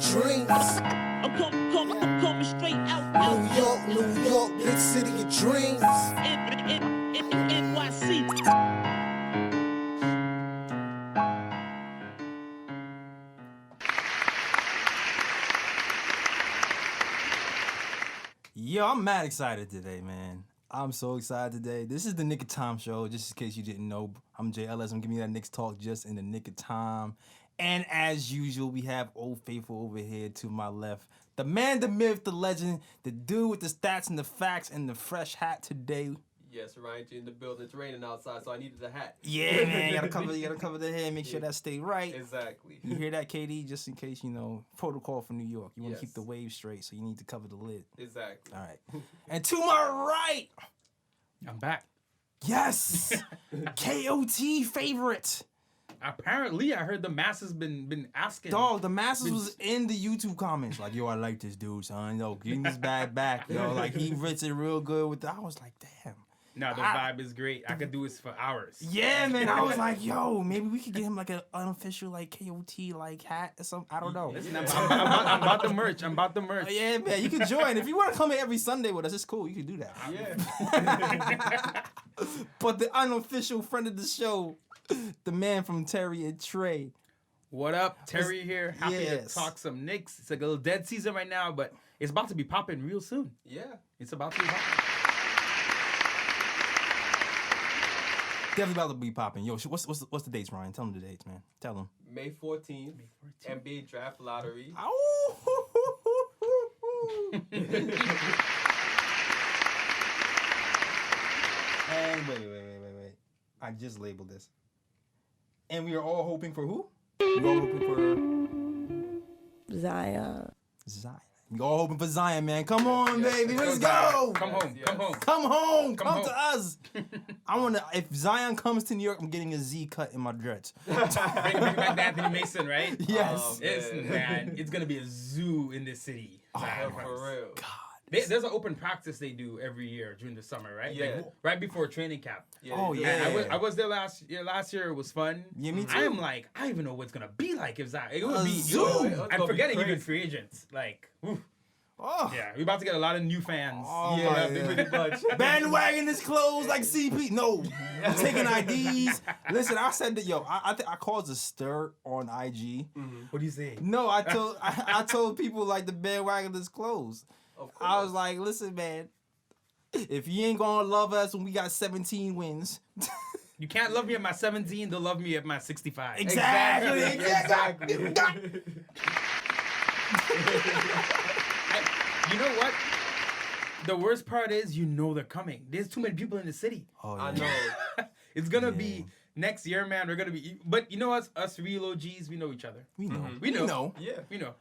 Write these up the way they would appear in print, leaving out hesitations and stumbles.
your dreams. I'm coming straight out. New York, big city of dreams. NYC. Yo, I'm mad excited today, man. I'm so excited today. This is the Nick of Time show, just in case you didn't know. I'm JLS. I'm giving you that Knicks talk just in the nick of time. And as usual, we have Old Faithful over here to my left. The man, the myth, the legend, the dude with the stats and the facts and the fresh hat today. Yes, Ryan G in the building. It's raining outside, so I needed a hat. Yeah, man. You gotta cover the head, make sure that stay right. Exactly. You hear that, KD? Just in case, protocol for New York. You want to Yes. keep the waves straight, so you need to cover the lid. Exactly. All right. And to my right, I'm back. yes, KOT favorite. Apparently, I heard the masses been asking. Dog, the masses was in the YouTube comments like, yo, I like this dude, son. Yo, getting this bag back. Yo, like, he writs it real good with I was like, damn. No, the vibe is great. I could do this for hours. Yeah, man. I was like, yo, maybe we could get him like an unofficial like KOT like hat or something. I don't know. Listen, I'm about the merch. I'm about the merch. Yeah, man. You can join. If you want to come here every Sunday with us, it's cool. You can do that. Yeah. But the unofficial friend of the show, the man from Terry and Trey. What up, Terry here? Happy Yes. to talk some Knicks. It's like a little dead season right now, but it's about to be popping real soon. Yeah. It's about to be popping. Definitely about to be popping. Yo, what's the dates, Ryan? Tell them the dates, man. Tell them. May 14th, NBA Draft Lottery. And wait. I just labeled this. And we are all hoping for who? We're all hoping for Zion. Zion. We all hoping for Zion, man. Come on, baby. Let's go. Come home. Yes. Come home. Come home. Come home. to us. I want to. If Zion comes to New York, I'm getting a Z cut in my dreads. Bring back the Anthony Mason, right? Yes. It's gonna be a zoo in this city. Yeah, for real. There's an open practice they do every year during the summer, right? Yeah. Like, right before training camp. Yeah, Oh, they do. yeah. And I was there last year. Last year it was fun. Yeah, me too. I am like, I don't even know what it's gonna be like if Zion. It would A be. zoo. I'm forgetting even crazy. free agents. Like, oof. Oh. Yeah, we're about to get a lot of new fans. Oh, Yeah, my pretty God. much. Bandwagon is closed like CP. No, I'm taking IDs. Listen, I said that. Yo, I caused a stir on IG. What do you say? No, I told people like the bandwagon is closed. Of I course. was like, listen, man, if you ain't gonna love us when we got 17 wins. You can't love me at my 17. They'll love me at my 65. Exactly. You know what? The worst part is, they're coming. There's too many people in the city. Oh, I yeah. know. It's gonna be next year, man. We're gonna be. But you know us real OGs, we know each other. We know. We know. Yeah. We know.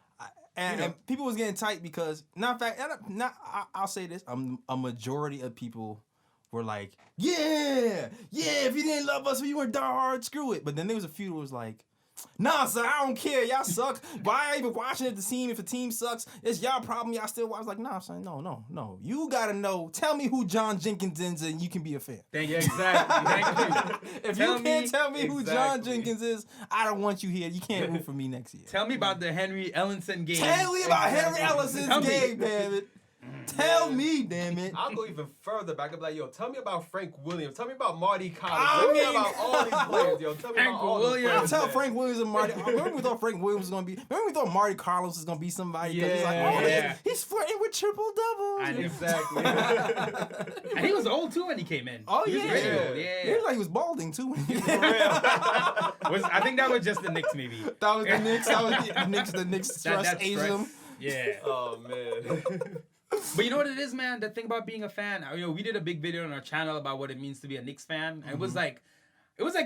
And people was getting tight because, I'll say this, a majority of people were like, yeah, if you didn't love us, if you weren't die hard, screw it. But then there was a few that was like, nah, son, I don't care. Y'all suck. Why are you even watching the team if the team sucks? It's y'all problem. Y'all still watch. I was like, nah, son, no. You gotta know. Tell me who John Jenkins is and you can be a fan. Thank you. Exactly. Thank you. If you can't tell me who John Exactly. Jenkins is, I don't want you here. You can't root for me next year. Tell me about the Henry Ellenson game. Tell me about Henry Tell Ellison's me. game, damn it. Tell me, damn it. I'll go even further back. I'll be like, yo, tell me about Frank Williams. Tell me about Marty Collins. I Tell me mean- about all these players, yo. Tell me Frank about all Williams. I'll Those tell players, Frank Williams and Marty. Remember we thought Frank Williams was gonna be. Remember we thought Marty Carlos was gonna be somebody. 'Cause he's like, oh, Yeah. he's flirting with triple doubles. I know. Exactly. And he was old too when he came in. Oh, He was yeah. really old. He Yeah. was like he was balding too. I think that was just the Knicks, maybe. That was the Knicks. That was the Knicks. The Knicks stress That aged stress. him. Yeah. Oh, man. But you know what it is, man? The thing about being a fan, we did a big video on our channel about what it means to be a Knicks fan. And it was like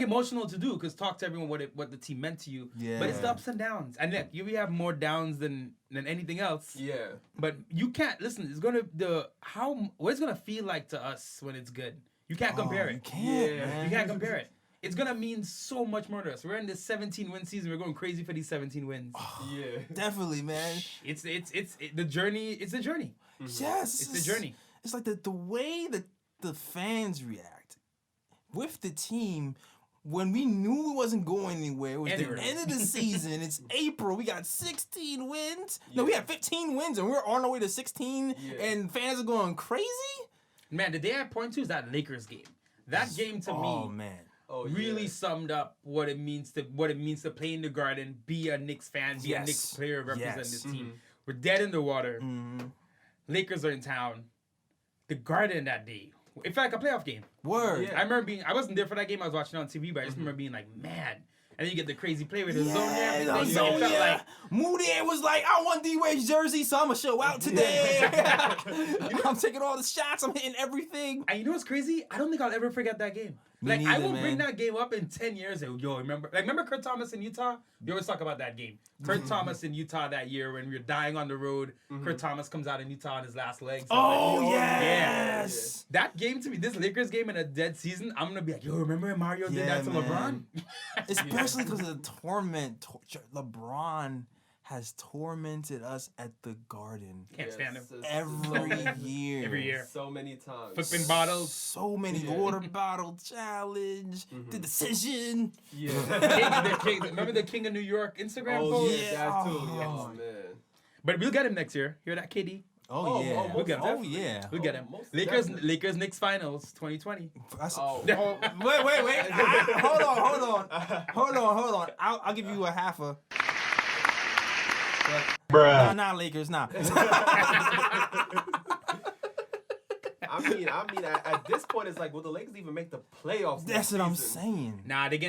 emotional to do because talk to everyone what the team meant to you. Yeah. But it's the ups and downs. And look, we have more downs than anything else. Yeah. But you can't listen. It's what it's gonna feel like to us when it's good. You can't compare it. You can't, Yeah. man. You can't compare it. It's gonna mean so much more to us. We're in this 17-win season. We're going crazy for these 17 wins. Yeah. Definitely, man. It's the journey. It's the journey. Yes, It's the journey. It's like the way that the fans react with the team when we knew it wasn't going anywhere. It was Anywhere. the end of the season. It's April. We got 16 wins. No, we had 15 wins, and we're on our way to 16, and fans are going crazy. Man, the day I point to is that Lakers game. That game to me really summed up what it means to play in the Garden, be a Knicks fan, be a Knicks player, represent this team. We're dead in the water. Lakers are in town. The Garden that day. It felt like a playoff game. Word. I remember I wasn't there for that game. I was watching it on TV, but I just remember being like, man. And then you get the crazy play with the zone and everything. So, It felt like, Moody was like, I want D-Wade's jersey, so I'm going to show out today. I'm taking all the shots. I'm hitting everything. and you know what's crazy? I don't think I'll ever forget that game. Me I neither, will bring man. that game up in 10 years. And remember Kurt Thomas in Utah? We always talk about that game. Kurt Thomas in Utah that year when we were dying on the road. Kurt Thomas comes out in Utah on his last legs. Yes. That game to me, this Lakers game in a dead season, I'm going to be like, yo, remember when Mario did that to LeBron? Especially because of the torment. LeBron has tormented us at the Garden. Can't stand him. Every year. Every year. So many times. Flipping bottles. So many water bottle challenge. The decision. Remember the King of New York Instagram post? That too. Oh, man. But we'll get him next year. Hear that, KD? Oh, yeah. We'll get him. Oh, yeah. We'll get him. Most Lakers Knicks finals 2020. That's, Oh. wait. Hold on. I'll give you a half a. Bruh. Nah, Lakers, nah. I mean, at this point, it's like, will the Lakers even make the playoffs? That's next what I'm season? saying. Nah, they're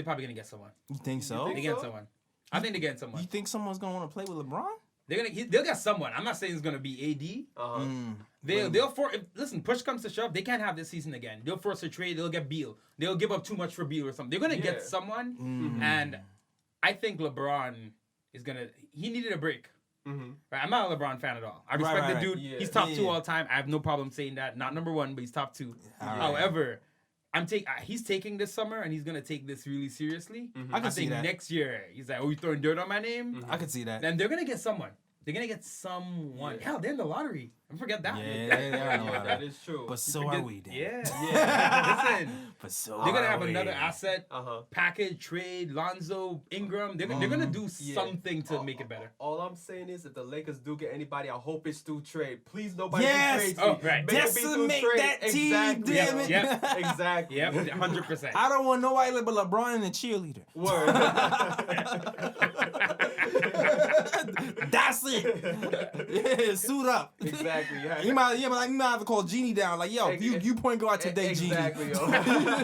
probably gonna get someone. You think so? think They get so? someone. I think they get someone. You think someone's gonna want to play with LeBron? They'll get someone. I'm not saying it's gonna be AD. Listen, push comes to shove, they can't have this season again. They'll force a trade. They'll get Beal. They'll give up too much for Beal or something. They're gonna get someone, and I think LeBron is gonna. He needed a break. Right, I'm not a LeBron fan at all. I respect the dude. Yeah. He's top 2 all time. I have no problem saying that. Not number 1, but he's top 2. However, he's taking this summer and he's gonna take this really seriously. I can see think that. Next year he's like, "Oh, you throwing dirt on my name?" I could see that. Then they're gonna get someone. They're gonna get someone. Yeah. Hell, they're in the lottery. Don't forget that. Yeah, they are in the lottery. That is true. But so are we, then. Yeah. Listen, But so they're gonna are have we. another asset package trade. Lonzo, Ingram. They're gonna do something to make it better. All I'm saying is, if the Lakers do get anybody, I hope it's through trade. Please, nobody Yes! trade. Oh, right. Make it be through Decimate trade. that team, Exactly. damn it. Yep. Exactly. Yep, 100%. I don't want nobody but LeBron and a cheerleader. Word. That's it. Yeah, suit up. Exactly. You might have to call Genie down. Like, yo, you point guard today, Exactly, Genie. yo.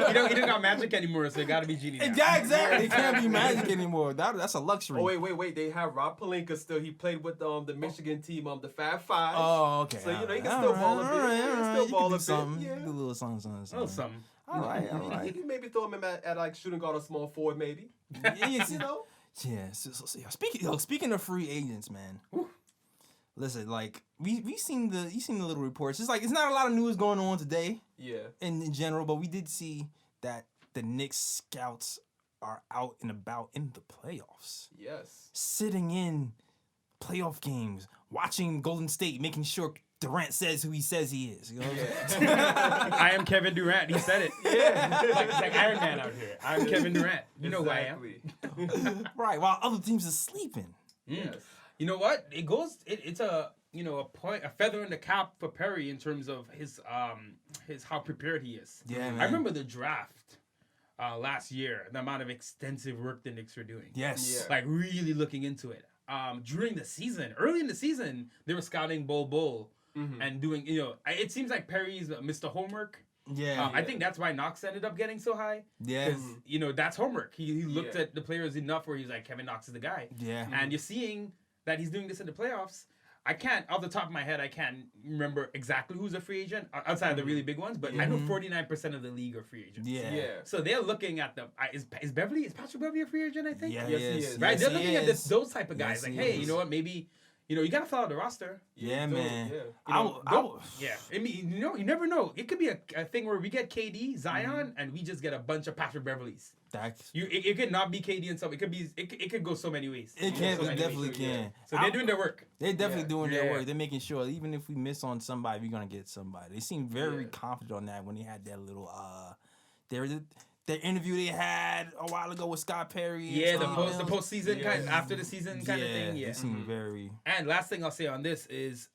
You don't got Magic anymore, so it gotta be Genie now. Yeah, exactly. It can't be Magic anymore. That's a luxury. Oh wait! They have Rob Pelinka still. He played with the Michigan team, the Fab Five. Oh, okay. So you know he can All still right, ball a bit. all right, He can all right. still You ball can a do something. bit. You Yeah. can do a little something. A little something. All right. You can maybe throw him at like shooting guard or small forward, maybe. You know. Yeah. So speaking of free agents, man. Listen, like we seen the little reports. It's like it's not a lot of news going on today. Yeah. In general, but we did see that the Knicks scouts are out and about in the playoffs, Yes. sitting in playoff games, watching Golden State, making sure Durant says who he says he is. You know what I'm saying? I am Kevin Durant. He said it. Yeah. It's like Iron Man out here. I'm Kevin Durant. You know who I am. Right, while other teams are sleeping. Yes. You know what? It's a feather in the cap for Perry in terms of his how prepared he is. Yeah, man. I remember the draft last year, the amount of extensive work the Knicks were doing. Yes. Like really looking into it. During the season, early in the season, they were scouting Bol and doing, it seems like Perry's Mr. Homework. Yeah. I think that's why Knox ended up getting so high. Yeah. Because, that's homework. He looked at the players enough where he's like, Kevin Knox is the guy. Yeah. And you're seeing that he's doing this in the playoffs. Off the top of my head, I can't remember exactly who's a free agent outside of the really big ones, but I know 49% of the league are free agents. Yeah. So they're looking at is Patrick Beverly a free agent, I think? Yeah, Yes, he he is. is. Right? Yes, They're he looking at is. those type of guys. Yes, like, he hey, is. you know what? Maybe, you got to fill out the roster. Yeah, man. Yeah. Yeah. I mean, you never know. It could be a thing where we get KD, Zion, and we just get a bunch of Patrick Beverleys. It could not be KD and something. It could go so many ways. It can. So It many definitely ways. can. So they're doing their work. They're definitely doing their Yeah. work. They're making sure even if we miss on somebody, we're gonna get somebody. They seem very confident on that when they had that little the interview they had a while ago with Scott Perry. Yeah, the postseason kind of, after the season kind of thing. Yeah, they seem very. And last thing I'll say on this is,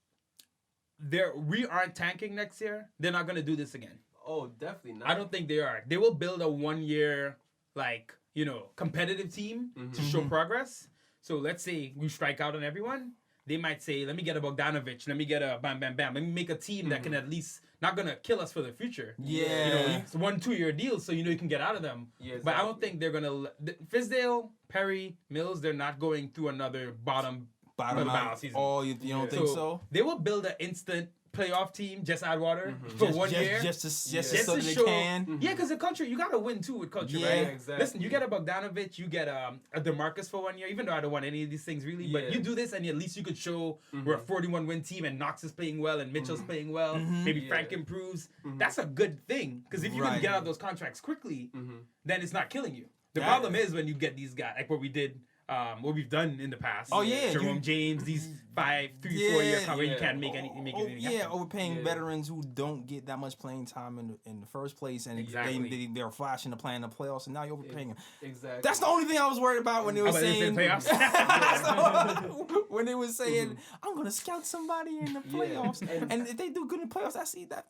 we aren't tanking next year. They're not gonna do this again. Oh, definitely not. I don't think they are. They will build a 1 year competitive team to show progress. So let's say we strike out on everyone. They might say, let me get a Bogdanovic. Let me get a bam, bam, bam. Let me make a team that can at least not going to kill us for the future. Yeah. It's 1-2 year deals, so you can get out of them. Yeah, exactly. But I don't think they're going to... Fizdale, Perry, Mills, they're not going through another bottom out season. Oh, you don't think so? They will build an instant playoff team, just add water for 1 year. Just so to they show, can. Yeah, because the culture, you got to win too with culture, right? Exactly. Listen, you get a Bogdanovic, you get a DeMarcus for 1 year, even though I don't want any of these things really, but you do this and at least you could show we're a 41-win team and Knox is playing well and Mitchell's playing well. Maybe Frank improves. That's a good thing, because if you can get out those contracts quickly, then it's not killing you. The problem is when you get these guys, like what we've done in the past. Oh yeah, Jerome James, these 3-4 year where you can't make anything. Overpaying veterans who don't get that much playing time in the first place, and they're flashing to play in the playoffs, and now you're overpaying them. Exactly. That's the only thing I was worried about when they were saying playoffs. when they were saying I'm gonna scout somebody in the playoffs, and if they do good in the playoffs,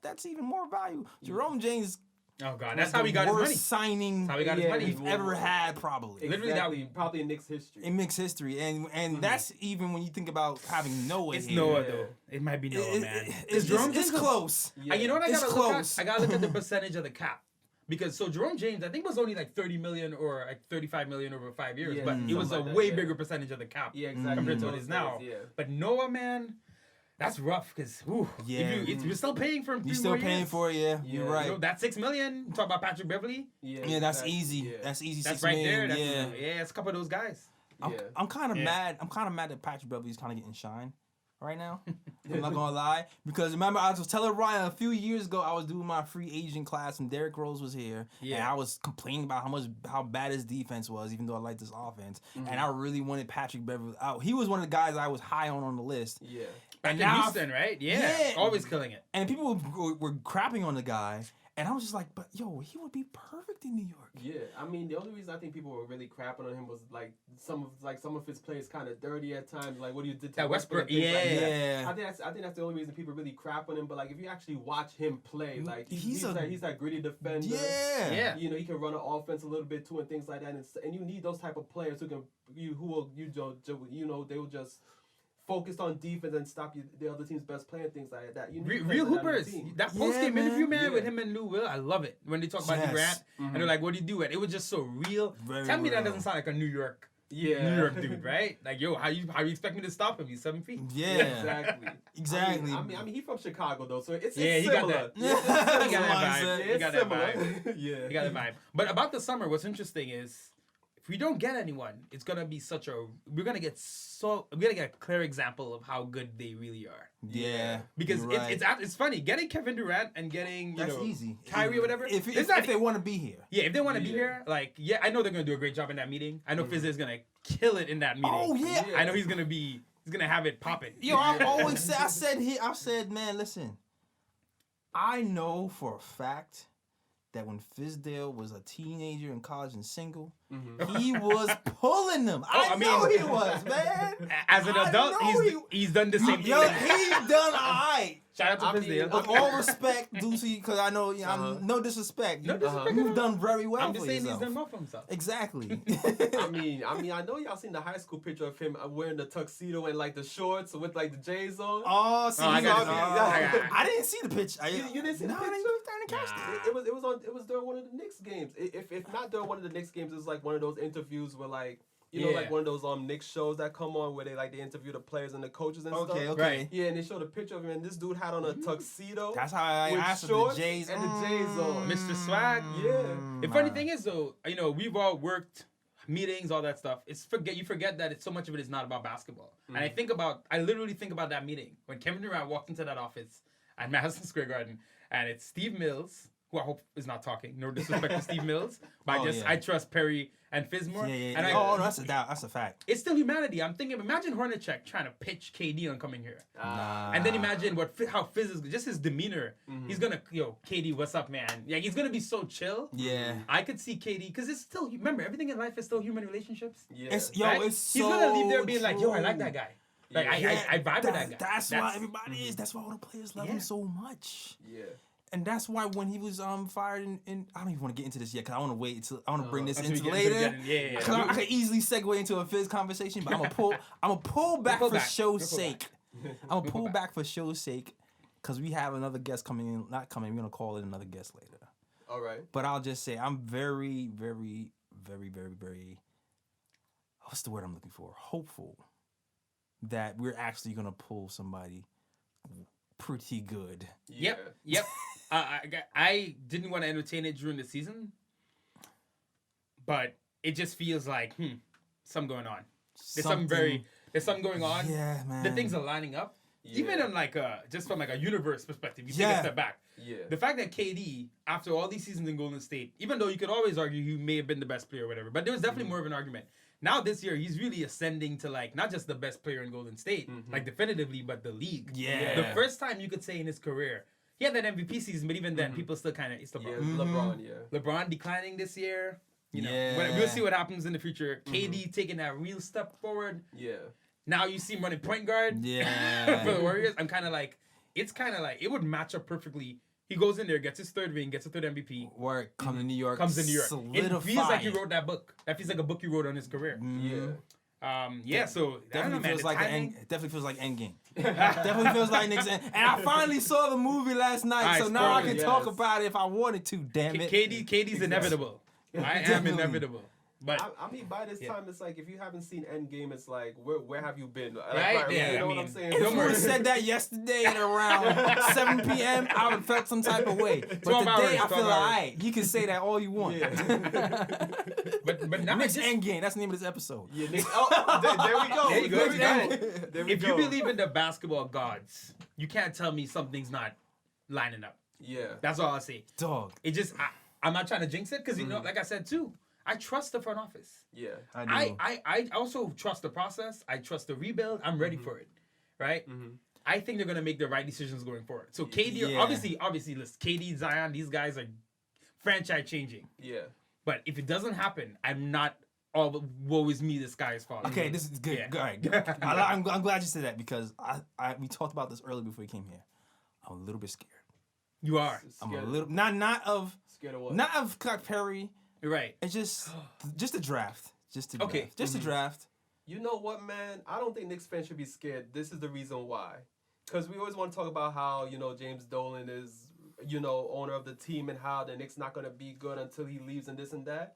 that's even more value. Jerome James. Oh God, that's how he got his money. Signing that's how he got his money we've ever had, probably. Exactly. Probably in Knicks history. In Knicks history, and that's even when you think about having Noah. It's Noah though. It might be Noah, man. It's close. Yeah. You know what I gotta look at? I gotta look at the percentage percentage of the cap. Because Jerome James, I think was only like 30 million or like 35 million over 5 years, but it was a way bigger percentage of the cap compared to what it is now. Yeah. But Noah, man. That's rough because you're still paying for him. You're still paying for it. You're right. That $6 million. Talk about Patrick Beverley. That's easy. Yeah. That's easy. That's $6 right million. there. It's a couple of those guys. I'm kind of mad. I'm kind of mad that Patrick Beverley's kind of getting shine right now. I'm not gonna lie, because remember I was telling Ryan a few years ago I was doing my free agent class and Derrick Rose was here, and I was complaining about how bad his defense was, even though I liked his offense, and I really wanted Patrick Beverley out. He was one of the guys I was high on the list. Yeah. And now Houston, right? Yeah. Always killing it. And people were crapping on the guy. And I was just like, but yo, he would be perfect in New York. Yeah, I mean, the only reason I think people were really crapping on him was like some of his plays kind of dirty at times, like what he did to Westbrook. I think that's the only reason people really crap on him. But like if you actually watch him play, like he's that gritty defender. Yeah. You know, he can run an offense a little bit too and things like that. And you need those type of players they will just focused on defense and stop the other team's best play and things like that. Real hoopers. That post-game interview, man, with him and Lou Will, I love it. When they talk about Durant, and they're like, what do you do? It was just so real. Tell me that doesn't sound like a New York dude, right? Like, yo, how you expect me to stop him? He's 7 feet. Yeah. Exactly. I mean, he's from Chicago, though, so it's he similar. got that. He got that vibe. He got that vibe. But about the summer, what's interesting is, if we don't get anyone, it's gonna be we're gonna get a clear example of how good they really are. Yeah, because it's funny getting Kevin Durant and getting easy. Kyrie or whatever. If they want to be here, if they want to be here, I know they're gonna do a great job in that meeting. I know Fizdale's gonna kill it in that meeting. Oh yeah, I know he's gonna have it popping. Yo, I've always said I said, man, listen, I know for a fact that when Fizdale was a teenager in college and single, he was pulling them. I know he was, man. As an adult, he's done the same thing. Yo, he's done all right. Shout out to Fizdale. With all respect, Deucey, because I know, no disrespect. You've done very well. I'm just saying he's done well for himself. Exactly. I mean, I know y'all seen the high school picture of him wearing the tuxedo and like the shorts with like the J's on. Oh, see, I didn't see the picture. You didn't see the picture? It was during one of the Knicks games. If not during one of the Knicks games, it was like one of those interviews where like. Like one of those Knicks shows that come on where they interview the players and the coaches and stuff. Okay. Right. Yeah, and they showed a picture of him, and this dude had on a tuxedo. That's how I asked shorts the J's and the J's on. Mr. Swag. Yeah. The funny thing is though, we've all worked meetings, all that stuff. You forget that so much of it is not about basketball. And I literally think about that meeting when Kevin Durant walked into that office at Madison Square Garden, and it's Steve Mills, who I hope is not talking. No disrespect to Steve Mills, but I trust Perry and Fizz more. And no, that's a fact. It's still humanity. I'm thinking, imagine Hornacek trying to pitch KD on coming here, and then imagine how Fizz is, just his demeanor. He's gonna, KD, what's up, man? Yeah, he's gonna be so chill. Yeah, I could see KD because it's still, remember, everything in life is still human relationships. Yeah, it's so he's gonna leave there being true. like, yo, I like that guy. Like I vibe with that guy. That's why everybody is. That's why all the players love him so much. Yeah. And that's why when he was fired in I don't even want to get into this yet because I want to wait until I want to bring this into later. Because I can easily segue into a Fizz conversation, but I'm gonna pull back for show's sake. I'm gonna pull back for show's sake because we have another guest coming in. Not coming. We're gonna call it another guest later. All right. But I'll just say I'm very, very, very, very, very. What's the word I'm looking for? Hopeful that we're actually gonna pull somebody pretty good. Yeah. Yep. I didn't want to entertain it during the season, but it just feels like something going on. There's something going on. Yeah, man. The things are lining up. Yeah. Even on just from a universe perspective, you take a step back. Yeah. The fact that KD, after all these seasons in Golden State, even though you could always argue he may have been the best player or whatever, but there was definitely more of an argument. Now this year, he's really ascending to not just the best player in Golden State, definitively, but the league. Yeah. The first time you could say in his career, he had that MVP season, but even then, people still kind of, it's LeBron. LeBron, yeah. LeBron declining this year. We'll see what happens in the future. KD taking that real step forward. Yeah. Now you see him running point guard. Yeah. For the Warriors. I'm kind of it would match up perfectly. He goes in there, gets his third ring, gets a third MVP. Work, come to New York. It feels like he wrote that book. That feels like a book he wrote on his career. Yeah. So definitely feels like definitely feels like Endgame. Definitely feels like Knicks. And I finally saw the movie last night, so now I can talk about it if I wanted to. Damn it. KD's inevitable. I am inevitable. But I mean, by this time, it's like if you haven't seen Endgame, it's like where have you been? Right? You know what I'm saying? If you would have said that yesterday at around 7 p.m., I would have felt some type of way. But today, I feel alright. You can say that all you want. Yeah. but now Knicks Endgame. That's the name of this episode. Yeah, Knicks. Oh, there we go. There you go. There we if go. you believe in the basketball gods, you can't tell me something's not lining up. Yeah. That's all I'll say. Dog. It just, I'm not trying to jinx it because, like I said too, I trust the front office. Yeah. I also trust the process. I trust the rebuild. I'm ready for it. Right? I think they're going to make the right decisions going forward. So KD, obviously, listen, KD, Zion, these guys are franchise changing. Yeah. But if it doesn't happen, I'm not all woe is me, the sky is falling. Okay, this is good. Yeah. All right, good. I'm glad you said that because we talked about this earlier before you came here. I'm a little bit scared. You are. I'm a little not of scared of what? Not of Clark Perry. You're right. It's just the draft. Just the draft. Okay. Just the draft. You know what, man? I don't think Knicks fans should be scared. This is the reason why. Because we always want to talk about how, James Dolan is, owner of the team and how the Knicks not going to be good until he leaves and this and that.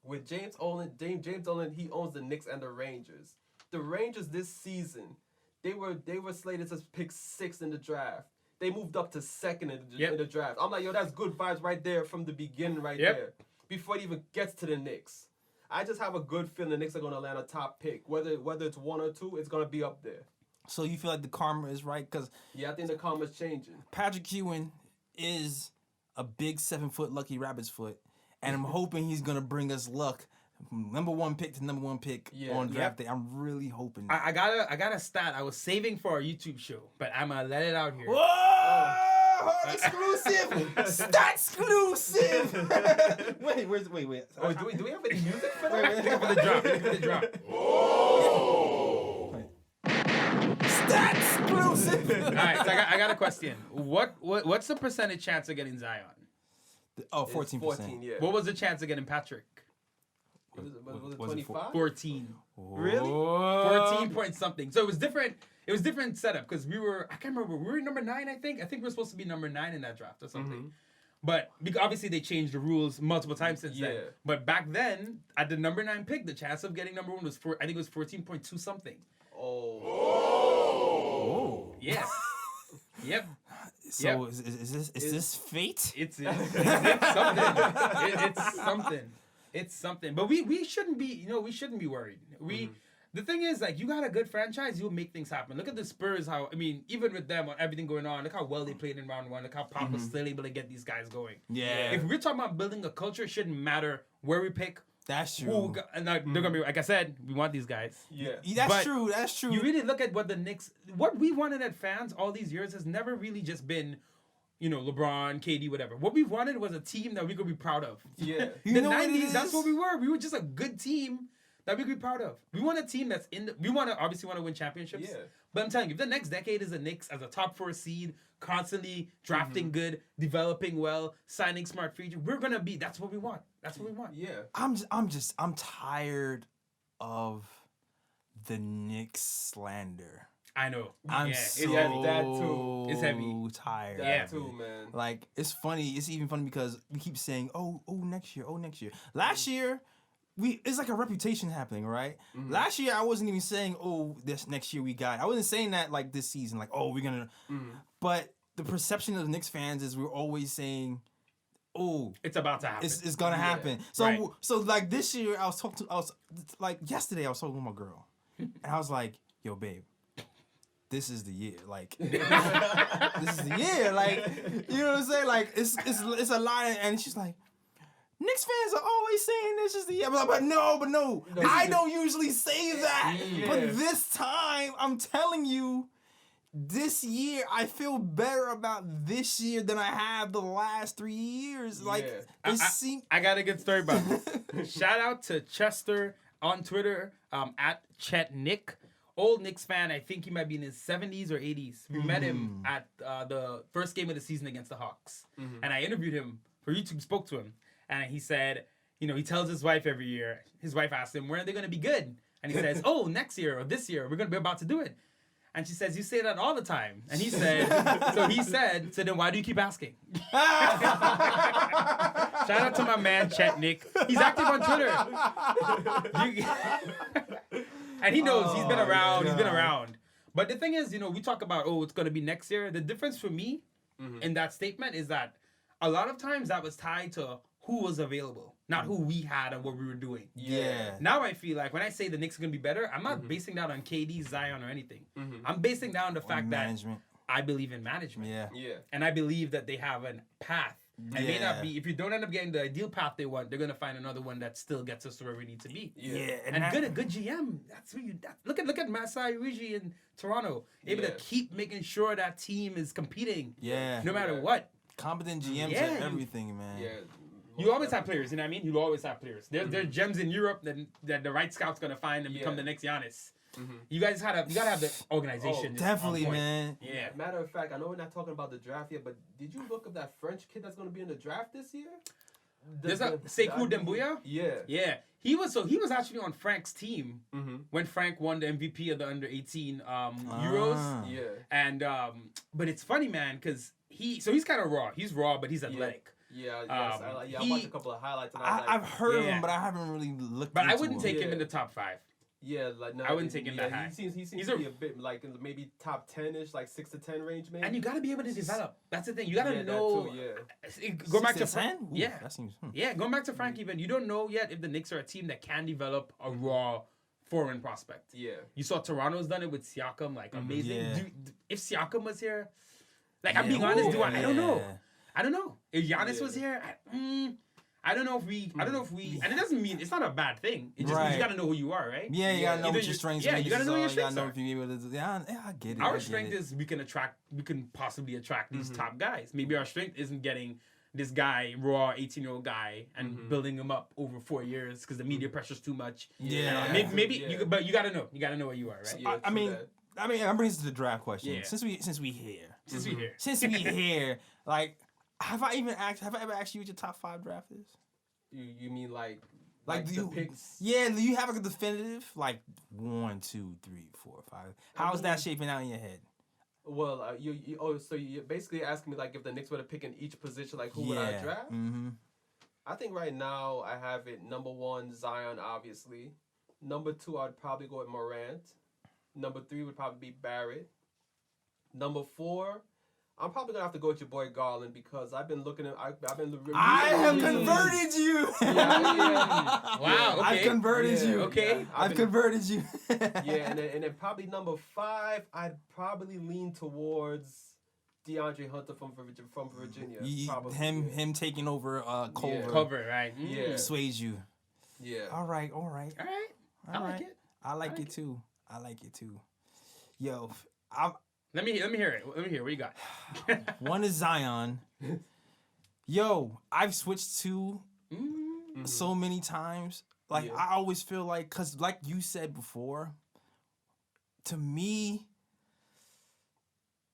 With James Dolan, he owns the Knicks and the Rangers. The Rangers this season, they were slated to pick 6th in the draft. They moved up to 2nd in the draft. I'm like, that's good vibes right there from the beginning there. Before it even gets to the Knicks. I just have a good feeling the Knicks are going to land a top pick. Whether it's 1 or 2, it's going to be up there. So you feel like the karma is right? Because I think the karma's changing. Patrick Ewing is a big 7-foot lucky rabbit's foot. And I'm hoping he's going to bring us luck. Number 1 pick to number 1 pick on draft day. I'm really hoping that. I got a stat I was saving for our YouTube show, but I'm going to let it out here. Whoa! Exclusive! Stat exclusive! wait. Oh, do we have any music for that? Wait, for the drop. Oh! Stat exclusive! All right, so I got a question. What's the percentage chance of getting Zion? 14%. 14, yeah. What was the chance of getting Patrick? Was it 25? 14. Really? 14 point something. So it was different. It was different setup because I can't remember. We were number 9, I think. I think we were supposed to be number 9 in that draft or something. But obviously they changed the rules multiple times since then. But back then, at the number 9 pick, the chance of getting number 1 was I think it was 14.2 something. Oh. Yeah. Yep. So is this fate? It's something. It's something. It's something. But we shouldn't be, we shouldn't be worried. The thing is, like, you got a good franchise, you'll make things happen. Look at the Spurs, even with them on everything going on, look how well they played in round one. Look how Pop was still able to get these guys going. Yeah. If we're talking about building a culture, it shouldn't matter where we pick. That's true. And they're gonna be, like I said, we want these guys. Yeah. That's true. That's true. You really look at what the Knicks, what we wanted at fans all these years has never really just been, LeBron, KD, whatever. What we wanted was a team that we could be proud of. Yeah. The 90s, that's what we were. We were just a good team that we could be proud of. We want a team that's we obviously want to win championships. Yeah. But I'm telling you, if the next decade is the Knicks as a top 4 seed, constantly drafting good, developing well, signing smart free agents, we're gonna be. That's what we want. That's what we want. Yeah. I'm tired of the Knicks slander. I know. I'm so that too. It's heavy. Tired. That too, man. Like, it's funny. It's even funny because we keep saying, oh, next year, next year. Last year, it's like a reputation happening, right? Mm-hmm. Last year, I wasn't even saying, this next year we got. I wasn't saying that like this season, like, we're gonna. Mm-hmm. But the perception of the Knicks fans is we're always saying, it's about to happen. It's gonna happen. So like this year, yesterday I was talking with my girl, and I was like, yo, babe. This is the year, like this is the year, like, you know what I'm saying? Like it's a lie, and she's like, Knicks fans are always saying this is the year, but no, I don't usually say that, but this time I'm telling you, this year I feel better about this year than I have the last 3 years. Like I got a good story about it. Shout out to Chester on Twitter at ChetNick. Old Knicks fan, I think he might be in his 70s or 80s. We met him at the first game of the season against the Hawks. Mm-hmm. And I interviewed him for YouTube, spoke to him. And he said, he tells his wife every year, his wife asks him, when are they going to be good? And he says, next year or this year, we're going to be about to do it. And she says, you say that all the time. And he said, so then why do you keep asking? Shout out to my man, ChetNick. He's active on Twitter. And he knows, he's been around. But the thing is, we talk about, it's going to be next year. The difference for me in that statement is that a lot of times that was tied to who was available, not who we had and what we were doing. Yeah. Now I feel like when I say the Knicks are going to be better, I'm not basing that on KD, Zion, or anything. I'm basing that on the fact that I believe in management. Yeah. And I believe that they have a path. It may not be, if you don't end up getting the ideal path they want, they're going to find another one that still gets us to where we need to be. Yeah. And a good GM, that's who look at Masai Ujiri in Toronto, able to keep making sure that team is competing. Yeah. No matter what. Competent GMs at everything, man. Yeah. You always have players, you know what I mean? You'll always have players. There's gems in Europe that the right scout's going to find and become the next Giannis. Mm-hmm. You guys gotta have the organization. Definitely, man. Yeah. Matter of fact, I know we're not talking about the draft yet, but did you look up that French kid that's going to be in the draft this year? There's Sekou Doumbouya? Yeah. Yeah. He was actually on Frank's team when Frank won the MVP of the under 18 Euros. Yeah. And but it's funny, man, because he's kind of raw. He's raw, but he's athletic. Yeah, I watched a couple of highlights. And I've heard of him, but I haven't really looked. But I wouldn't take him in the top 5. Yeah, like no, I wouldn't take him that high. He seems to be a bit like in the maybe top 10ish, like 6 to 10 range, maybe. And you gotta be able to develop. That's the thing. You gotta know. Go back to Frank. Yeah, that seems. Yeah, going back to Frank, even you don't know yet if the Knicks are a team that can develop a raw foreign prospect. Yeah, you saw Toronto's done it with Siakam, like amazing. Yeah. If Siakam was here, like I'm being honest, I don't know. I don't know if Giannis was here. I don't know if we, and it doesn't mean, it's not a bad thing. It just means you gotta know who you are, right? Yeah, you gotta know what your strengths are. Yeah, you gotta know your strengths are. Yeah, I get it. Our strength is we can possibly attract these top guys. Maybe our strength isn't getting this guy, raw 18-year-old guy, and building him up over 4 years because the media pressure's too much. Yeah. But you gotta know. You gotta know where you are, right? Yeah, I mean, that brings us to the draft question. Yeah. Since we here, like, have I ever asked you what your top 5 draft is? You mean like the picks? Yeah, do you have a definitive 1, 2, 3, 4, 5? How's that shaping out in your head? Well, so you're basically asking me if the Knicks were to pick in each position, who would I draft? Mm-hmm. I think right now I have it number 1 Zion, obviously. Number 2 I'd probably go with Morant. Number 3 would probably be Barrett. Number 4 I'm probably gonna have to go with your boy Garland because I've been looking at. I've been. I have converted you. Yeah. Wow. Okay. I've converted you. Okay. Yeah, I've converted you. Yeah, and then probably number 5, I'd probably lean towards DeAndre Hunter from Virginia. Probably, Him taking over Culver. Yeah. Cover, right? Yeah. Sways you. Yeah. All right. All right. I like it. I like it too. I like it too. Yo, Let me hear it. Let me hear. What you got? one is Zion. Yo, I've switched to so many times. Like I always feel like, cause like you said before, to me,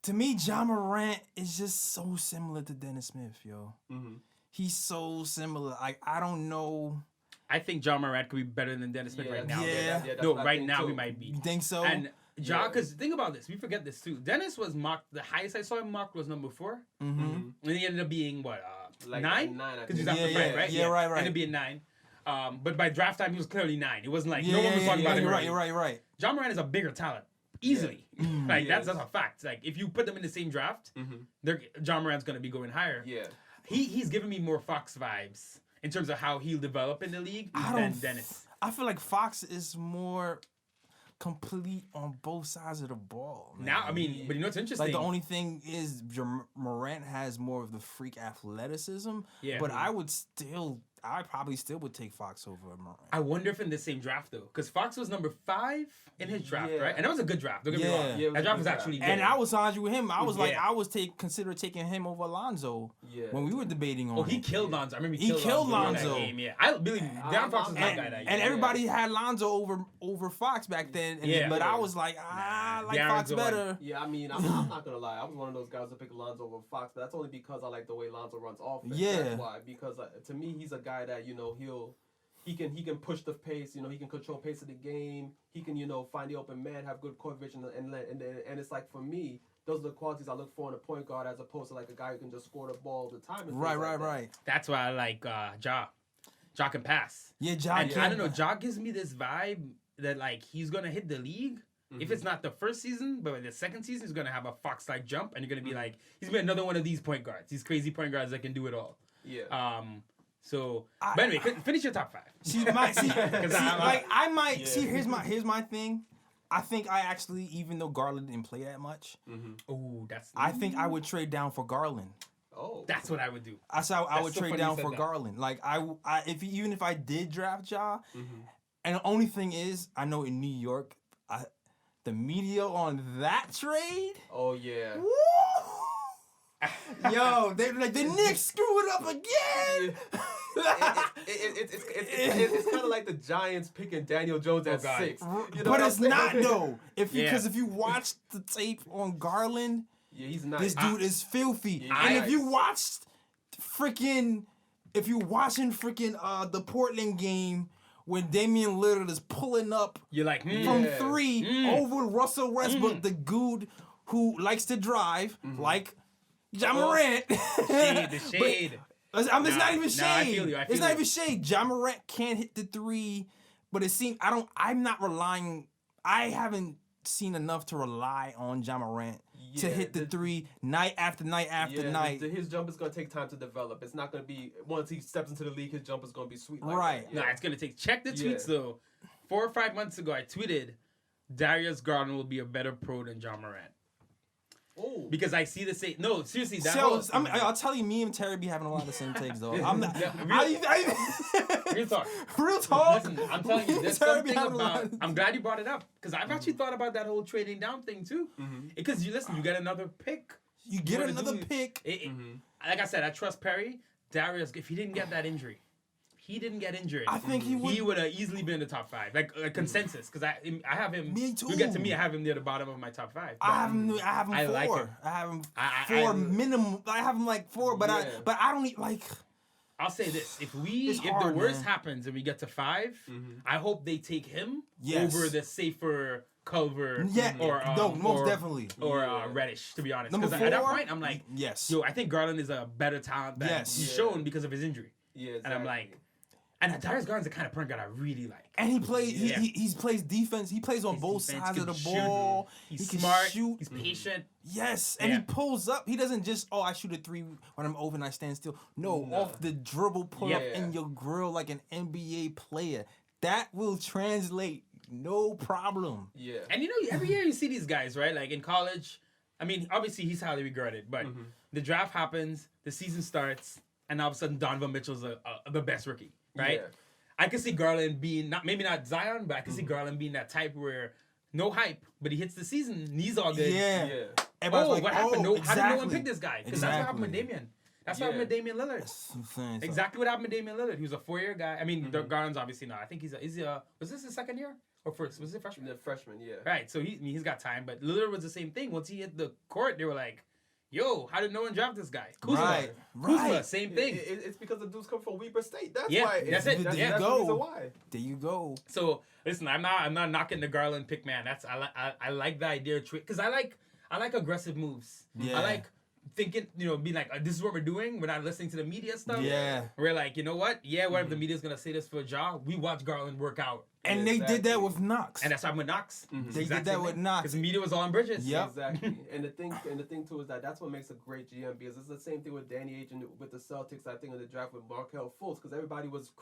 Ja Morant is just so similar to Dennis Smith, yo. Mm-hmm. He's so similar. Like I don't know. I think John Morant could be better than Dennis Smith right now. Yeah. No, right now he might be. You think so? And Ja, because think about this. We forget this too. Dennis was mocked. The highest I saw him mocked was number 4. Mm-hmm. And he ended up being what? Like 9? 9. Because he's after Fred, right? Yeah, right. Ended up being 9. But by draft time, he was clearly 9. It wasn't like Yeah, no one was talking about him. You're right. John Morant is a bigger talent, easily. Like that's a fact. Like if you put them in the same draft, John Morant's gonna be going higher. Yeah. He's giving me more Fox vibes in terms of how he'll develop in the league than Dennis. I feel like Fox is more complete on both sides of the ball. Man. Now, I mean, but you know what's interesting? Like the only thing is Morant has more of the freak athleticism. Yeah. But I probably still would take Fox over Morant. I wonder if in the same draft though, because Fox was number 5 in his draft, Yeah. right? And that was a good draft. Don't get me wrong. Yeah, That draft was actually good. And I was honest with him. I was like, Yeah. I was consider taking him over Alonzo when we were debating on. Oh, he it. killed Lonzo. I remember He killed in Lonzo. that game. Yeah, I believe Darren Fox was my guy that year. And everybody had Lonzo over Fox back then. But I was like, I like Darren's Fox the one. better. Yeah, I mean, I'm not gonna lie. I was one of those guys that picked Lonzo over Fox, but that's only because I like the way Lonzo runs offense. Yeah. That's why. Because to me, he's a guy that he can push the pace. He can control pace of the game. He can find the open man, have good court vision, and it's like for me, those are the qualities I look for in a point guard as opposed to like a guy who can just score the ball all the time. And Right. That's why I like Ja. Ja can pass. Yeah, Ja. And I don't know. Ja gives me this vibe that like he's gonna hit the league. If it's not the first season, but the second season, he's gonna have a Fox-like jump, and you're gonna be like, he's gonna be another one of these point guards, these crazy point guards that can do it all. Yeah. So, but anyway, finish your top 5. Here's my thing. I think I actually, even though Garland didn't play that much, I think I would trade down for Garland. Oh, that's what I would do. That's how I would so trade funny down you said for that. Garland. Like even if I did draft Ja, and the only thing is, I know in New York, the media on that trade. Oh yeah. Woo! Yo, they're like the Knicks screw it up again. It's kind of like the Giants picking Daniel Jones at 6. But it's not though. Because if you watch the tape on Garland, he's not. This dude is filthy. Yeah, and if you watched the Portland game when Damian Lillard is pulling up you're like from 3 over Russell Westbrook, the dude who likes to drive like Ja Morant. The shade. It's not even shade. I feel you. It's not even shade. Ja Morant can't hit the 3, but it seems I haven't seen enough to rely on Ja Morant to hit the 3 night after night after night. His jump is gonna take time to develop. It's not gonna be once he steps into the league, his jump is gonna be sweet. Right. No, it's gonna take. Check the tweets though. 4 or 5 months ago, I tweeted, Darius Garland will be a better pro than Ja Morant. Oh. Because I see the same. No, seriously. I'll tell you, me and Terry be having a lot of the same takes though. I'm not. Real talk. Real talk. Listen, I'm telling you, there's something about. I'm glad you brought it up because I've actually thought about that whole trading down thing too. Because you get another pick. You get another pick. Like I said, I trust Perry. Darius, if he didn't get that injury. I think he would have easily been in the top 5, like consensus. Because I have him. Me too. You get to me, I have him near the bottom of my top 5. I have him 4. Like him. I have him 4 minimum. I have him like 4, but I don't need like. I'll say this: if It's the hard, worst man. happens and we get to 5, I hope they take him Yes. over the safer Culver. Yeah, most or, definitely. Or Reddish, to be honest. Number Because 4, at that point, I'm like, yes. yo, I think Garland is a better talent than he's shown because of his injury. Yeah, exactly. And I'm like. And Darius Garland's the kind of point guard I really like. And he plays. He plays defense. He plays on both sides of the ball. He's he smart. Can shoot. He's patient. Yes, and he pulls up. He doesn't just I shoot a 3 when I'm open. I stand still. No, off the dribble, pull up in your grill like an NBA player. That will translate. No problem. Yeah. And every year you see these guys, right? Like in college, I mean, obviously he's highly regarded, but the draft happens, the season starts, and all of a sudden Donovan Mitchell's the best rookie, right? Yeah. I can see Garland being maybe not Zion, but I can see Garland being that type where no hype, but he hits the season and he's all good. Yeah. Like, what happened? How did no one pick this guy? Because that's what happened with Damian. That's what happened with Damian Lillard. Exactly what happened with Damian Lillard. He was a 4-year guy. I mean, Garland's obviously not. I think was this his second year? Or first? Was it freshman? The freshman, yeah. Right, so he's got time. But Lillard was the same thing. Once he hit the court, they were like, yo, how did no one draft this guy? Kuzma. Kuzma, same thing. It's because the dudes come from Weber State. That's why. That's it. That's the reason why. There you go. So listen, I'm not knocking the Garland pick, man. I like the idea because I like aggressive moves. Yeah. I like thinking, being like, this is what we're doing. We're not listening to the media stuff. Yeah. We're like, you know what? Yeah, what if the media's gonna say this for a job? We watch Garland work out. And they did that with Knox. And that's why I'm with Knox. They did that with Knox. Because the media was all on Bridges. Yep. Exactly. and the thing too is that's what makes a great GM, because it's the same thing with Danny Ainge and with the Celtics, I think, in the draft with Markelle Fultz, because everybody was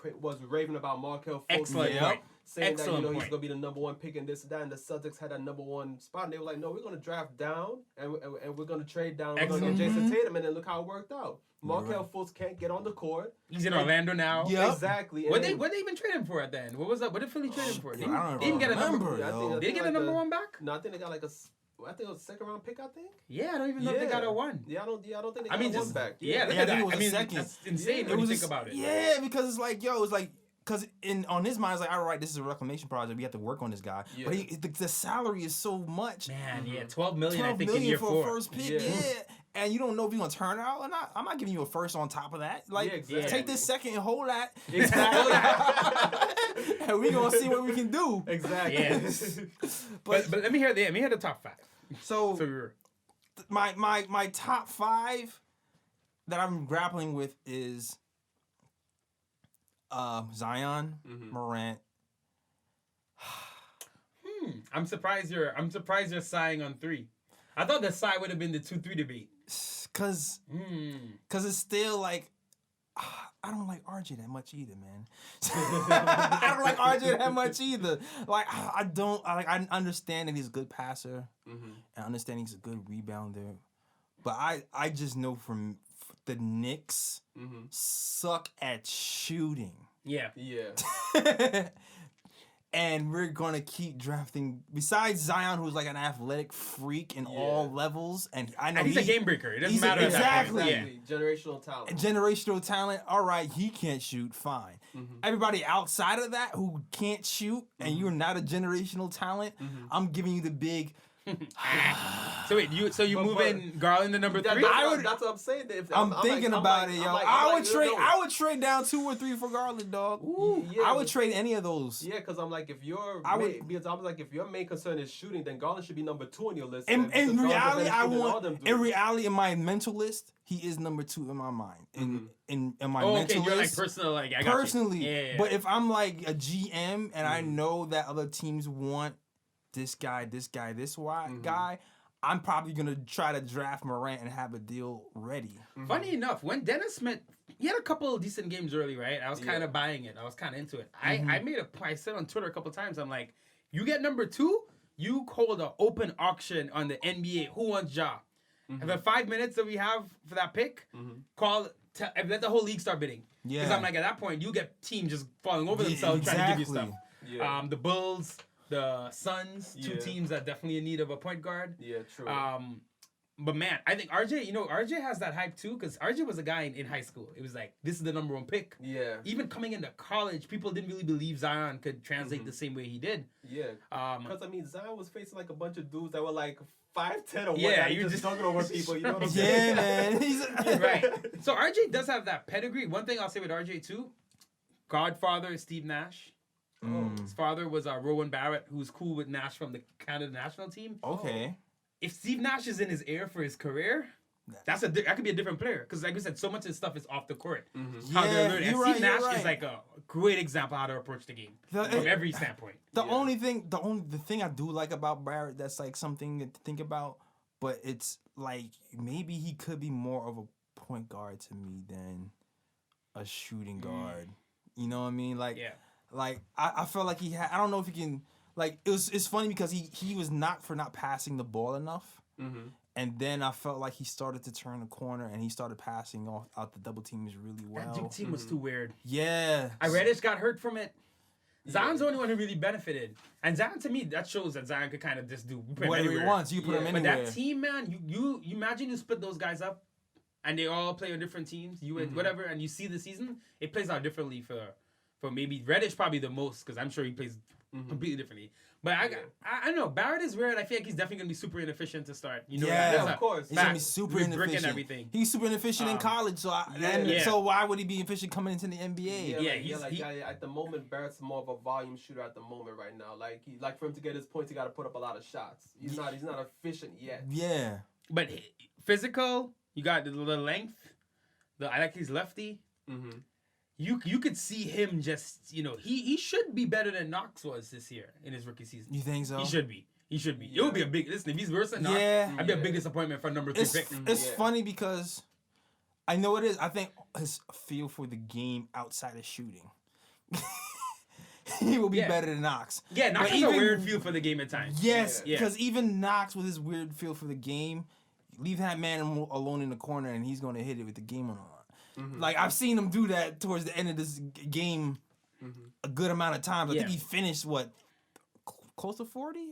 raving about Markelle Fultz. Excellent point. Saying that, he's going to be the number one pick and this and that, and the Celtics had that number one spot, and they were like, no, we're going to draft down, and we're going to trade down. We're going to get Jason Tatum, and then look how it worked out. Markelle Fultz can't get on the court. He's in Orlando now. Yep. Exactly. What they even trade him for at the end? What was that? What did Philly trade him for? They didn't get a number. Did they get a number one back? No, I think they got I think it was a 2nd round pick, I think. Yeah, I don't even know if they got a 1. Yeah, I don't think they got a 1 back. Yeah, look at that. I mean, that's insane when you think about it. Yeah, because it's like, because on his mind, it's like, all right, this is a reclamation project. We have to work on this guy. Yeah. But the salary is so much. Man, $12 million, I think, in year 4. For a first pick, and you don't know if you're going to turn out or not. I'm not giving you a first on top of that. Take this second and hold that. Exactly. And we're going to see what we can do. Exactly. Yes. but let me hear the top 5. So my top 5 that I'm grappling with is Zion, Morant. I'm surprised you're sighing on 3. I thought the sigh would have been the 2-3 debate. Cause it's still like I don't like RJ that much either, man. I don't like RJ that much either. Like I understand that he's a good passer, and I understand he's a good rebounder, but I just know from the Knicks suck at shooting. Yeah. And we're going to keep drafting, besides Zion, who's like an athletic freak in all levels. And I know he's a game breaker. It doesn't matter. Exactly. Generational talent. All right, he can't shoot. Fine. Everybody outside of that who can't shoot and you're not a generational talent, I'm giving you the big... So wait, you move in Garland to number 3? That's what I'm saying. I'm thinking about it, yo. I would trade down 2 or 3 for Garland, dog. Ooh, yeah, I would trade any of those. Yeah, because I'm like, if your main concern is shooting, then Garland should be number 2 on your list. In reality, in my mental list, he is number 2 in my mind. In my mental list. You're like personal, like I got personally. You. Yeah. But if I'm like a GM and I know that other teams want this guy, this guy, I'm probably going to try to draft Morant and have a deal ready. Funny enough, when Dennis Smith, he had a couple of decent games early, right? I was kind of buying it. I was kind of into it. I made a point. I said on Twitter a couple times, I'm like, you get number 2, you hold an open auction on the NBA. Who wants Ja? And the 5 minutes that we have for that pick, let the whole league start bidding. Yeah. Because I'm like, at that point, you get teams just falling over themselves trying to give you stuff. Yeah. The Bulls, the Suns, 2 teams that definitely in need of a point guard. Yeah, true. But man, I think RJ has that hype too, because RJ was a guy in high school. It was like, this is the number 1 pick. Yeah. Even coming into college, people didn't really believe Zion could translate the same way he did. Yeah. Because Zion was facing like a bunch of dudes that were like 5'10" or what. You're just talking over people. You know what I'm saying? Yeah, man. Right. So RJ does have that pedigree. One thing I'll say with RJ too, godfather is Steve Nash. His father was Rowan Barrett, who's cool with Nash from the Canada national team. Okay. If Steve Nash is in his ear for his career, that could be a different player because, like we said, so much of this stuff is off the court. Yeah, you're right, Steve Nash you're right. is like a great example how to approach the game from every standpoint. The thing I do like about Barrett that's like something to think about, but it's like maybe he could be more of a point guard to me than a shooting guard. You know what I mean? Like, like I felt like he had. I don't know if he can. Like it's funny because he was knocked for not passing the ball enough. And then I felt like he started to turn the corner and he started passing out the double teams really well. That double team was too weird. Yeah. Reddish got hurt from it. Zion's the only one who really benefited. And Zion, to me, that shows that Zion could kind of just do whatever he wants. You put him anywhere. But that team, man, you imagine you split those guys up and they all play on different teams, whatever, and you see the season, it plays out differently for maybe Reddish probably the most because I'm sure he plays completely differently. But I know Barrett is weird. I feel like he's definitely gonna be super inefficient to start. You know, of course. He's gonna be super inefficient. Everything. He's super inefficient in college, so so why would he be efficient coming into the NBA? At the moment, Barrett's more of a volume shooter at the moment right now. Like for him to get his points, he got to put up a lot of shots. He's not efficient yet. Yeah. But physical, you got the length. I like his lefty. You could see him just, he should be better than Knox was this year in his rookie season. You think so? He should be. It would be a big, listen, if he's worse than Knox, I'd be a big disappointment for number 3 pick. It's funny because I know it is. I think his feel for the game outside of shooting, he will be better than Knox. Yeah, Knox has a weird feel for the game at times. Yes, because even Knox with his weird feel for the game, leave that man alone in the corner and he's going to hit it with the game on. Like, I've seen him do that towards the end of this game a good amount of times. I think he finished, close to 40?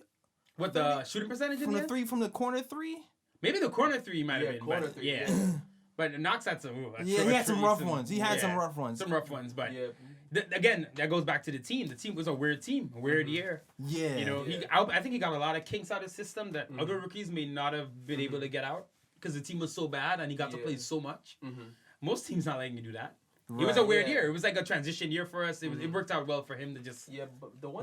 What, the shooting percentage from the corner three? Maybe the corner three might have been. Corner three. But Knox had some. He had some rough ones. He had some rough ones. Some rough ones, but again, that goes back to the team. The team was a weird team, a weird year. Yeah. I think he got a lot of kinks out of his system that other rookies may not have been able to get out because the team was so bad and he got to play so much. Most teams not letting you do that. Right, it was a weird year. It was like a transition year for us. It worked out well for him to just but the one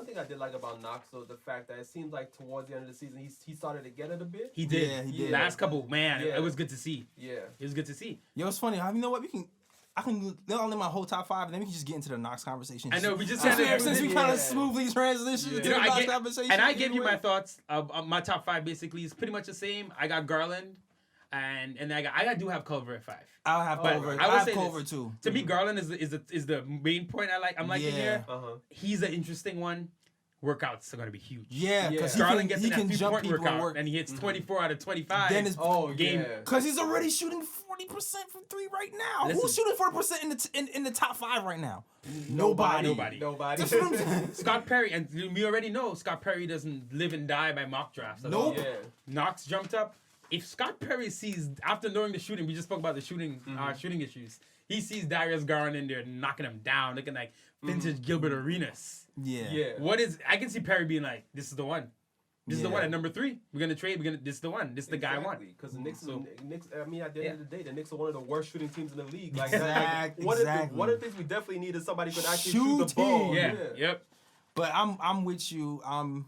thing I did like about Knox was the fact that it seemed like towards the end of the season he started to get it a bit. He did. Yeah, he did. Last couple, it was good to see. Yeah, it was good to see. Yo, it's funny. You know what? I can only my whole top 5, and then we can just get into the Knox conversation. I know we just since we kind of smoothly transitioned to the Knox conversation. And I gave you my thoughts. My top 5 basically is pretty much the same. I got Garland. And I do have Culver at 5. I'll have Culver. I have Culver too. To me, Garland is the main point I'm liking here. He's an interesting one. Workouts are going to be huge. Yeah, because Garland gets in that 3-point workout and he hits 24 out of 25. Then it's game. Because he's already shooting 40% from 3 right now. Who's shooting 40% in the top 5 right now? Nobody. That's what I'm saying. Scott Perry, and we already know Scott Perry doesn't live and die by mock drafts. Nope. Knox jumped up. If Scott Perry sees, after knowing the shooting, we just spoke about the shooting issues, he sees Darius Garland in there knocking him down, looking like vintage Gilbert Arenas. Yeah. I can see Perry being like, this is the one. This is the one at number 3. We're going to trade. This is the one. This is the guy I want. Because the Knicks, I mean, at the end of the day, the Knicks are one of the worst shooting teams in the league. Like, one of the things we definitely need is somebody who could actually shoot the ball. Yeah. Yep. But I'm with you. I'm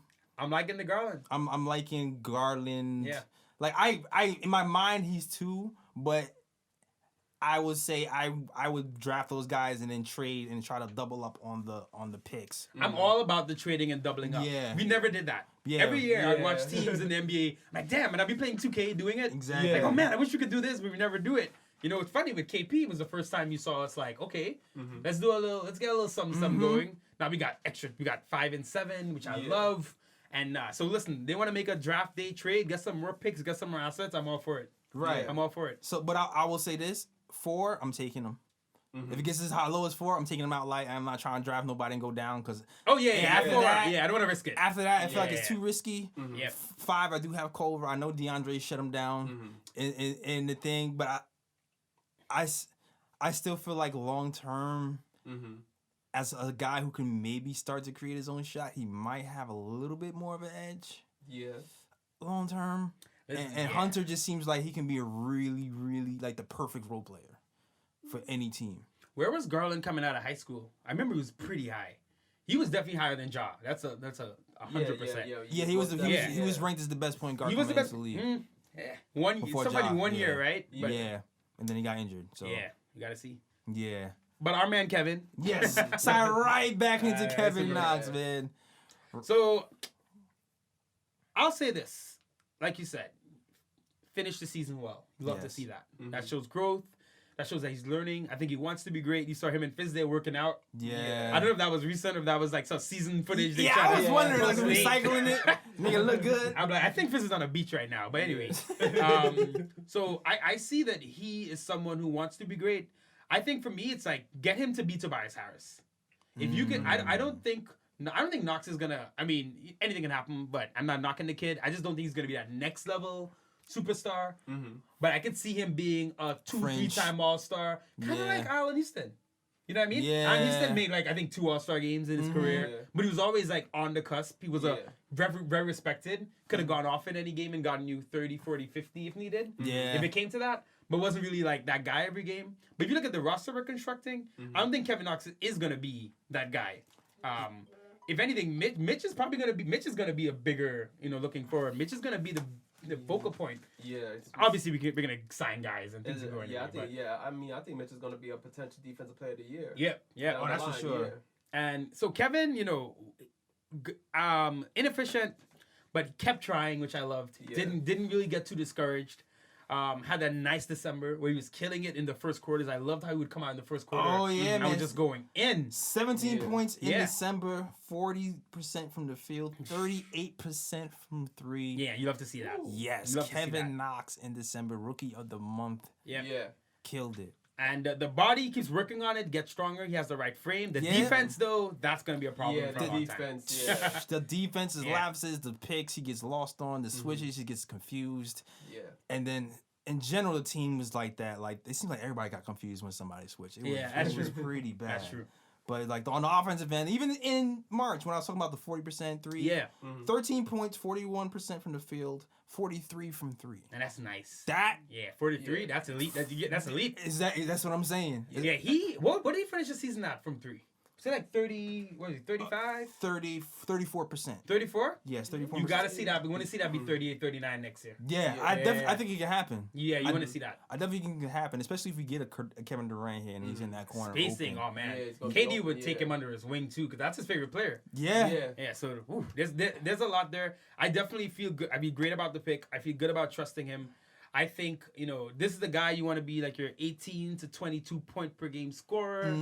liking the Garland. I'm liking Garland. Yeah. Like I in my mind he's 2, but I would say I would draft those guys and then trade and try to double up on the picks. I'm all about the trading and doubling up. Yeah. We never did that. Yeah. Every year I'd watch teams in the NBA. I'm like, damn, and I'd be playing 2K doing it. Exactly. Like, oh man, I wish we could do this, but we never do it. You know, it's funny with KP, it was the first time you saw us like, okay, let's get a little something going. Now we got 5 and 7, which I love. And so listen, they want to make a draft day trade, get some more picks, get some more assets. I'm all for it. Right. I'm all for it. So, but I will say this: 4, I'm taking them. If it gets as low as 4, I'm taking them out light. I'm not trying to draft nobody and go down because. After that, I don't want to risk it. After that, I feel like it's too risky. 5, I do have Culver. I know DeAndre shut him down in the thing, but I still feel like long term. As a guy who can maybe start to create his own shot, he might have a little bit more of an edge. Yeah. Long term. And Hunter just seems like he can be a really, really, like the perfect role player for any team. Where was Garland coming out of high school? I remember he was pretty high. He was definitely higher than Ja. That's a 100%. Yeah, he was ranked as the best point guard in the league. Before Somebody Ja, 1 yeah. year, right? But, Yeah, and then he got injured. So yeah, you gotta see. yeah. But our man Kevin. Yes, slide right back into That's Kevin a good Knox, one. man. So I'll say this, like you said, finish the season well. Love to Yes. see that. That shows growth. That shows that he's learning. I think he wants to be great. You saw him and Fizdale working out. Yeah. I don't know if that was recent or if that was like some season footage. They Yeah, tried I to was wondering, like, post late. recycling it, make it look good. I'm like, I think Fizz is on a beach right now. But anyways, so I see that he is someone who wants to be great. I think for me, it's like get him to beat Tobias Harris. If you can, I don't think Knox is gonna. I mean, anything can happen, but I'm not knocking the kid. I just don't think he's gonna be that next level superstar. But I could see him being a 2-3 time All-Star, kind of like Allen Houston. You know what I mean? Yeah. Allen Houston made like I think 2 All-Star games in his career, but he was always like on the cusp. He was a very, very respected. Could have gone off in any game and gotten you 30, 40, 50 if needed. Yeah. If it came to that. But wasn't really like that guy every game. But if you look at the roster we're constructing, I don't think Kevin Knox is gonna be that guy. If anything, Mitch is probably gonna be. Mitch is gonna be a bigger, looking forward. Mitch is gonna be the focal point. Yeah. Obviously, we're gonna sign guys and things are going. I think Mitch is gonna be a potential defensive player of the year. Yeah. Oh, that's for sure. Yeah. And so Kevin, inefficient, but kept trying, which I loved. Yeah. Didn't really get too discouraged. Had that nice December where he was killing it in the first quarters. I loved how he would come out in the first quarter. Oh, yeah, and man. was just going in. 17 points in Yeah. December, 40% from the field, 38% from three. Yeah, you love to see that. Yes, You love to see that. Kevin Knox in December, Rookie of the Month, Yeah. killed it. And the body keeps working on it, gets stronger. He has the right frame. The Yeah. defense, though, that's going to be a problem Yeah, for a the long time. defense. Yeah. The defense's Yeah. lapses, the picks, he gets lost on, the switches, he gets confused. Yeah. And then in general, the team was like that. Like, it seemed like everybody got confused when somebody switched. It was, Yeah, that's it was true. pretty bad. That's true. But like on the offensive end, even in March when I was talking about the 40% three, Yeah. 13 points, 41% from the field, 43 from three. And that's nice. That 43, that's elite. That's elite. that's what I'm saying. Yeah, what did he finish the season at from 3? Was it like 30, what is it, 35? 34%. 34? Yes, 34%. You got to see that. We want to see that be 38, 39 next year. Yeah, I think it can happen. Yeah, you want to see that. I definitely think it can happen, especially if we get a Kevin Durant here and he's in that corner. Spacing, open. oh man. Yeah, it's gonna be KD open, would take him under his wing too, because that's his favorite player. Yeah. Yeah, so there's a lot there. I definitely feel good. I feel great about the pick. I feel good about trusting him. I think, this is the guy you want to be like your 18 to 22 point per game scorer,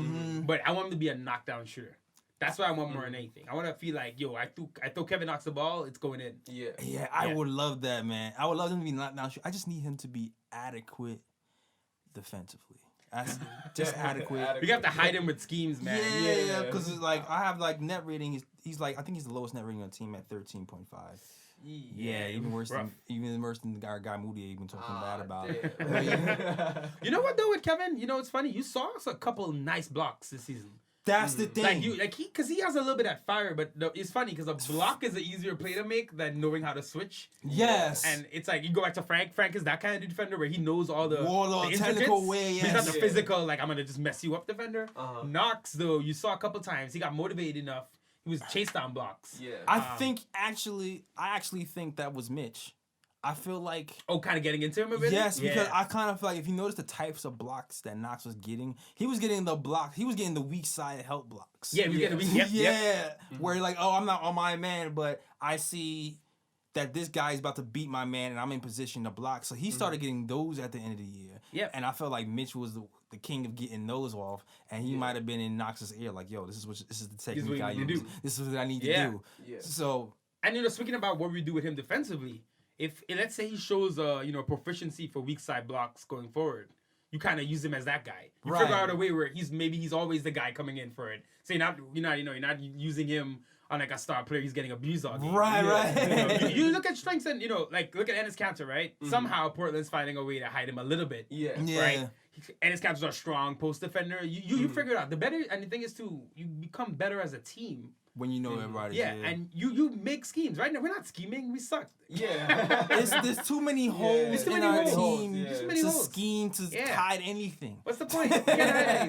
but I want him to be a knockdown shooter. That's what I want more than anything. I want to feel like, I throw Kevin Knox the ball, it's going in. Yeah, I would love that, man. I would love him to be knockdown shooter. I just need him to be adequate defensively. Just adequate. We have to hide him with schemes, man. Yeah, because it's like I have like net rating. He's like I think he's the lowest net rating on the team at 13.5. Yeah, even worse than the guy Moody even talking bad about it. You know what though with Kevin? It's funny. You saw us a couple nice blocks this season. That's the thing. Because he has a little bit of fire, but it's funny because a block is an easier play to make than knowing how to switch. Yes. And it's like you go back to Frank. Frank is that kind of defender where he knows all the technical intricates. way. He's not the Yes. physical like I'm gonna just mess you up defender. Knox though, you saw a couple times he got motivated enough. He was chased down blocks. Yeah. I actually think that was Mitch. I feel like kind of getting into him a bit. yes, because I kind of feel like if you notice the types of blocks that Knox was getting, he was getting the weak side help blocks. Yeah, he was getting the weak. Yep. Where like, oh, I'm not on my man, but I see that this guy is about to beat my man, and I'm in position to block. So he started getting those at the end of the year. Yep. And I felt like Mitch was the king of getting those off, and he might have been in Knox's ear, like, yo, this is the technique I use. This is what I need to do. Yeah. So. And speaking about what we do with him defensively, if let's say he shows proficiency for weak side blocks going forward, you kind of use him as that guy. You figure out a way where he's always the guy coming in for it. So you're not using him on like a star player. He's getting abused all game. Right. You look at strengths and look at Ennis Cantor, right? Somehow Portland's finding a way to hide him a little bit. Yeah. Right. Ennis Cantor's a strong post defender. You figure it out. The better, and the thing is too, you become better as a team. When you know everybody. Yeah, and you make schemes. Right now, we're not scheming. We suck. Yeah. There's too many holes too in many our holes. team There's too many to holes. scheme to hide anything. What's the point? You can't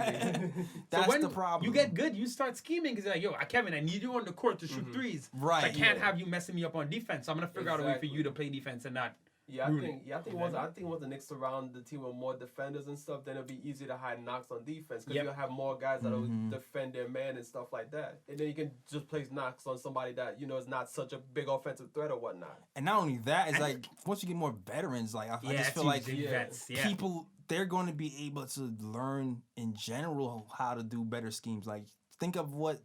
hide anything. That's when the problem. You get good, you start scheming because you're like, yo, Kevin, I need you on the court to shoot threes. Right. So I can't have you messing me up on defense. So I'm going to figure out a way for you to play defense and not Yeah, I think once the Knicks surround the team with more defenders and stuff, then it'll be easier to hide Knox on defense because you'll have more guys that'll defend their man and stuff like that, and then you can just place Knox on somebody that is not such a big offensive threat or whatnot. And not only that, it's like once you get more veterans, like I just feel like people they're going to be able to learn in general how to do better schemes. Like think of what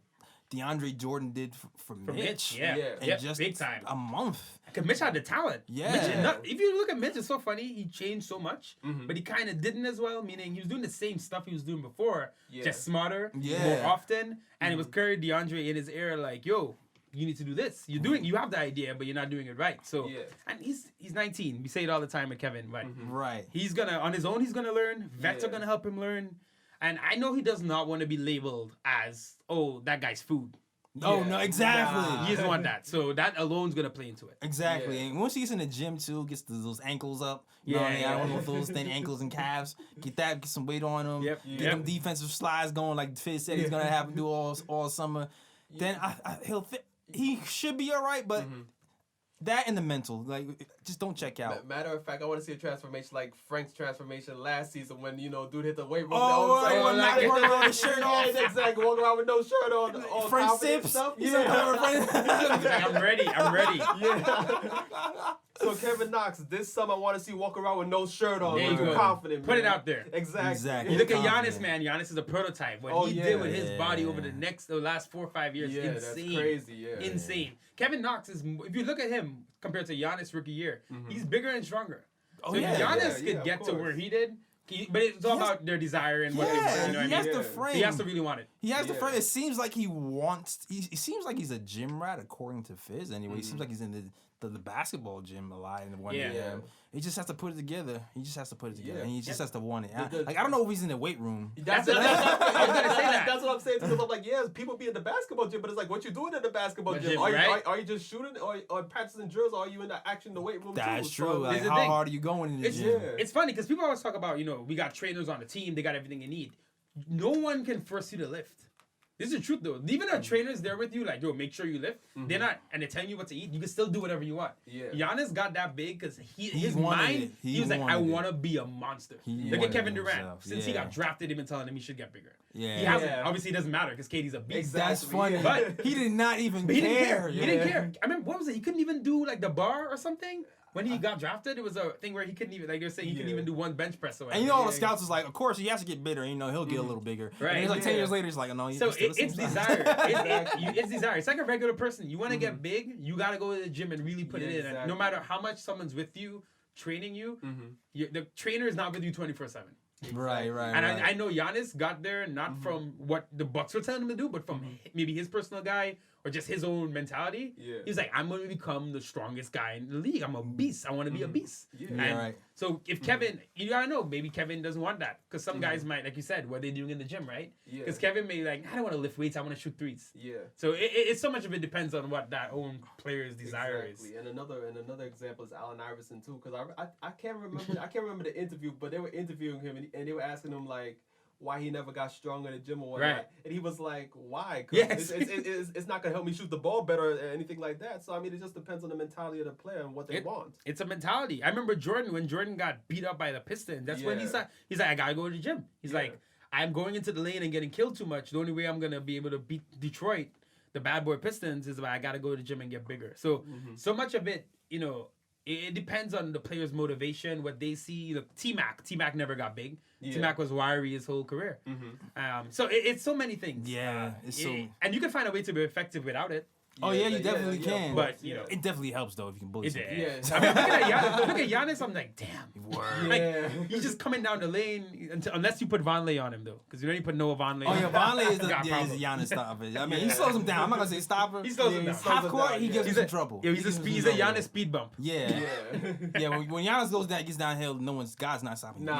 DeAndre Jordan did for Mitch. Yeah, just big time. A month. Because Mitch had the talent. Yeah. If you look at Mitch, it's so funny. He changed so much, but he kind of didn't as well, meaning he was doing the same stuff he was doing before, just smarter, more often. And it was Curry, DeAndre in his ear like, yo, you need to do this. You have the idea, but you're not doing it right. So, and he's 19. We say it all the time with Kevin, but right. He's on his own, he's going to learn. Vets are going to help him learn. And I know he does not want to be labeled as, oh, that guy's food. Oh, no, exactly. He doesn't want that. So that alone's going to play into it. Exactly. And once he gets in the gym, too, gets those ankles up. You know what I mean? I don't know if those thin ankles and calves. Get some weight on them. Get them defensive slides going like Fizz said he's going to have to do all summer. Then he should be all right, but... That and the mental, like, just don't check out. Matter of fact, I want to see a transformation like Frank's transformation last season when, dude hit the weight room. Walking around with the shirt off. Exactly, walking around with no shirt on. French sips. Stuff. I'm ready. Yeah. So Kevin Knox, this summer I want to see walk around with no shirt on. There you go. Confident, Put it out there. Exactly. You look at Giannis, man. Giannis is a prototype. What he did with his body over the last 4 or 5 years, insane. That's crazy. Yeah, insane. Kevin Knox is, if you look at him compared to Giannis rookie year, he's bigger and stronger. So if Giannis could get to where he did, but it's all about their desire and what they want. You know what I mean? He has the frame. He has to really want it. He has the frame. It seems like he wants. He seems like he's a gym rat, according to Fizz. Anyway, he seems like he's in the basketball gym a lot in the 1 a.m. He just has to put it together. And he just has to want it. I don't know if he's in the weight room. That's what I'm saying. Because I'm like, people be in the basketball gym, but it's like, what you doing in the basketball gym? Are you just shooting or practicing drills? Or are you in the action in the weight room? That's too? true. So, like, how hard are you going in the gym? It's funny because people always talk about, we got trainers on the team. They got everything you need. No one can force you to lift. This is the truth, though. Even our trainers there with you, like, yo, make sure you lift. They're not, and they're telling you what to eat. You can still do whatever you want. Yeah. Giannis got that big because his mind, he was like, I want to be a monster. Look at Kevin Durant. Since he got drafted, they've been telling him he should get bigger. Yeah. He hasn't. Obviously, it doesn't matter because KD's a beast. That's funny. But he did not even care. He didn't care. I remember, what was it? He couldn't even do, like, the bar or something. When he got drafted, it was a thing where he couldn't even, like they were saying, he couldn't even do one bench press or whatever. And all the scouts was like, of course, he has to get bigger. He'll get a little bigger. Right. And he's like 10 years later, he's like, oh, no, he's so still the same it's size. desire. It's desire. It's like a regular person. You want to get big, you got to go to the gym and really put it in. Exactly. And no matter how much someone's with you, training you, the trainer is not with you 24/7. Right. And I know Giannis got there not from what the Bucks were telling him to do, but from maybe his personal guy or just his own mentality. Yeah. He's like, I'm going to become the strongest guy in the league. I'm a beast. I want to be a beast. So if Kevin, you gotta know, maybe Kevin doesn't want that because some guys might, like you said, what they're doing in the gym, right? Because Kevin may like, I don't want to lift weights. I want to shoot threes. Yeah. So it's so much of it depends on what that own player's desire is. And another example is Allen Iverson too, because I can't remember the interview, but they were interviewing him and they were asking him like why he never got stronger in the gym or whatnot. Right. And he was like, why? Because it's not going to help me shoot the ball better or anything like that. So, I mean, it just depends on the mentality of the player and what they want. It's a mentality. I remember when Jordan got beat up by the Pistons, that's when he's like, I got to go to the gym. He's like, I'm going into the lane and getting killed too much. The only way I'm going to be able to beat Detroit, the bad boy Pistons, is I got to go to the gym and get bigger. So, so much of it, it depends on the player's motivation, what they see. T-Mac never got big. Yeah. T-Mac was wiry his whole career. So it's so many things. Yeah. And you can find a way to be effective without it. You definitely can. But, it definitely helps, though, if you can bully somebody. I mean, look at Giannis, I'm like, damn. Like, he's just coming down the lane, unless you put Vonleh on him, though. Because you don't even put Noah Vonleh on him. Vonleh is the Giannis stopper. I mean, he slows him down. I'm not going to say stopper. He slows him down. Half court, he gives him some trouble. Yeah, he's a Giannis speed bump. Yeah. When Giannis gets downhill, God's not stopping him.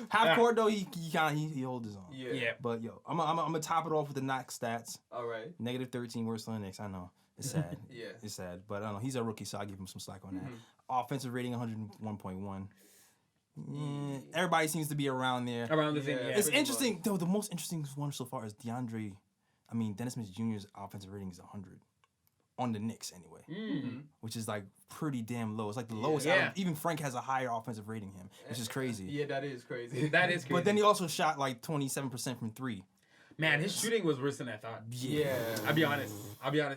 Half court though, he holds his own. Yeah. But I'm gonna top it off with the Knox stats. All right. -13 worse than the Knicks. I know. It's sad. It's sad. But I don't know. He's a rookie, so I'll give him some slack on that. Offensive rating 101.1. Yeah, everybody seems to be around there. Around the same. It's interesting though. The most interesting one so far is Dennis Smith Jr.'s offensive rating is 100. on the Knicks anyway, which is like pretty damn low. It's like the lowest. Yeah. Even Frank has a higher offensive rating than him, which is crazy. Yeah, that is crazy. That is crazy. But then he also shot like 27% from three. Man, his shooting was worse than I thought. Yeah. I'll be honest.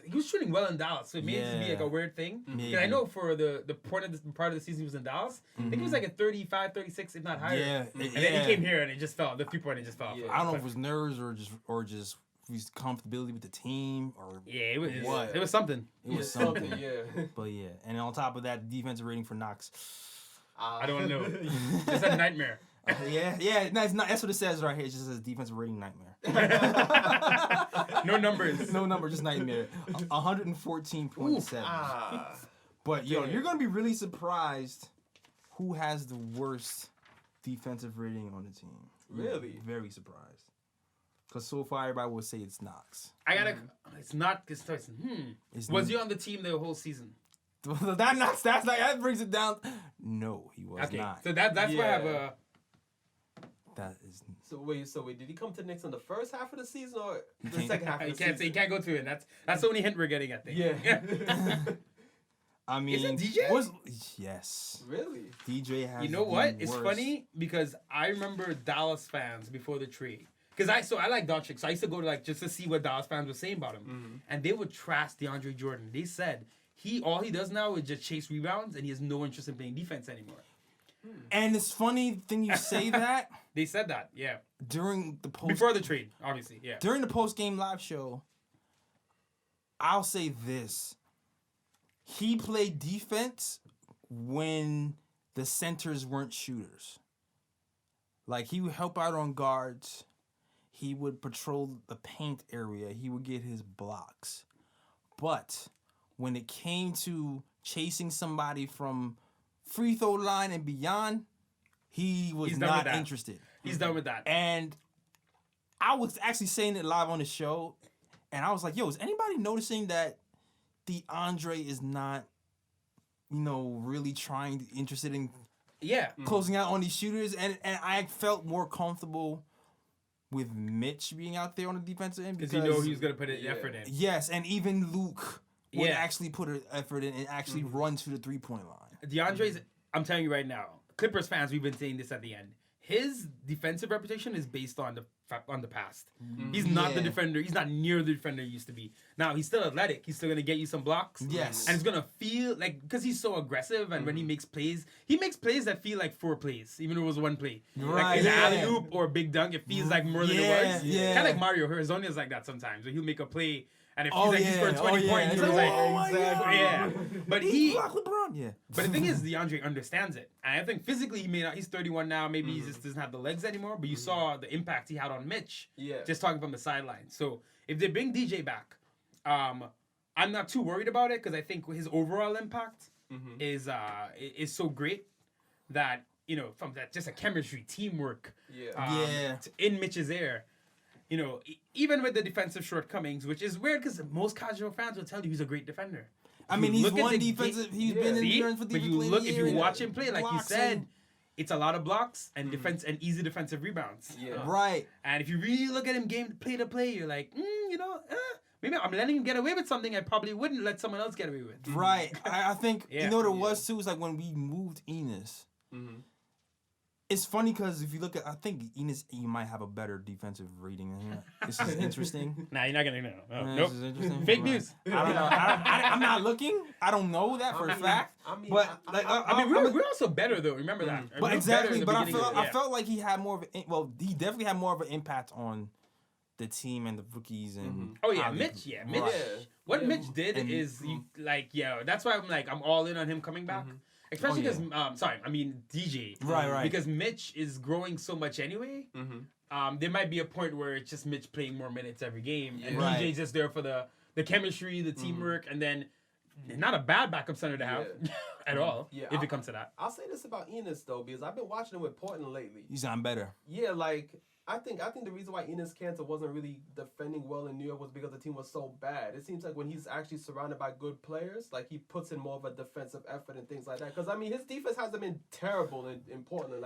He was shooting well in Dallas, so it made it to be like a weird thing. Because I know for the part of the season he was in Dallas, I think he was like a 35, 36, if not higher. Yeah. And then he came here and it just fell. The 3-pointer just fell. Yeah. I don't know if it was nerves or just his comfortability with the team or Yeah, it was what. It was something. It was something. Yeah. But yeah, and on top of that, the defensive rating for Knox. I don't know. It's a nightmare. Yeah. No, it's not. That's what it says right here. It just says defensive rating nightmare. No numbers. No number, just nightmare. 114.7. But yo, you're gonna be really surprised who has the worst defensive rating on the team. Really? Very surprised. Because so far everybody would say it's Knox. I gotta. It's not. It's was he on the team the whole season? That brings it down. No, he was not. So that's why I have a. That is. So wait, did he come to Knicks in the first half of the season or the second half of the You season? can't go to it. That's the only hint we're getting, I think. Yeah. I mean, Is it DJ? Yes. Really? DJ has. You know what? It's worst. funny because I remember Dallas fans before the trade. Because I like Doncic, so I used to go to just to see what Dallas fans were saying about him, and they would trash DeAndre Jordan. They said all he does now is just chase rebounds, and he has no interest in playing defense anymore. And it's funny thing you say that. They said that, yeah. During the Before the trade, obviously, yeah. During the post-game live show, I'll say this. He played defense when the centers weren't shooters. Like, he would help out on guards. He would patrol the paint area. He would get his blocks. But when it came to chasing somebody from free throw line and beyond, he was not interested. He's done with that. And I was actually saying it live on the show, and I was like, yo, is anybody noticing that DeAndre is not, really interested in closing out on these shooters? And I felt more comfortable with Mitch being out there on the defensive end because he was going to put an effort in. Yes, and even Luke would actually put an effort in and actually run to the 3-point line. DeAndre's, I'm telling you right now, Clippers fans, we've been saying this at the end. His defensive reputation is based on the past. He's not the defender. He's not near the defender he used to be. Now, he's still athletic. He's still going to get you some blocks. Yes. And it's going to feel like, because he's so aggressive and when he makes plays that feel like 4 plays, even though it was 1 play. Right. Like an alley-oop or a big dunk, it feels like more than it was. Yeah. Kind of like Mario Hezonja is like that sometimes. Where he'll make a play and it feels like he scored 20 points. It's It's like, like, oh my God. yeah. But Block LeBron. Yeah. But the thing is, DeAndre understands it. And I think physically he may not, he's 31 now, maybe he just doesn't have the legs anymore, but you saw the impact he had on Mitch. Yeah. Just talking from the sideline. So if they bring DJ back, I'm not too worried about it because I think his overall impact is so great that, from that just a chemistry, teamwork, in Mitch's ear. Even with the defensive shortcomings, which is weird because most casual fans will tell you he's a great defender. I mean, he's one defensive. He's been in the for defensive. But you look, if you watch him play, like you said, it's a lot of blocks and defense and easy defensive rebounds. Yeah. Right. And if you really look at him play to play, you're like, maybe I'm letting him get away with something I probably wouldn't let someone else get away with. Right. I think Yeah. what it was too is like when we moved Enos. It's funny because if you look at, I think Enos, you might have a better defensive rating than him. This is interesting. Nah, you're not gonna know. This is interesting. Fake news. I don't know. I'm not looking. I don't know that for a fact. We're also better though. Remember that. But We're exactly. better But in the beginning I felt like he had more of he definitely had more of an impact on the team and the rookies and. Oh yeah, Mitch. Yeah, Mitch. Right. What Mitch did is that's why I'm all in on him coming back. Especially because, DJ. Right. Because Mitch is growing so much anyway. There might be a point where it's just Mitch playing more minutes every game. And DJ's just there for the chemistry, the teamwork, and then not a bad backup center to have at all, if it comes to that. I'll say this about Enos, though, because I've been watching him with Portland lately. He's gotten better. Yeah, I think the reason why Enes Kanter wasn't really defending well in New York was because the team was so bad. It seems like when he's actually surrounded by good players, like he puts in more of a defensive effort and things like that. Because his defense hasn't been terrible in Portland.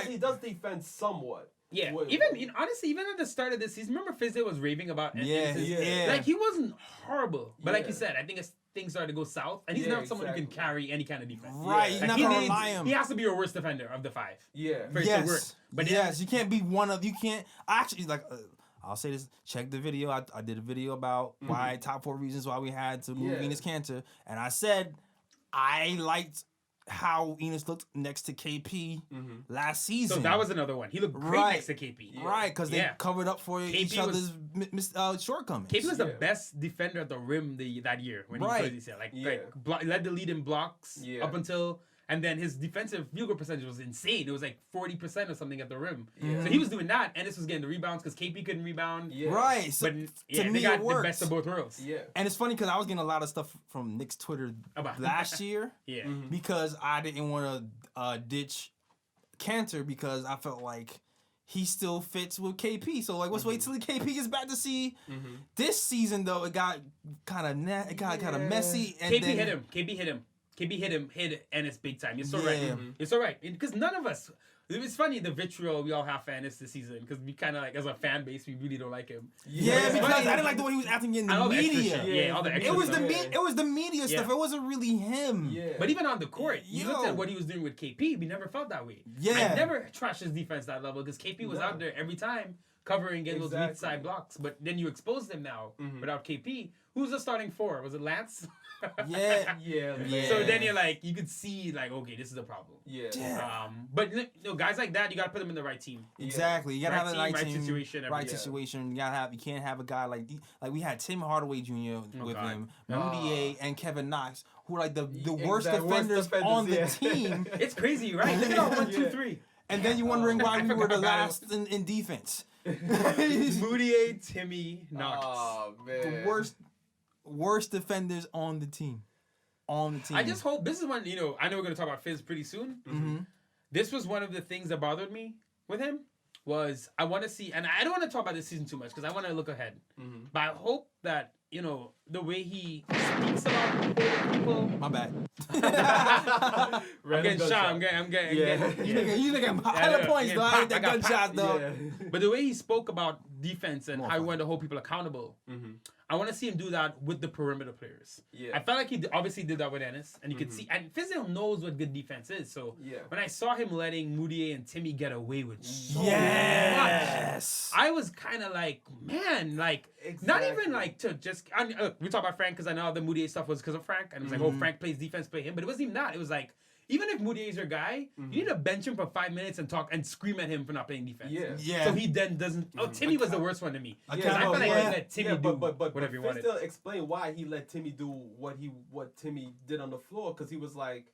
He does defend somewhat. Yeah, What- honestly, even at the start of this season, remember Fizdale was raving about Yeah. like he wasn't horrible, but like you Yeah. said, I think as things started to go south, and he's not someone who can carry any kind of defense. Right, Yeah. you're Like, not gonna rely on him. he has to be your worst defender of the 5. Yeah. For it to work. But yes, you can't be one of. You can't actually like. I'll say this. Check the video. I did a video about why top 4 reasons why we had to move Enes Kanter, and I said I liked how Enes looked next to KP last season. So that was another one. He looked great next to KP. Right, because they covered up for each other's shortcomings. KP was the best defender at the rim that year when he played this year. Led the lead in blocks up until, and then his defensive field goal percentage was insane. It was like 40% or something at the rim. So he was doing that, and this was getting the rebounds because KP couldn't rebound. Right. So But to me, they got it worked. the best of both worlds. Yeah. And it's funny because I was getting a lot of stuff from Knicks Twitter About- last year. Yeah. Because I didn't want to ditch Cantor because I felt like he still fits with KP. So like, let's wait till the KP gets back to see. This season though, it got kind of messy. And KP then, hit him. KP hit it, and it's big time. You're so right. Yeah. You're so right. Because none of us. It's funny the vitriol we all have for Ennis this season because we kind of like as a fan base we really don't like him. Yeah, because I didn't like the way he was acting in the all the extra media. shit. Yeah, all the extra It was stuff. it was the media stuff. It wasn't really him. Yeah. But even on the court, you looked Yo. at what he was doing with KP. We never felt that way. Yeah. I never trashed his defense that level because KP was out there every time covering, getting those weak side blocks. But then you exposed him now without KP. Who's the starting 4? Was it Lance? Yeah. So then you're like, you could see like, okay, this is a problem. Yeah. But guys like that, you gotta put them in the right team. Exactly. You gotta have the right team, situation. right situation. You can't have a guy like we had Tim Hardaway Jr. with him, Moutier and Kevin Knox, who are like the worst defenders on the team. It's crazy, right? Look at all 1, 2, 3. And then you're wondering why we were the last in defense. Moutier, Timmy, Knox. Oh man. The worst defenders on the team. I just hope this is when I know we're gonna talk about Fizz pretty soon. This was one of the things that bothered me with him was I want to see, and I don't want to talk about this season too much because I want to look ahead. But I hope that the way he speaks about people. My bad. I'm getting shot. I'm getting. You think I'm high the points though. I ain't that gunshot though. But the way he spoke about defense and how he wanted to hold people accountable, I want to see him do that with the perimeter players. I felt like he obviously did that with Ennis, and you could see, and Fizdale knows what good defense is. So when I saw him letting Moutier and Timmy get away with so much, I was kind of like, man, like not even like to just. We talk about Frank because I know the Moutier stuff was because of Frank, and it was like, oh, Frank plays defense, play him, but it wasn't even that. It was like, even if Moutier is your guy, you need to bench him for 5 minutes and talk and scream at him for not playing defense. So he then doesn't. Oh, Timmy was the worst one to me. I felt like he let Timmy do whatever he wanted. Still explain why he let Timmy do what Timmy did on the floor because he was like,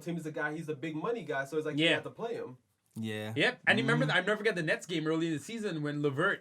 Timmy's a guy. He's a big money guy, so it's like you have to play him. Yeah. Yep. And remember, I never forget the Nets game early in the season when LeVert,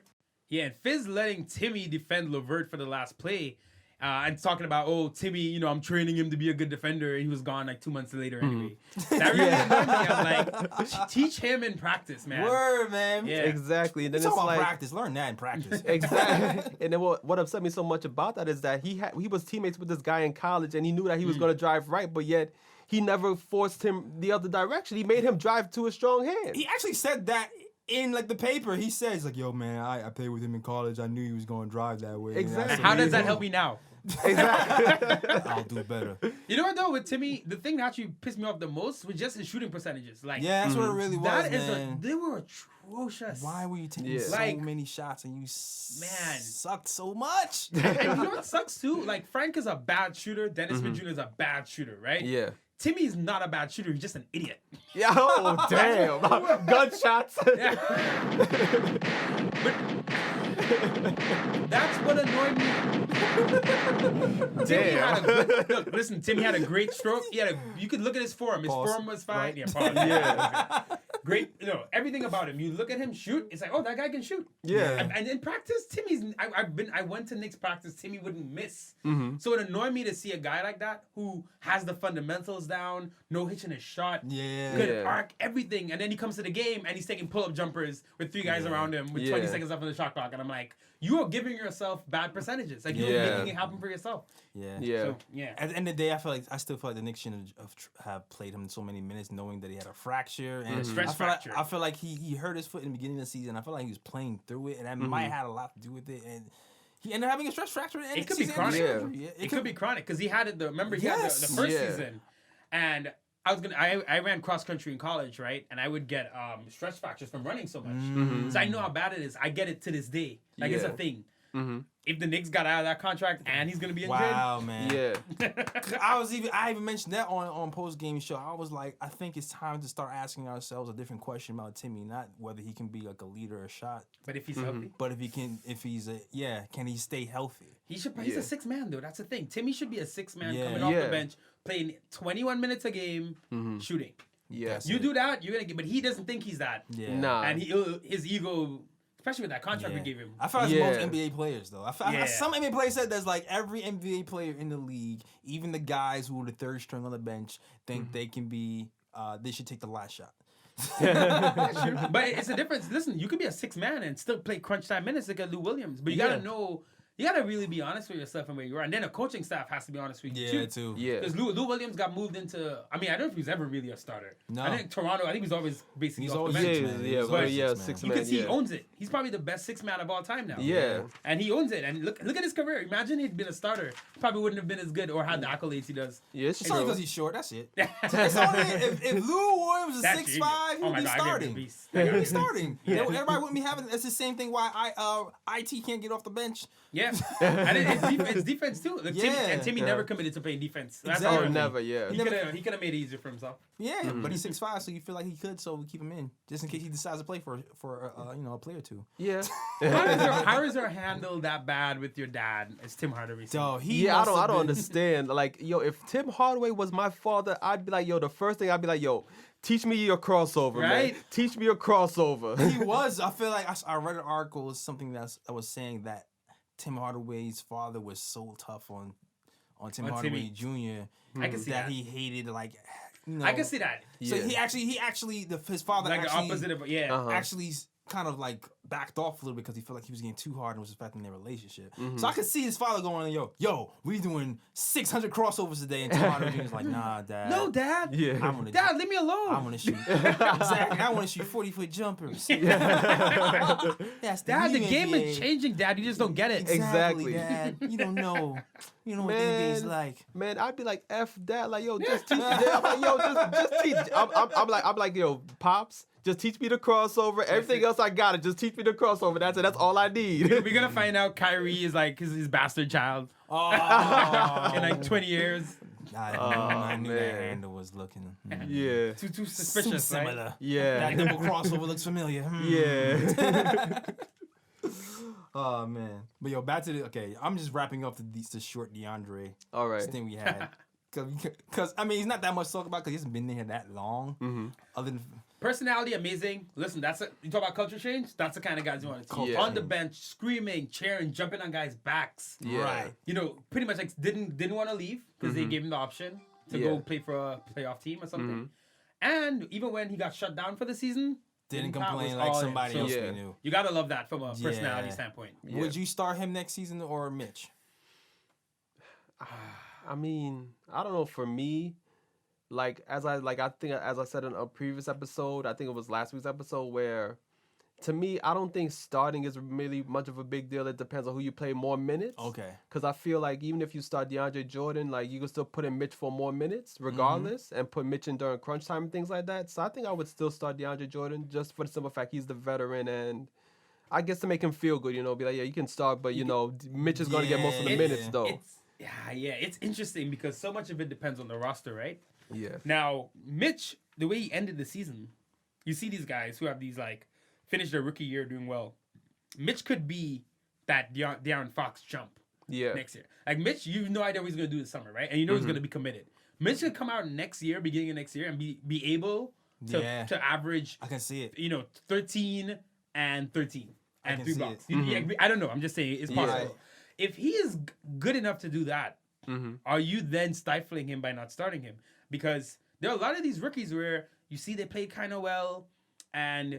and Fizz letting Timmy defend LeVert for the last play. And talking about, oh, Timmy, I'm training him to be a good defender, and he was gone like 2 months later anyway. That really annoyed me. I'm like, teach him in practice, man. Word, man. Yeah. Exactly. And then It's all like about practice. Learn that in practice. Exactly. And then what upset me so much about that is that he was teammates with this guy in college, and he knew that he was going to drive right, but yet he never forced him the other direction. He made him drive to a strong hand. He actually said that in like the paper. He says like, yo, man, I played with him in college. I knew he was going to drive that way. Exactly. How does that help me now? Exactly. I'll do better. You know what though, with Timmy, the thing that actually pissed me off the most was just his shooting percentages. Like, Yeah, that's what it really was, that is man. they were atrocious. Why were you taking so Like, many shots and you man. sucked so much? And you know what sucks too? Like, Frank is a bad shooter. Dennis Smith Jr. is a bad shooter, right? Yeah. Timmy's not a bad shooter. He's just an idiot. Yeah. Oh damn. Gunshots. Yeah. But that's what annoyed me. Timmy had a good, look, listen, Timmy had a great stroke. You could look at his form. His form was fine. Right? Yeah, pause. Yeah. Great, everything about him. You look at him shoot, it's like, oh, that guy can shoot. Yeah. And in practice, I went to Knicks practice, Timmy wouldn't miss. So it annoyed me to see a guy like that who has the fundamentals down, no hitching his shot, good arc, everything. And then he comes to the game and he's taking pull-up jumpers with 3 guys around him with 20 seconds left on the shot clock. And I'm like, you are giving yourself bad percentages. Like you're making it happen for yourself. Yeah. So, yeah. At the end of the day, I still feel like the Knicks shouldn't have played him so many minutes, knowing that he had a fracture and stress fracture. I feel like he hurt his foot in the beginning of the season. I feel like he was playing through it, and that might have had a lot to do with it. And he ended up having a stress fracture. It could be chronic. Yeah, it could be chronic because he had it. Remember, he had the first season, and I ran cross country in college, right? And I would get stress fractures from running so much. So I know how bad it is. I get it to this day. Like it's a thing. If the Knicks got out of that contract and he's gonna be injured, wow, man. Yeah. I even mentioned that on post game show. I was like, I think it's time to start asking ourselves a different question about Timmy, not whether he can be like a leader or a shot, but if he's healthy, but can he stay healthy? He should. He's a 6 man though. That's the thing. Timmy should be a 6 man coming off the bench, playing 21 minutes a game, shooting. Yeah. You do that, you're gonna get. But he doesn't think he's that. Yeah. Nah. And his ego. Especially with that contract we gave him. I feel like most NBA players, though. Some NBA players said there's like every NBA player in the league, even the guys who are the third string on the bench, think they can be, they should take the last shot. But it's a difference. Listen, you could be a 6 man and still play crunch time minutes like a Lou Williams. But you gotta know, you gotta really be honest with yourself and where you are. And then a coaching staff has to be honest with you too. Yeah. Because Lou Williams got moved into, I mean, I don't know if he was ever really a starter. No. I think Toronto, I think he was always basically off the bench. 6 You man. can see he owns it. He's probably the best 6 man of all time now. Yeah. And he owns it. And look at his career. Imagine he'd been a starter. Probably wouldn't have been as good or had the accolades he does. Yeah, It's only because he's short. That's it. It's only if Lou Williams was 6'5", he'd be starting. He'd be starting. Everybody wouldn't be having. It's the same thing why IT can't get off the bench. Yeah, and it's defense too. Look, Timmy never committed to playing defense. That's Exactly. Oh, never. Yeah. He could have made it easier for himself. Yeah, but he's 6'5", so you feel like he could, so we keep him in just in case he decides to play for a player or two. Yeah. How is your handle that bad with your dad? As Tim Hardaway said. I don't understand. Like, yo, if Tim Hardaway was my father, I'd be like, yo, the first thing I'd be like, yo, teach me your crossover, man. Teach me your crossover. He was. I feel like I read an article, something that was saying that Tim Hardaway's father was so tough on Tim Hardaway Jr. I can see that he hated like. I can see that. So he actually his father like actually, opposite of actually kind of like backed off a little bit because he felt like he was getting too hard and was affecting their relationship. So I could see his father going, yo, we doing 600 crossovers today, and Tim Hardaway was like, nah, Dad. No, Dad. Yeah. Dad, leave me alone. I want to shoot. Exactly. I want to shoot 40-foot jumpers. That's Dad, the game NBA. is changing, Dad. You just don't get it. Exactly. Dad. You don't know. You know what the NBA's like. Man, I'd be like, F that. Like, yo, just teach. I'm like, yo, just teach. I'm like, yo, Pops, just teach me the crossover. Everything else I got it. Just teach me the crossover. That's it. That's all I need. We're gonna find out Kyrie is like his bastard child in like 20 years. I knew that handle was looking. Yeah. Too suspicious, Too similar. right? Yeah. That double crossover looks familiar. Yeah. Oh man. But yo, back to okay. I'm just wrapping up the short DeAndre. All right. This thing we had. Because I mean, he's not that much to talk about because he hasn't been there that long. Other than Personality, amazing. Listen, you talk about culture change? That's the kind of guys you want to see. Yeah. On the bench, screaming, cheering, jumping on guys' backs. Yeah. right. You know, pretty much like didn't want to leave because they gave him the option to go play for a playoff team or something. And even when he got shut down for the season, Didn't that complain was like all in. somebody So else we knew. You gotta love that from a personality standpoint. Yeah. Would you start him next season or Mitch? I mean, I don't know. For me, I think as I said in a previous episode, I think it was last week's episode, where to me, I don't think starting is really much of a big deal. It depends on who you play more minutes. Okay. Because I feel like even if you start DeAndre Jordan, like you can still put in Mitch for more minutes regardless and put Mitch in during crunch time and things like that. So I think I would still start DeAndre Jordan just for the simple fact he's the veteran and I guess to make him feel good, be like, yeah, you can start, but Mitch is going to get most of the minutes though. It's interesting because so much of it depends on the roster, right? Yeah. Now, Mitch, the way he ended the season, you see these guys who have these finished their rookie year doing well. Mitch could be that De'Aaron Fox jump next year. Like Mitch, you have no idea what he's going to do this summer, right? And you know he's going to be committed. Mitch could come out next year, beginning of next year, and be able to average. I can see it. 13 and 13 and 3 blocks. Mm-hmm. I don't know. I'm just saying it's possible. Yeah. If he is good enough to do that, are you then stifling him by not starting him? Because there are a lot of these rookies where you see they play kind of well, and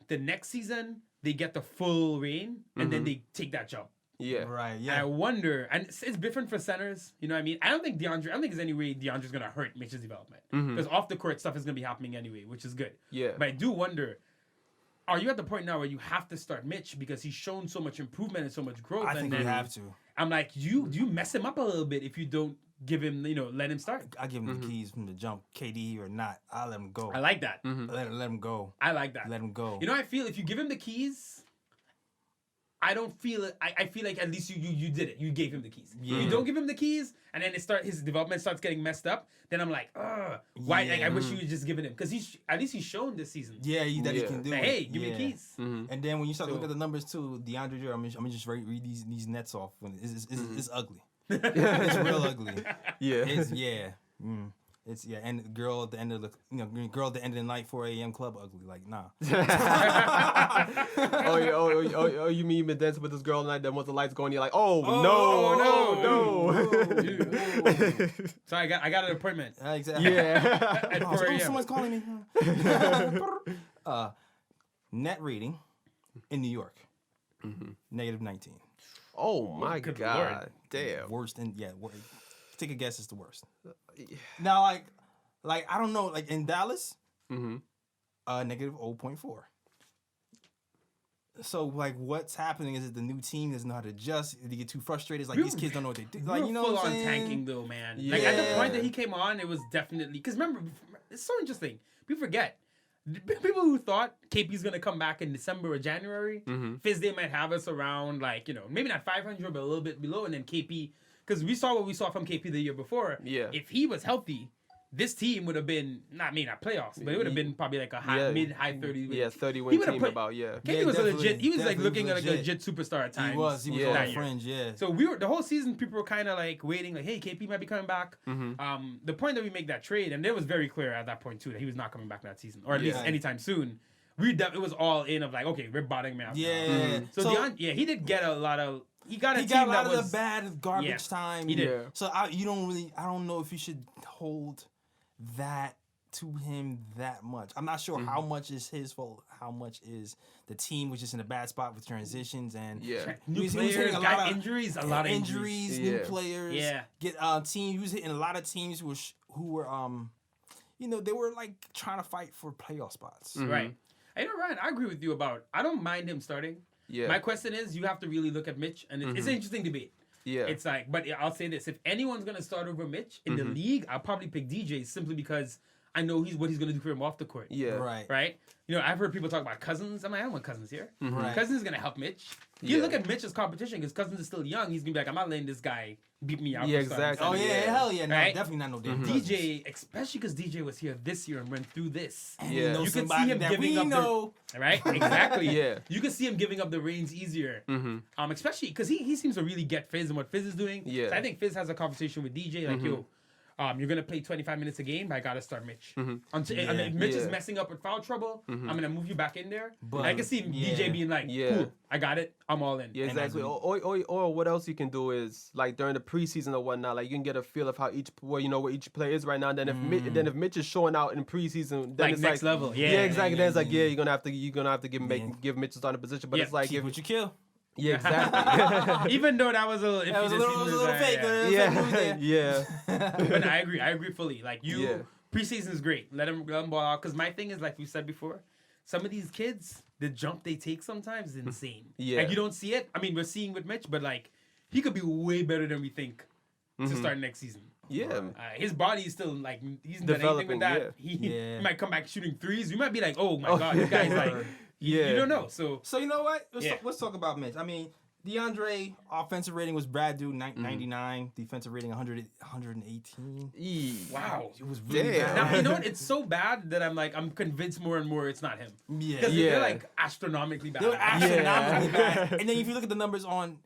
the next season they get the full reign and then they take that jump. Yeah. Right. And Yeah. I wonder, and it's different for centers. You know what I mean? I don't think there's any way DeAndre's gonna hurt Mitch's development because off the court stuff is gonna be happening anyway, which is good. Yeah. But I do wonder, are you at the point now where you have to start Mitch because he's shown so much improvement and so much growth? I think and you then have to. I'm like, do you mess him up a little bit if you don't give him, let him start? I give him the keys from the jump, KD or not. I'll let him go. I like that. Let him go. I like that. Let him go. You know, I feel if you give him the keys, I don't feel it. I feel like at least you did it. You gave him the keys. Yeah. You don't give him the keys, and then his development starts getting messed up. Then I'm like, why? Yeah. Like, I wish you would just given him because at least he's shown this season. Yeah, that he can do Like, it. hey, give me the keys. And then when you start So- looking at the numbers too, DeAndre Jordan, I'm gonna just read these nets off. When it's ugly. It's real ugly. Yeah. It's and the girl at the end of the girl at the end of the night 4 a.m. club ugly. Like nah. Oh, you mean you've been dancing with this girl tonight? Then once the lights go on, you're like, no. So I got an appointment. Exactly. Yeah. At 4 a.m. Someone's calling me. Net rating in New York, -19. Oh my Good God. Lord. Damn. Worst take a guess. It's the worst. Now, like I don't know. Like in Dallas, -0.4. So like, what's happening is that the new team doesn't know how to adjust. They get too frustrated. It's like these kids don't know what they do. Like you know full what I'm on saying? tanking though, man. Like at the Yeah. point that he came on, it was definitely because remember, it's so interesting. People forget. People who thought KP's gonna come back in December or January, Fizdale might have us around maybe not 500, but a little bit below, and then KP, because we saw what we saw from KP the year before. Yeah. If he was healthy, this team would have been not playoffs, but it would have been probably like a mid-high 30s. Yeah, 30 He win would have team put- about, yeah. KP was a definitely, legit. He was like definitely looking like a legit. legit superstar at times. He was Yeah. on that the year. fringe. Yeah. So the whole season, people were kind of like waiting, like, hey, KP might be coming back. The point that we make that trade, and it was very clear at that point too that he was not coming back that season, or at least anytime soon. It was all in of like, okay, we're bottoming out. Yeah. Now. So he did get a lot of. He got a He team got a that lot of was the bad garbage Yeah, time. he did. Yeah. So I don't know if you should hold that to him that much. I'm not sure how much is his fault, how much is the team was just in a bad spot with transitions and Yeah. new he was players, hitting a got lot of injuries, a lot of injuries. new Yeah. players. Yeah. Get team. He was hitting a lot of teams who were they were like trying to fight for playoff spots. Right. And Ryan, I agree with you about. I don't mind him starting. Yeah. My question is, you have to really look at Mitch, and it's an interesting debate. Yeah. It's like, but I'll say this: if anyone's gonna start over Mitch in the league, I'll probably pick DJ simply because I know what he's gonna do for him off the court. Yeah. Right. Right. I've heard people talk about Cousins. I'm like, I don't want Cousins here. Right. Cousins is gonna help Mitch. You look at Mitch's competition because Cousins is still young. He's gonna be like, I'm not letting this guy beat me out. Yeah, for starting exactly. Oh center. yeah, hell yeah, no, Right? definitely not no damn DJ, especially because DJ was here this year and went through this. And Yeah. know You can see somebody him that giving we up know. Right? Exactly. Yeah. You can see him giving up the reins easier. Especially because he seems to really get Fizz and what Fizz is doing. Yeah. So I think Fizz has a conversation with DJ like, yo, you're gonna play 25 minutes a game, but I gotta start Mitch. Until if Mitch is messing up with foul trouble, I'm gonna move you back in there. But- I can see DJ being like, cool, I got it, I'm all in. Yeah, And exactly. that's- Or what else you can do is like during the preseason or whatnot, like you can get a feel of how where each player is right now. And then if Mitch is showing out in preseason, then Like it's next like level. Yeah. exactly. Then it's like you're gonna have to give Mitch a starting position. But Yeah, it's like Keep what you kill. yeah, exactly. Even though that was a little, That was a little fake. yeah, yeah, But I agree fully. Like Yeah. preseason is great. Let them ball out. Because my thing is, like we said before, some of these kids, the jump they take sometimes is insane. Yeah. Like you don't see it. I mean, we're seeing with Mitch, but like he could be way better than we think to start next season. yeah. His body is still like he's done anything with Developing, that. Yeah. He might come back shooting threes. We might be like, oh my god, this guy's like, Yeah. you don't know. So So you know what? Yeah. Let's talk about Mitch. I mean, DeAndre offensive rating was Brad dude 99, defensive rating 118. wow. It was really Damn. bad. Now you know what? It's so bad that I'm convinced more and more it's not him. Yeah. Because Yeah. they're like astronomically bad. They were astronomically Yeah. bad. And then if you look at the numbers on,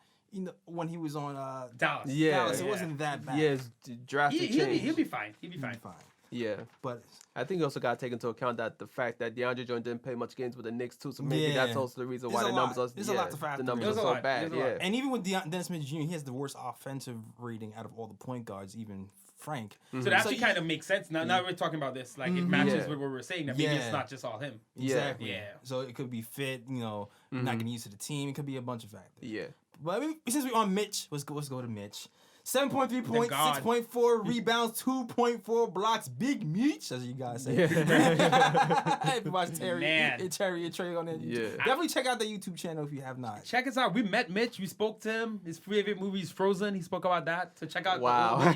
when he was on Dallas. Yeah. Dallas, it wasn't that bad. Yeah, it's drastic change. He'll be fine. He'll be fine. Fine. Yeah. But I think you also got to take into account that the fact that DeAndre Jordan didn't play much games with the Knicks too, so maybe Yeah. that's also the reason There's why a the lot. numbers are There's a lot to factor the numbers in. are There's a so lot. bad. There's a lot. Yeah. and even with Dennis Smith Jr., he has the worst offensive rating out of all the point guards, even frank. So that actually kind of makes sense. Now we're talking about this. Like, it matches with what we're saying. That maybe it's not just all him. Exactly. Yeah. So it could be fit, not getting used to the team. It could be a bunch of factors. Yeah. But since we're on Mitch, let's go to Mitch. 7.3 points, 6.4 rebounds, 2.4 blocks. Big Mitch, as you guys say. If you watch Terry and Trey on it. Definitely check out the YouTube channel if you have not. Check us out. We met Mitch. We spoke to him. His favorite movie is Frozen. He spoke about that. So check out the old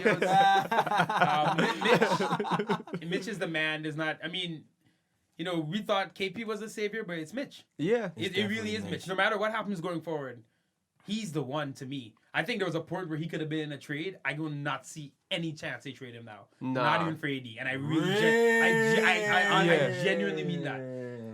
videos. Mitch is the man. There's not, I mean, we thought KP was the savior, but it's Mitch. Yeah. It really is Mitch. No matter what happens going forward, he's the one to me. I think there was a point where he could have been in a trade. I will not see any chance they trade him now. Nah. Not even for AD. And I really, I genuinely mean that.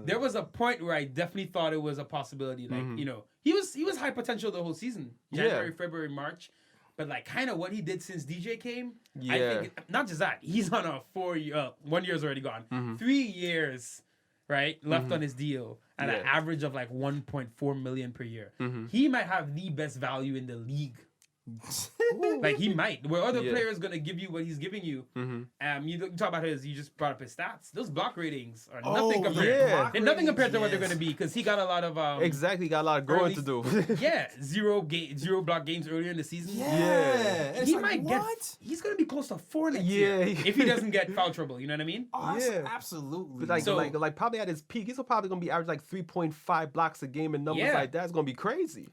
There was a point where I definitely thought it was a possibility. Like, he was high potential the whole season. January, February, March. But like kind of what he did since DJ came, I think, not just that, he's on a 4-year, 1 year's already gone. 3 years, right, left on his deal at an average of like 1.4 million per year. He might have the best value in the league. Like he might. Where other players gonna give you what he's giving you. You talk about you just brought up his stats. Those block ratings are nothing compared. They're nothing compared to what they're gonna be because he got a lot of exactly, got a lot of growing to do. zero block games earlier in the season. And he might get. He's gonna be close to 4 next year if he doesn't get foul trouble. You know what I mean? Absolutely. Like probably at his peak, he's probably gonna be average like 3.5 blocks a game and numbers like that. It's gonna be crazy.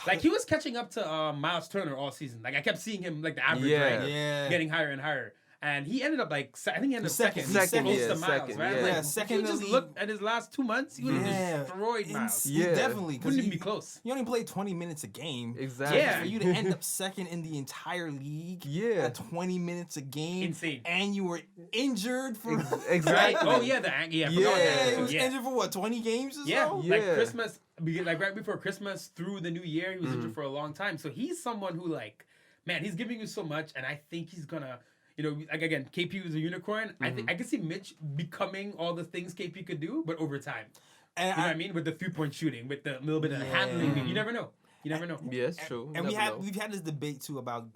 Like he was catching up to Miles Turner all season. Like I kept seeing him like the average getting higher and higher. And he ended up like I think he ended up second close to Miles, right? Yeah, like, second. If you just look at his last 2 months, he would have destroyed Miles. Definitely. Wouldn't even be close. You only played 20 minutes a game. Exactly. Yeah. For you to end up second in the entire league at 20 minutes a game. Insane. And you were injured for exactly. Oh yeah, he was injured for what, 20 games or so? Like Christmas, like right before Christmas through the new year, he was injured for a long time. So he's someone who like, man, he's giving you so much, and I think he's gonna. Like again, KP was a unicorn. I think I could see Mitch becoming all the things KP could do, but over time. And you know what I mean? With the 3-point shooting, with the little bit of handling. You never know. Yeah, it's true. And we've had this debate too about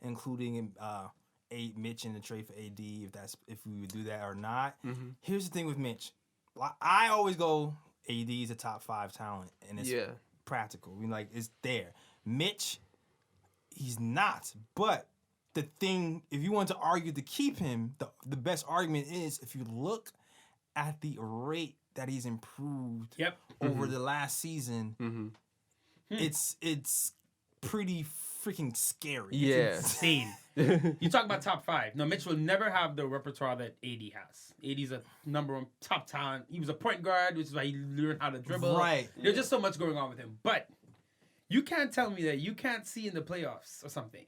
including Mitch in the trade for AD, if we would do that or not. Here's the thing with Mitch. I always go AD is a top 5 talent, and it's practical. I mean, like it's there. Mitch, he's not, but. The thing, if you want to argue to keep him, the best argument is if you look at the rate that he's improved over the last season, it's pretty freaking scary. Yeah. It's insane. You talk about top 5. No, Mitch will never have the repertoire that AD has. AD's a number 1 top talent. He was a point guard, which is why he learned how to dribble. Right. There's just so much going on with him. But you can't tell me that you can't see in the playoffs or something.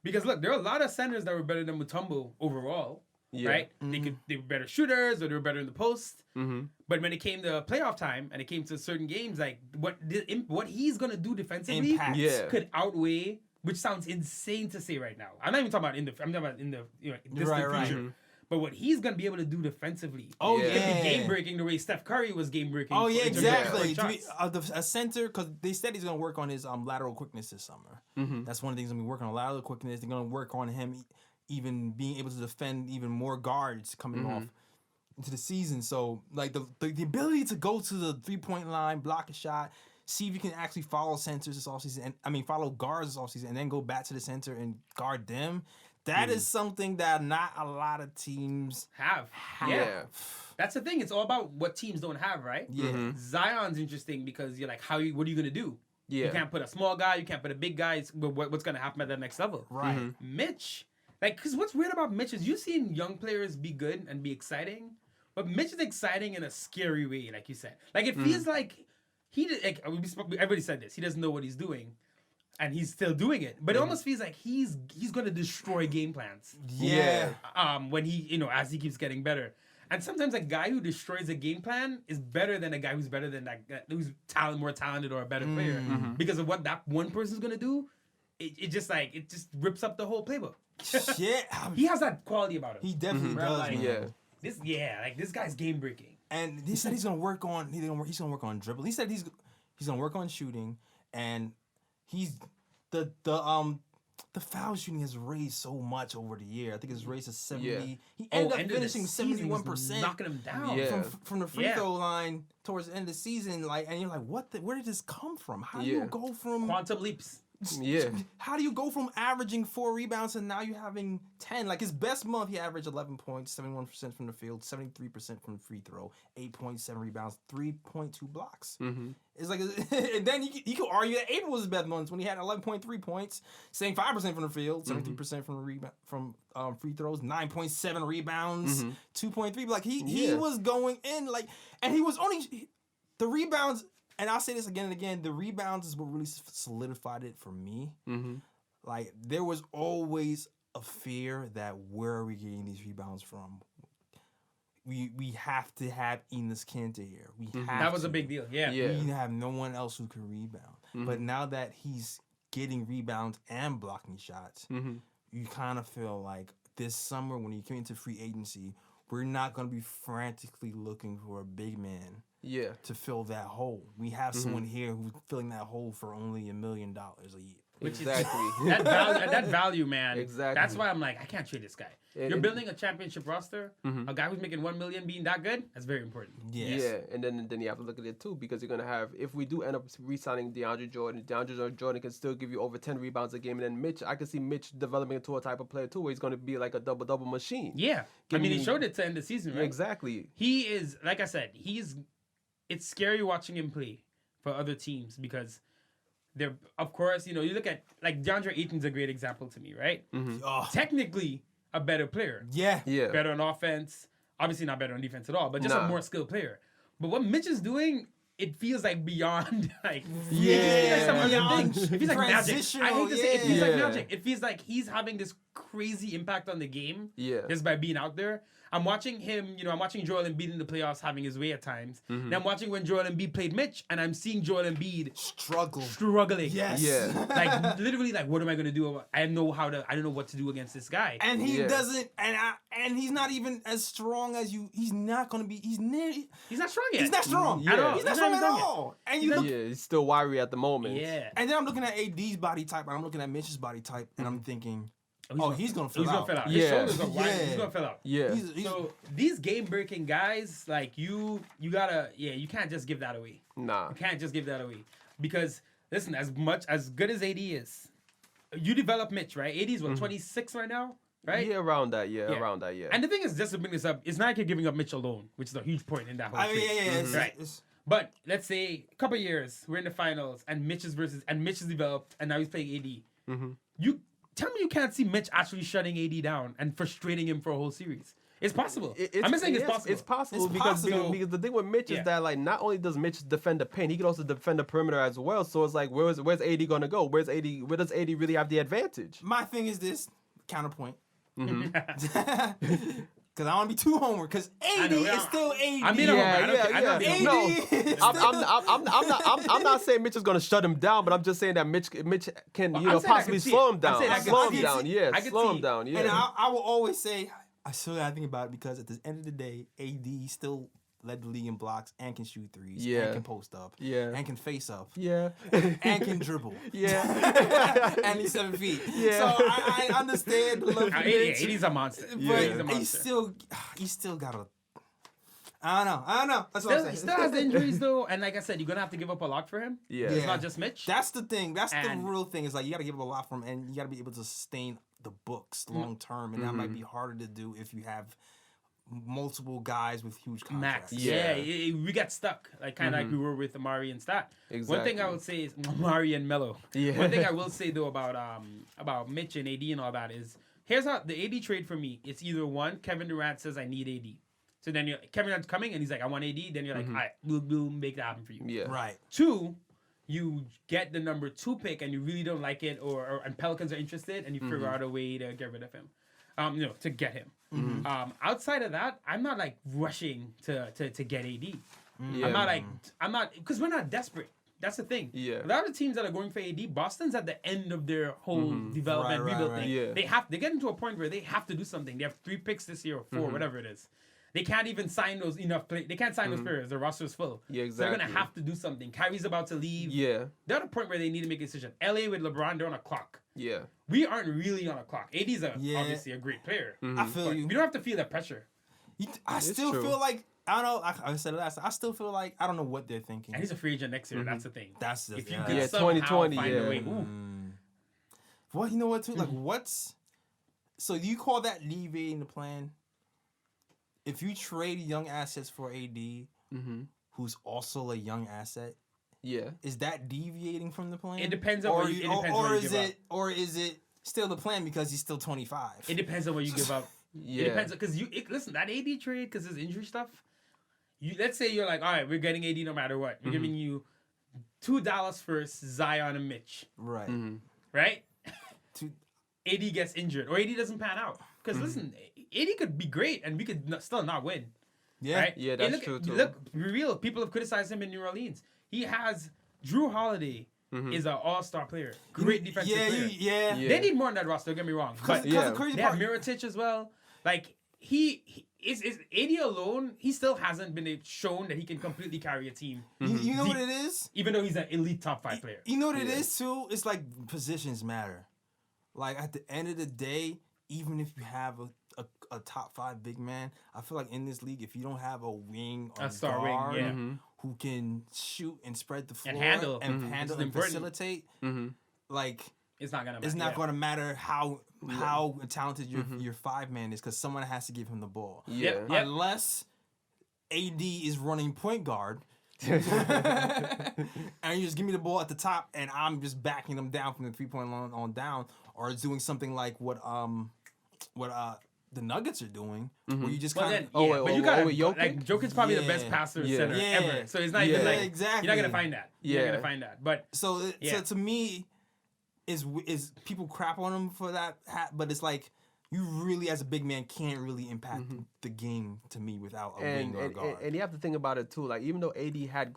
Because look, there are a lot of centers that were better than Mutombo overall, right? They were better shooters or they were better in the post. But when it came to playoff time and it came to certain games, like what he's gonna do defensively could outweigh. Which sounds insane to say right now. I'm not even talking about I'm talking about in the distant future. But what he's gonna be able to do defensively, could be game breaking the way Steph Curry was game breaking. Oh yeah, exactly. A center, because they said he's gonna work on his lateral quickness this summer. That's one of the things they're gonna be working on, lateral quickness. They're gonna work on him even being able to defend even more guards coming off into the season. So like the ability to go to the 3-point line, block a shot, see if you can actually follow centers this offseason, and follow guards this offseason, and then go back to the center and guard them. That is something that not a lot of teams have. Yeah. That's the thing. It's all about what teams don't have, right? Yeah. Zion's interesting because you're like, what are you going to do? Yeah. You can't put a small guy. You can't put a big guy. What's going to happen at that next level? Right. Mitch, because what's weird about Mitch is you've seen young players be good and be exciting, but Mitch is exciting in a scary way, like you said. Like, it feels like everybody said this. He doesn't know what he's doing. And he's still doing it, but it almost feels like he's gonna destroy game plans. Yeah. When he as he keeps getting better, and sometimes a guy who destroys a game plan is better than a guy who's better than who's more talented or a better player because of what that one person's gonna do. It just rips up the whole playbook. Yeah. He has that quality about him. He definitely does. Like, this guy's game breaking. And he said he's gonna work on dribble. He said he's gonna work on shooting, and he's the the foul shooting has raised so much over the year. I think it's raised to 70. Yeah. He ended up end of the finishing season was 71%. knocking him down. Yeah. From the free throw line towards the end of the season, and you're like, where did this come from? How do you go from Quantum leaps. Yeah. How do you go from averaging 4 rebounds and now you're having 10? Like his best month, he averaged 11 points, 71% from the field, 73% from the free throw, 8.7 rebounds, 3.2 blocks. It's like, and then you could argue that April was his best month when he had 11.3 points, 75% from the field, 73% from the rebound from free throws, 9.7 rebounds, 2.3. Like he was going in and he was only the rebounds. And I'll say this again and again, the rebounds is what really solidified it for me. Like, there was always a fear that where are we getting these rebounds from? We have to have Enes Kanter here. That was a big deal, yeah. We have no one else who can rebound. But now that he's getting rebounds and blocking shots, you kind of feel like this summer when he came into free agency, we're not going to be frantically looking for a big man. To fill that hole. We have someone here who's filling that hole for only $1 million a year. Exactly. that value, man. Exactly. That's why I'm like, I can't trade this guy. You're building a championship roster. A guy who's making $1 million being that good, that's very important. Yes. Yeah, and then you have to look at it too, because you're gonna have, if we do end up re-signing DeAndre Jordan can still give you over 10 rebounds a game, and then Mitch, I can see Mitch developing into a type of player too, where he's gonna be like a double machine. Yeah, he showed it to end the season, right? Exactly. He is, like I said, it's scary watching him play for other teams because they're, of course, you look at, like, DeAndre Ayton's a great example to me, right? Technically a better player. Yeah. Better on offense. Obviously not better on defense at all, but just a more skilled player. But what Mitch is doing, it feels like beyond, like, it feels like magic. I hate to say it feels like magic. It feels like he's having this crazy impact on the game just by being out there. I'm watching him, I'm watching Joel Embiid in the playoffs having his way at times. And I'm watching when Joel Embiid played Mitch, and I'm seeing Joel Embiid struggling. Yes. Yeah. Like, literally, like, what am I going to do? I don't know what to do against this guy. And he doesn't, and he's not even as strong as you. He's not going to be, he's not strong yet. He's not strong. At all. He's not strong at all. And you look, he's still wiry at the moment. Yeah. and then I'm looking at AD's body type, and I'm looking at Mitch's body type, and I'm thinking, he's gonna fill out. His shoulders are wide. He's gonna fill out. Yeah. So these game-breaking guys, like you gotta, you can't just give that away. Nah. You can't just give that away because listen, as good as AD is, you develop Mitch, right? AD's 26 right now, right? Yeah, around that. Yeah, around that. Yeah. And the thing is, just to bring this up, it's not like you're giving up Mitch alone, which is a huge point in that whole trade. Right. But let's say a couple years, we're in the finals, and Mitch is developed, and now he's playing AD. You tell me you can't see Mitch actually shutting AD down and frustrating him for a whole series. It's possible. I'm not saying it's possible. It's possible because the thing with Mitch is that, like, not only does Mitch defend the paint, he can also defend the perimeter as well. So it's like, where's AD gonna go? Where does AD really have the advantage? My thing is this counterpoint. Because I don't want to be too homer. Because AD is still AD. I'm being a homer. I'm not saying Mitch is gonna shut him down, but I'm just saying that Mitch can possibly slow him down. Slow him down. Yeah. And I will always say, I still gotta think about it because at the end of the day, AD still led the league in blocks and can shoot threes and can post up and can face up and can dribble and he's 7 feet. So I understand the love for Mitch. AD's a monster. But he's still got a... I don't know. That's what I'm saying. He still has injuries though, and like I said, you're gonna have to give up a lot for him. It's not just Mitch. That's the thing. That's the real thing. Is like you gotta give up a lot for him, and you gotta be able to sustain the books long term, and that might be harder to do if you have multiple guys with huge contracts. We got stuck, like kind of like we were with Amari and Stat. Exactly. One thing I would say is Amari and Melo. One thing I will say though about Mitch and AD and all that is, here's how the AD trade for me. It's either one, Kevin Durant says I need AD. So then Kevin Durant's coming and he's like, I want AD. Then you're like, all right, we'll make that happen for you. Yeah. Right. Two, you get the number 2 pick and you really don't like it, and Pelicans are interested, and you figure out a way to get rid of him. To get him. Outside of that, I'm not like rushing to get AD. I'm not because we're not desperate. That's the thing. A lot of teams that are going for AD, Boston's at the end of their whole development rebuild thing. They get into a point where they have to do something. They have 3 picks this year or 4, whatever it is. They can't even sign those They can't sign those players. Their roster is full. Yeah, exactly. So they're gonna have to do something. Kyrie's about to leave. They're at a point where they need to make a decision. LA with LeBron, they're on a clock. Yeah. We aren't really on a clock. AD's obviously a great player. I feel you. We don't have to feel that pressure. I still true. feel like I don't know. I said it last time. I still feel like I don't know what they're thinking. And he's a free agent next year. That's the thing. That's the if you yeah. could Yeah, somehow 2020, find a way. Ooh. Well, you know what too? Like, what's so you call that deviating the plan? If you trade young assets for AD, who's also a young asset, Yeah. is that deviating from the plan? It depends on what you give up. Or is it still the plan because he's still 25? It depends on what you give up. Yeah. It depends because listen, that AD trade because his injury stuff. Let's say you're like, all right, we're getting AD no matter what. We're giving you $2 first, Zion and Mitch, Right. right? To- AD gets injured or AD doesn't pan out because listen, AD could be great and we could still not win. Yeah. Right? Yeah, And that's look, true, too. Look, be real. People have criticized him in New Orleans. He has Drew Holiday is an all-star player, great defensive player. Yeah. They need more on that roster. Don't get me wrong, but Because the crazy they have part, Mirotic as well. Like he is AD alone. He still hasn't been shown that he can completely carry a team. you know what it is? Even though he's an elite top 5 player. You know what it is too? It's like positions matter. Like at the end of the day, even if you have a top 5 big man, I feel like in this league, if you don't have a wing or A star guard wing, who can shoot and spread the floor And handle. and It's and important. facilitate, like It's not gonna matter. it's not going to matter how talented your 5-man is because someone has to give him the ball. Yeah. Yeah. Unless AD is running point guard. And you just give me the ball at the top, and I'm just backing them down from the 3-point line on down, or doing something like what the Nuggets are doing, where you just But kind then, of but you got Jokic? like Jokic's probably the best Yeah. passer Yeah. center Yeah. ever. So it's not even Yeah, like exactly. you're not gonna find that. You're Yeah. not gonna find that. But so Yeah. to me is people crap on him for that, but it's like you really as a big man can't really impact the game to me without a wing or a guard. And you have to think about it too. Like even though AD had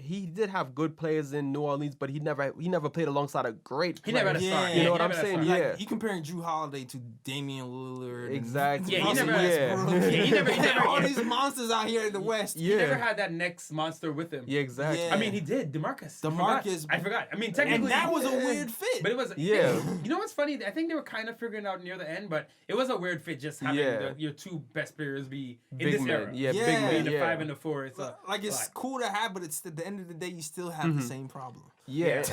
he did have good players in New Orleans, but he never played alongside a great he player. never had a star. Yeah. You know what he I'm never had a saying? star. Yeah. Like, you comparing Drew Holiday to Damian Lillard. and Exactly. Yeah, he Russell never- Westbrook. yeah. Yeah, he never- all these monsters out here in the West. He never had that next monster with him. Yeah, exactly. Yeah. I mean, he did. DeMarcus. DeMarcus- I forgot. I mean, technically, And that was a weird fit. But it was. Yeah. You know what's funny? I think they were kind of figuring it out near the end, but it was a weird fit just having Yeah. your 2 best players be in Big this man. era. Yeah, Yeah. big man. The Yeah. 5 and the 4. It's Like it's lot. cool to have, but it's at the end of the day you still have the same problem. Yeah,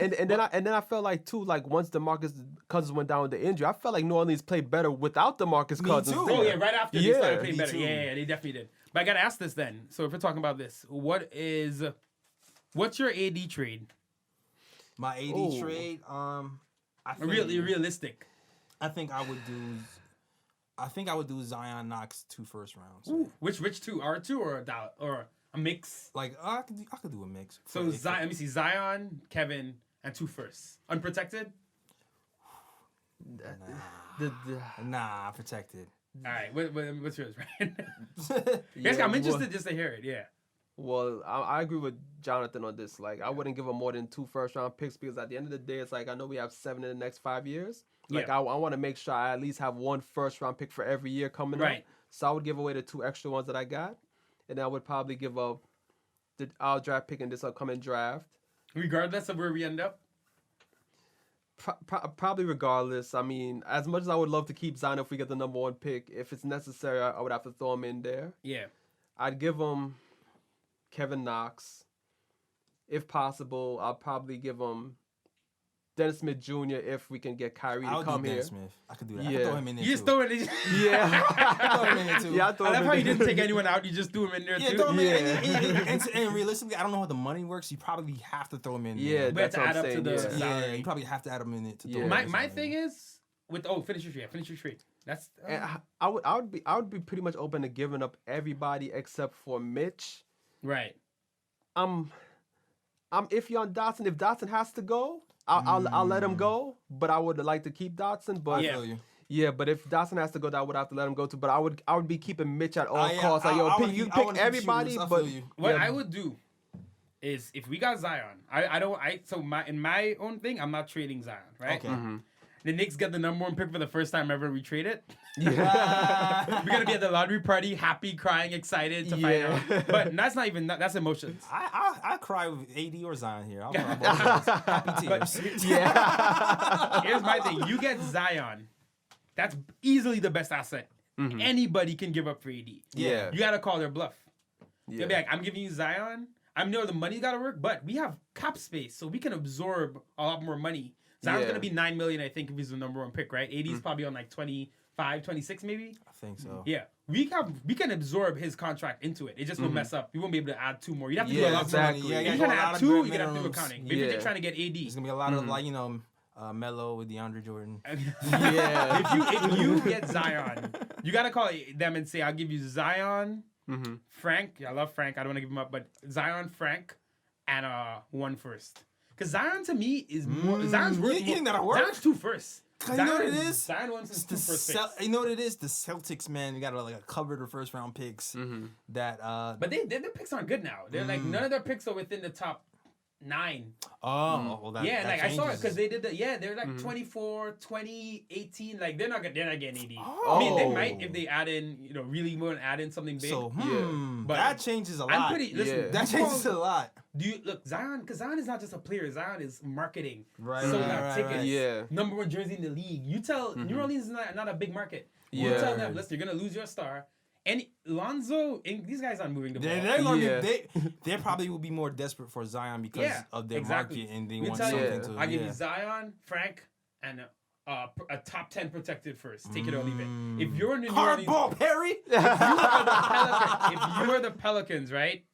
and then I felt like too, like once DeMarcus Cousins went down with the injury, I felt like New Orleans played better without DeMarcus Me Cousins. too. there. Oh yeah, right after they started playing me better. too. Yeah, they definitely did. But I gotta ask this then. So if we're talking about this, what's your AD trade? My AD Ooh. trade, I think, Really realistic. I think I would do Zion Knox 2 first rounds. Ooh, which 2? R2 or a mix? Like I could do a mix. So Zion, let me see, Zion, Kevin, and 2 firsts. Unprotected? Nah, protected. All right, what's yours, Ryan? Yes, I'm interested just to hear it. Yeah. Well, I agree with Jonathan on this. Like, I wouldn't give him more than 2 first-round picks because at the end of the day, it's like I know we have 7 in the next 5 years. Like, Yeah. I want to make sure I at least have 1 first-round pick for every year coming up. Right. So I would give away the 2 extra ones that I got, and I would probably give up our draft pick in this upcoming draft. Regardless of where we end up. Probably regardless. I mean, as much as I would love to keep Zion if we get the number 1 pick, if it's necessary, I would have to throw him in there. Yeah. I'd give him Kevin Knox. If possible, I'll probably give him Dennis Smith Jr. if we can get Kyrie I to would come do here. Dennis Smith. I could do that. I Yeah. could throw him in there You just too. throw it in. Yeah. throw him in there too. Yeah, I throw I him love in how you there. didn't take anyone out. You just threw him in there Yeah, too. throw him in. Yeah. And realistically, I don't know how the money works. You probably have to throw him in. Yeah, there. We have that's to what add I'm up to saying. the Yeah. salary. Yeah, you probably have to add him in it to throw Yeah. him in My there. thing is with finish your trade. Finish your trade. That's And I would be pretty much open to giving up everybody except for Mitch. right. I'm iffy on Dotson. If Dotson has to go, I'll let him go. But I would like to keep Dotson. But I Yeah. feel you. yeah, but if Dotson has to go, I would have to let him go too. But I would be keeping Mitch at all Yeah, costs. Like, yo, I pick, wanna you keep- I pick wanna keep everybody, shooters. I but feel you. What yeah, I would do is if we got Zion, in my own thing, I'm not trading Zion, right? Okay. the Knicks get the #1 pick for the first time ever. We trade it. Yeah. We're gonna be at the lottery party, happy, crying, excited to find out. But that's not even that's emotions. I cry with AD or Zion here. I'll cry happy tears. Yeah. Here's my thing: you get Zion, that's easily the best asset anybody can give up for AD. Yeah. You gotta call their bluff. Yeah. They'll be like, I'm giving you Zion. I know the money gotta work, but we have cap space, so we can absorb a lot more money. Zion's gonna be $9 million, I think, if he's the #1 pick, right? AD's probably on like 25, 26 maybe. I think so. Yeah, we can absorb his contract into it. It just will mess up. We won't be able to add 2 more. You have to do a lot exactly. more. Yeah, If you you're gotta trying to go a add lot 2, of you're gonna have to do minimums. accounting. Maybe Yeah. if you're trying to get AD. There's gonna be a lot of like Melo with DeAndre Jordan. Yeah. if you get Zion, you gotta call them and say, I'll give you Zion, Frank. I love Frank. I don't want to give him up, but Zion, Frank, and 1 first. Because Zion to me is more. Zion's worth You more. think that'll work? Zion's 2 firsts. You know what it is? Zion wants his 2 first picks. You know what it is? The Celtics, man, we got like a cupboard of first round picks that. But their picks aren't good now. They're like none of their picks are within the top 9. Well, that Yeah, that like I saw it changes. because they did that. Yeah, they're like 24, 20, 18. Like they're not getting AD. Oh. I mean, they might if they add in, really want to add in something big. So But that changes a lot. I'm pretty. Listen, Yeah. That changes a lot. Do you look Zion? Because Zion is not just a player. Zion is marketing. Right, Selling right, out right, tickets. right. Yeah. #1 jersey in the league. You tell New Orleans is not a big market. You Yeah. tell them, listen, you're gonna lose your star. And Lonzo, and these guys aren't moving the ball. They're gonna Yeah. they probably will be more desperate for Zion because of their market and they We want tell you, something to. I give you Zion, Frank, and a top 10 protected first. Take it or leave it. If you're in the New Orleans, Hardball Perry. if you are the Pelicans, right?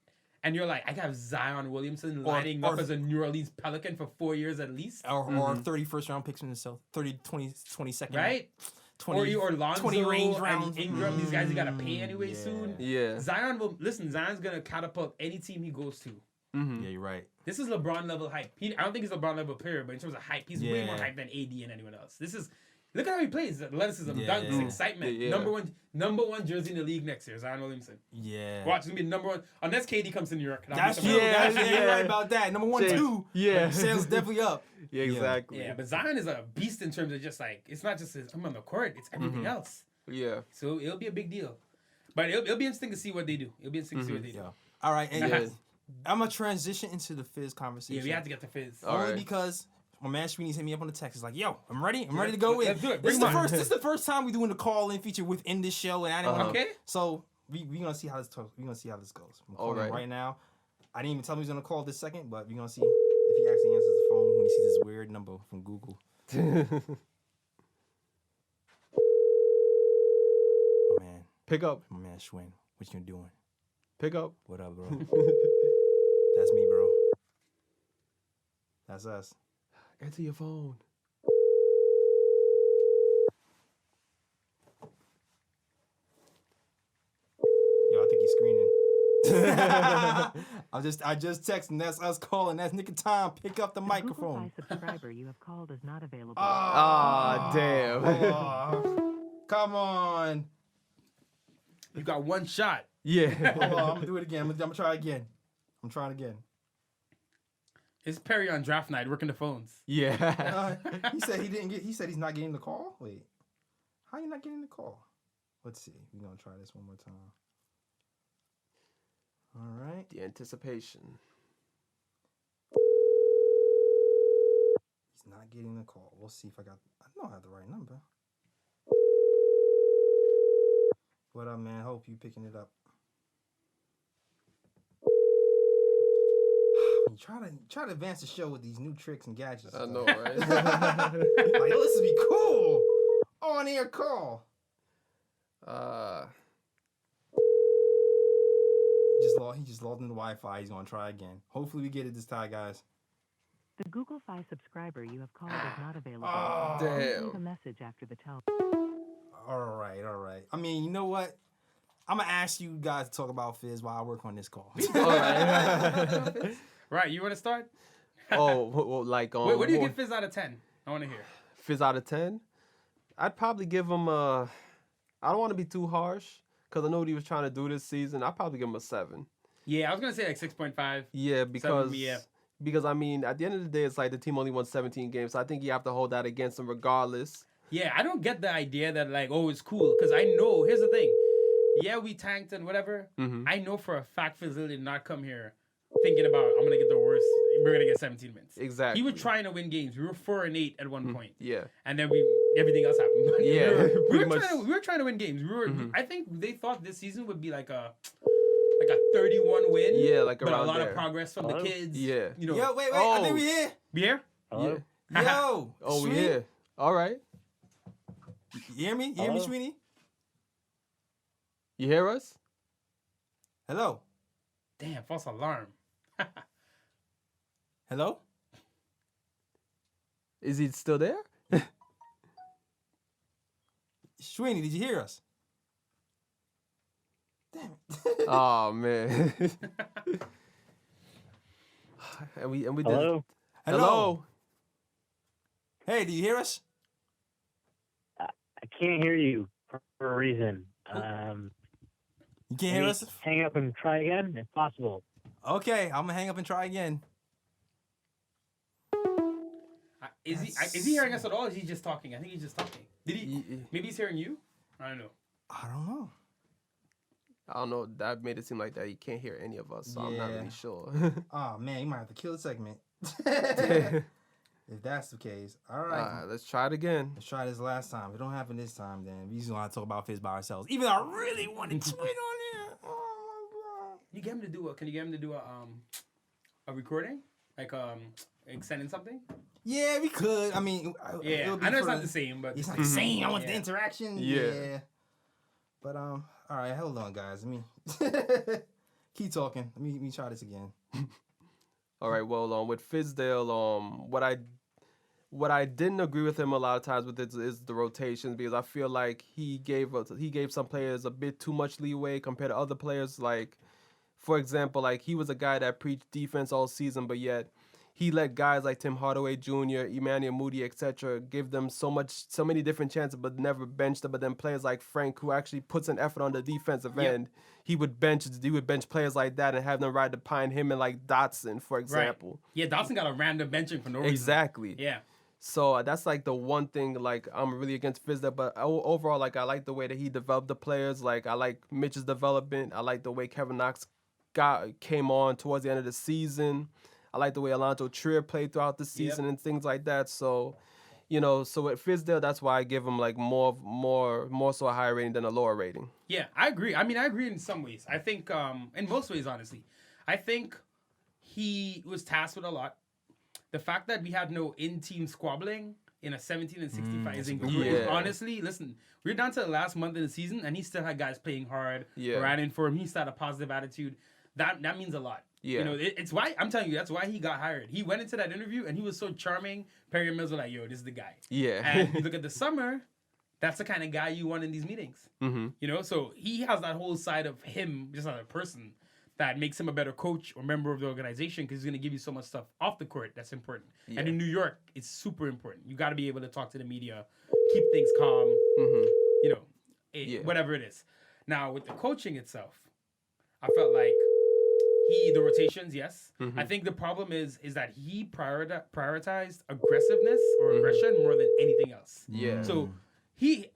And you're like, I got Zion Williamson lining up as a New Orleans Pelican for 4 years at least. Or 31st round picks in the South, 22nd. Right? 20, or Lonzo 20 range and rounds. Ingram, these guys you gotta pay anyway soon. Yeah. Zion will listen. Zion's gonna catapult any team he goes to. Yeah, you're right. This is LeBron level hype. I don't think he's LeBron level player, but in terms of hype, he's way more hype than AD and anyone else. This is look at how he plays. Athleticism, dunks, excitement. Yeah. Number one jersey in the league next year, Zion Williamson. Yeah. Watch, it's gonna be #1 unless KD comes to New York. That's true. Yeah, You're yeah. right about that. Number 1, Shit. 2. Yeah. Sales definitely up. Yeah, exactly. Yeah, but Zion is a beast in terms of just like it's not just him on the court; it's everything else. Yeah. So it'll be a big deal. But it'll be interesting to see what they do. It'll be interesting to see what they do. Yeah. All right, and Yeah. I'm gonna transition into the Fizz conversation. Yeah, we have to get the Fizz. All Only right. because my man Sweeney's hit me up on the text. He's like, "Yo, I'm ready. I'm ready to go in." Let's do it. This Bring is him on. this is the first time we doing the call-in feature within this show, and I didn't want to. Okay. So we gonna see how this goes. We gonna see how this goes. I'm calling Alright. right now. I didn't even tell him he was gonna call this second, but we gonna see if he actually answers the phone when he sees this weird number from Google. My man, Pick up. my man Schwinn, what you doing? Pick up. What up, bro? That's me, bro. That's us. Answer your phone. Yo, I think he's screening. I just texted, and that's us calling. That's Nick and Tom. Pick up the microphone. Google Fi subscriber you have called is not available. Ah, damn. Come on. You got one shot. Yeah. Hold on, I'm gonna do it again. I'm gonna try again. I'm trying again. It's Perry on draft night working the phones. Yeah. He said he didn't get. He said he's not getting the call. Wait, how you not getting the call? Let's see. We're gonna try this one more time. All right. The anticipation. He's not getting the call. We'll see if I know I have the right number. What up, man? Hope you picking it up. You try to advance the show with these new tricks and gadgets. I and know, stuff. right? Like, yo, this would be cool. On air call. He just logged into Wi-Fi. He's gonna try again. Hopefully we get it this time, guys. The Google Fi subscriber you have called is not available. Oh, Leave a Damn. message after the tone. All right. I mean, you know what? I'm gonna ask you guys to talk about Fizz while I work on this call. All right. Right, you want to start? Oh, well, like What do you more- give Fizz out of 10? I want to hear. Fizz out of 10? I'd probably give him a. I don't want to be too harsh because I know what he was trying to do this season. I'd probably give him a 7. Yeah, I was going to say like 6.5. Yeah, because yeah. Because, I mean, at the end of the day, it's like the team only won 17 games. So I think you have to hold that against them regardless. Yeah, I don't get the idea that, like, oh, it's cool. Because I know, here's the thing. Yeah, we tanked and whatever. I know for a fact Fizdale did not come here thinking about, I'm going to get the worst. We're going to get 17 wins. Exactly. He was trying to win games. We were 4-8 at one point. Yeah. And then everything else happened. But Yeah, we were trying to win games. I think they thought this season would be like a 31 win. Yeah, like but around a lot there. of progress from the kids. Yeah. You know. Yo, wait, I think we here. We here? Yeah. Yo, Oh, Sweeney? yeah. All right. You hear me? You hear me, Sweeney? You hear us? Hello? Damn, false alarm. Hello? Is he still there? Sweeney, did you hear us? Damn it. Oh, man. and we did. Hello? Hello. Hey, do you hear us? I can't hear you for a reason. You can't hear us? Hang up and try again, if possible. Okay, I'm gonna hang up and try again. Is he hearing us at all? Or is he just talking? I think he's just talking. Did he? Maybe he's hearing you. I don't know. I don't know. I don't know. That made it seem like that he can't hear any of us, so I'm not Yeah. really sure. Oh man, you might have to kill the segment. If that's the case. All right. Let's try it again. Let's try this last time. If it don't happen this time, then we just gonna talk about Fizz by ourselves. Even though I really wanted to win on there. Oh my god. Can you get him to do a recording? Like sending something? Yeah, we could. I mean, Yeah, it would be I know it's for not the same, but It's not the same. I want the Yeah. interaction. Yeah. But all right, hold on, guys. Let me keep talking. Let me try this again. All right. Well, with Fizdale, what I didn't agree with him a lot of times with it is the rotations, because I feel like he gave some players a bit too much leeway compared to other players. Like, for example, like he was a guy that preached defense all season, but yet he let guys like Tim Hardaway Jr., Emmanuel Moody, etc., give them so many different chances, but never benched them. But then players like Frank, who actually puts an effort on the defensive end, he would bench players like that and have them ride behind him and like Dotson, for example. Right. Yeah, Dawson got a random benching for no reason. Exactly. Yeah. So that's like the one thing like I'm really against Fizdale, but overall, like I like the way that he developed the players. Like I like Mitch's development. I like the way Kevin Knox came on towards the end of the season. I like the way Alonzo Trier played throughout the season and things like that. So, so with Fizdale, that's why I give him like more so a higher rating than a lower rating. Yeah, I agree. I mean, I agree in some ways. I think, in most ways, honestly, I think he was tasked with a lot. The fact that we had no in-team squabbling in a 17-65 is incredible. Yeah. Honestly, listen, we're down to the last month of the season, and he still had guys playing hard, Yeah. riding for him. He still had a positive attitude. That means a lot. Yeah. It's why I'm telling you, that's why he got hired. He went into that interview and he was so charming. Perry and Mills were like, "Yo, this is the guy." Yeah. And you look at the summer, that's the kind of guy you want in these meetings. Mm-hmm. So he has that whole side of him, just as a person, that makes him a better coach or member of the organization, because he's going to give you so much stuff off the court that's important. Yeah. And in New York, it's super important. You got to be able to talk to the media, keep things calm, whatever it is. Now, with the coaching itself, I felt like the rotations, yes. I think the problem is that he prioritized aggressiveness or aggression more than anything else. Yeah. So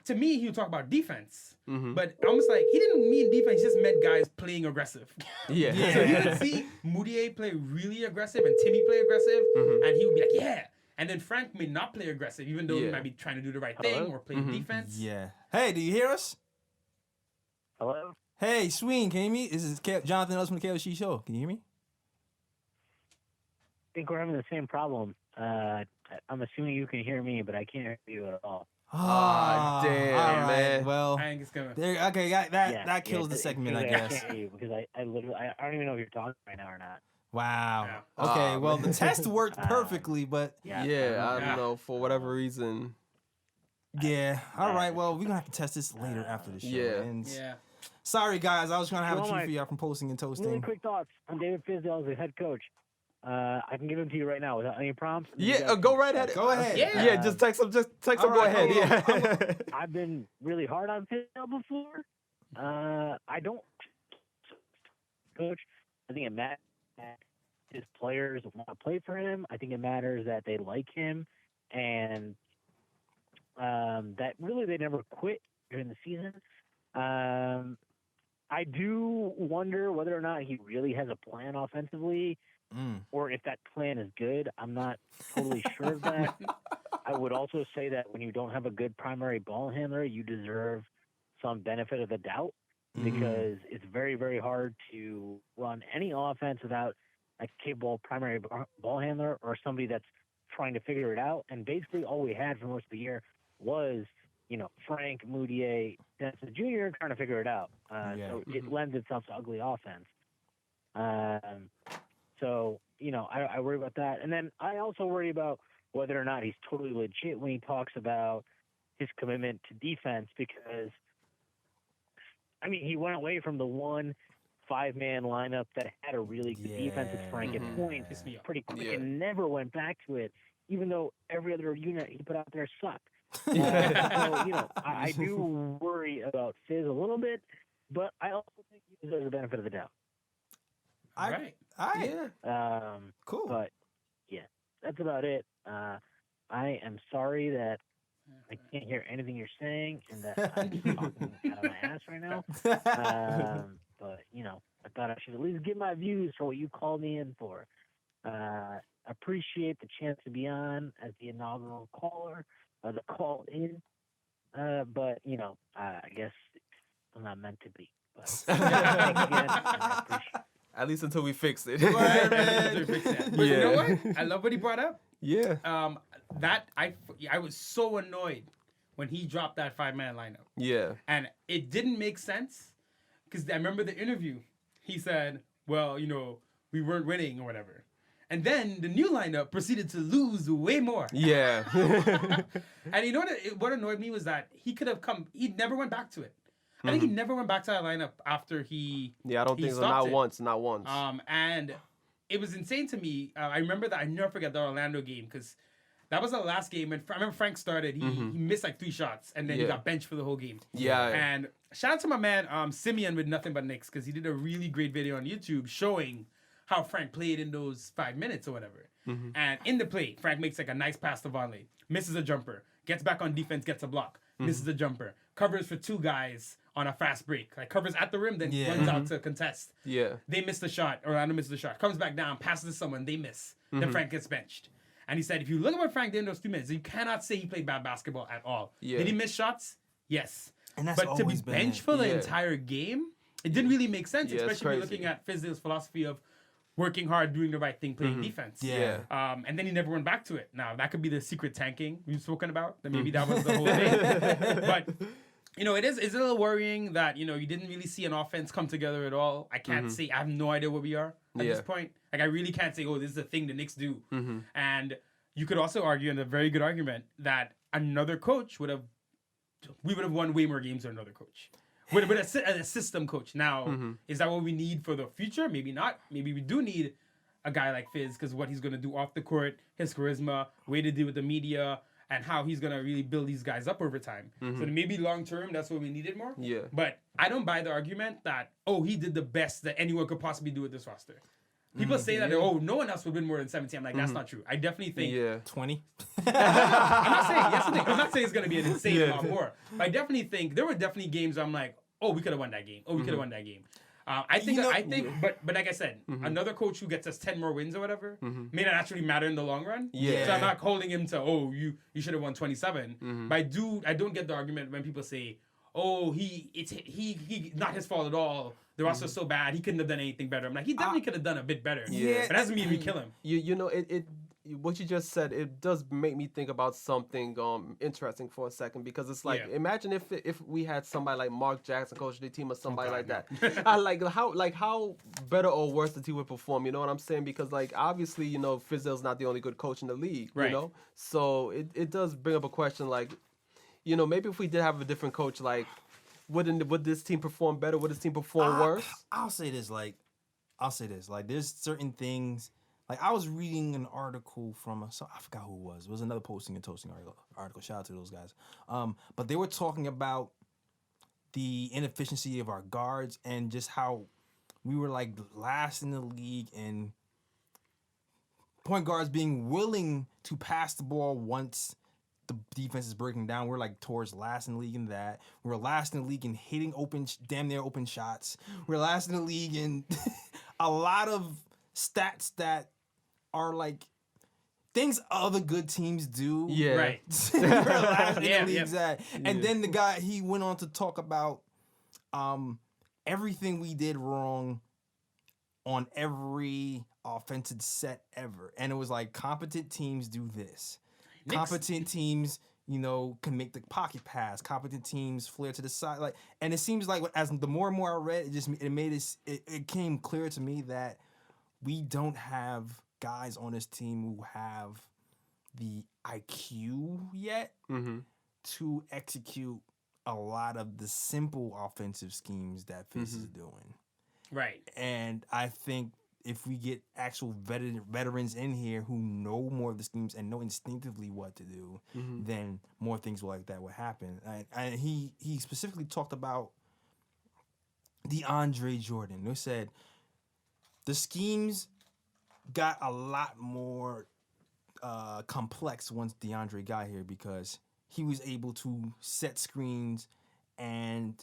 to me, he would talk about defense, but almost like he didn't mean defense, he just meant guys playing aggressive. Yeah. So you would see Moutier play really aggressive and Timmy play aggressive, and he would be like, yeah. And then Frank may not play aggressive, even though he might be trying to do the right thing or play defense. Yeah. Hey, do you hear us? Hello? Hey, Sween, can you hear me? This is Jonathan Ellis from the KOC Show. Can you hear me? I think we're having the same problem. I'm assuming you can hear me, but I can't hear you at all. Damn, all right, man. Well, I think it's gonna. that kills the segment, I guess. can't hear you because I literally I don't even know if you're talking right now or not. Wow. Yeah. Okay, Oh, well, man. the test worked perfectly, but Yeah, I don't know, for whatever reason. yeah. All right, well, we're going to have to test this later after the show. Yeah. And Yeah. sorry, guys. I was trying to have a Well, treat my- for y'all from posting and toasting. Really quick thoughts on David Fizdale as the head coach. I can give them to you right now without any prompts. and you Yeah, guys go can- right ahead. Go ahead. Yeah. Yeah, just text him. Just text him. All Go right, ahead. hold on. Yeah. I've been really hard on Fizdale before. I don't coach. I think it matters his players want to play for him. I think it matters that they like him, and that really they never quit during the season. I do wonder whether or not he really has a plan offensively, or if that plan is good. I'm not totally sure of that. I would also say that when you don't have a good primary ball handler, you deserve some benefit of the doubt, because it's very, very hard to run any offense without a capable primary ball handler or somebody that's trying to figure it out. And basically all we had for most of the year was, Frank, Moutier, Denson Jr. trying to figure it out. So it lends itself to ugly offense. So, I worry about that. And then I also worry about whether or not he's totally legit when he talks about his commitment to defense, because, he went away from the one 5-man lineup that had a really good defense with Frank at points pretty quick and never went back to it, even though every other unit he put out there sucked. So, I do worry about Fizz a little bit, but I also think he deserves the benefit of the doubt. All right. Cool. But, that's about it. I am sorry that I can't hear anything you're saying and that I'm talking out of my ass right now. But, I thought I should at least give my views for what you called me in for. Appreciate the chance to be on as the inaugural caller, the call in. But, I guess I'm not meant to be. But thanks again, I appreciate it. At least until we fix it. Right, man. But you know what? I love what he brought up. Yeah. I was so annoyed when he dropped that 5-man lineup. Yeah. And it didn't make sense, because I remember the interview. He said, well, we weren't winning or whatever. And then the new lineup proceeded to lose way more. Yeah. And you know what annoyed me was that he never went back to it. I think he never went back to that lineup after he I don't think so. Not once. And it was insane to me. I remember that. I never forget the Orlando game, because that was the last game. And I remember Frank started. He missed like 3 shots, and then he got benched for the whole game. Yeah. And shout out to my man Simeon with Nothing But Knicks, because he did a really great video on YouTube showing how Frank played in those 5 minutes or whatever. And in the play, Frank makes like a nice pass to Vonleh, misses a jumper, gets back on defense, gets a block, misses a jumper, covers for 2 guys on a fast break, like covers at the rim, then runs out to contest. Yeah. They miss the shot, Orlando misses the shot, comes back down, passes to someone, they miss. Then Frank gets benched. And he said, if you look at what Frank did in those 2 minutes, you cannot say he played bad basketball at all. Yeah. Did he miss shots? Yes. And that's but to be benched for the entire game, it didn't really make sense, especially when you're looking at Fizdale's philosophy of working hard, doing the right thing, playing defense. Yeah. And then he never went back to it. Now, that could be the secret tanking we've spoken about. Then maybe that was the whole thing. But, it's a little worrying that, you didn't really see an offense come together at all. I can't say, I have no idea where we are at this point. Like, I really can't say, this is the thing the Knicks do. And you could also argue, and a very good argument, that another coach we would have won way more games than another coach. With a system coach. Now, is that what we need for the future? Maybe not. Maybe we do need a guy like Fizz, because what he's going to do off the court, his charisma, way to deal with the media, and how he's going to really build these guys up over time. So maybe long term, that's what we needed more. Yeah. But I don't buy the argument that, he did the best that anyone could possibly do with this roster. People say that, no one else would win more than 17. I'm like, that's not true. I definitely think... 20? I'm not saying yesterday. I'm not saying it's going to be an insane amount more. But I definitely think there were definitely games where I'm like, we could have won that game. We could have won that game. I think, but like I said, another coach who gets us 10 more wins or whatever may not actually matter in the long run. Yeah. So I'm not holding him to, you should have won 27. But I don't get the argument when people say, he not his fault at all. The roster's so bad, he couldn't have done anything better. I'm like, he definitely could have done a bit better. Yeah. But that doesn't mean we kill him. It what you just said, it does make me think about something interesting for a second, because it's like, imagine if we had somebody like Mark Jackson coach the team or somebody like that. how better or worse the team would perform, you know what I'm saying? Because obviously, Fizdale's not the only good coach in the league, right. So it does bring up a question maybe if we did have a different coach, would this team perform better? Would this team perform worse? I'll say this, there's certain things. I was reading an article from I forgot who it was. It was another posting and toasting article. Shout out to those guys. But they were talking about the inefficiency of our guards and just how we were last in the league in point guards being willing to pass the ball once the defense is breaking down. We're like towards last in the league in that. We're last in the league in hitting damn near open shots. We're last in the league in a lot of stats that are like things other good teams do. Yeah. Right. We're last in the leagues yeah. at. And then the guy, he went on to talk about everything we did wrong on every offensive set ever. And it was like, competent teams do this. Knicks. Competent teams, can make the pocket pass. Competent teams flare to the side. Like, and it seems like as the more and more I read, it came clear to me that we don't have guys on this team who have the IQ yet to execute a lot of the simple offensive schemes that Fizz is doing. Right. And I think if we get actual veterans in here who know more of the schemes and know instinctively what to do, then more things like that would happen. And he specifically talked about DeAndre Jordan. He said the schemes got a lot more complex once DeAndre got here because he was able to set screens and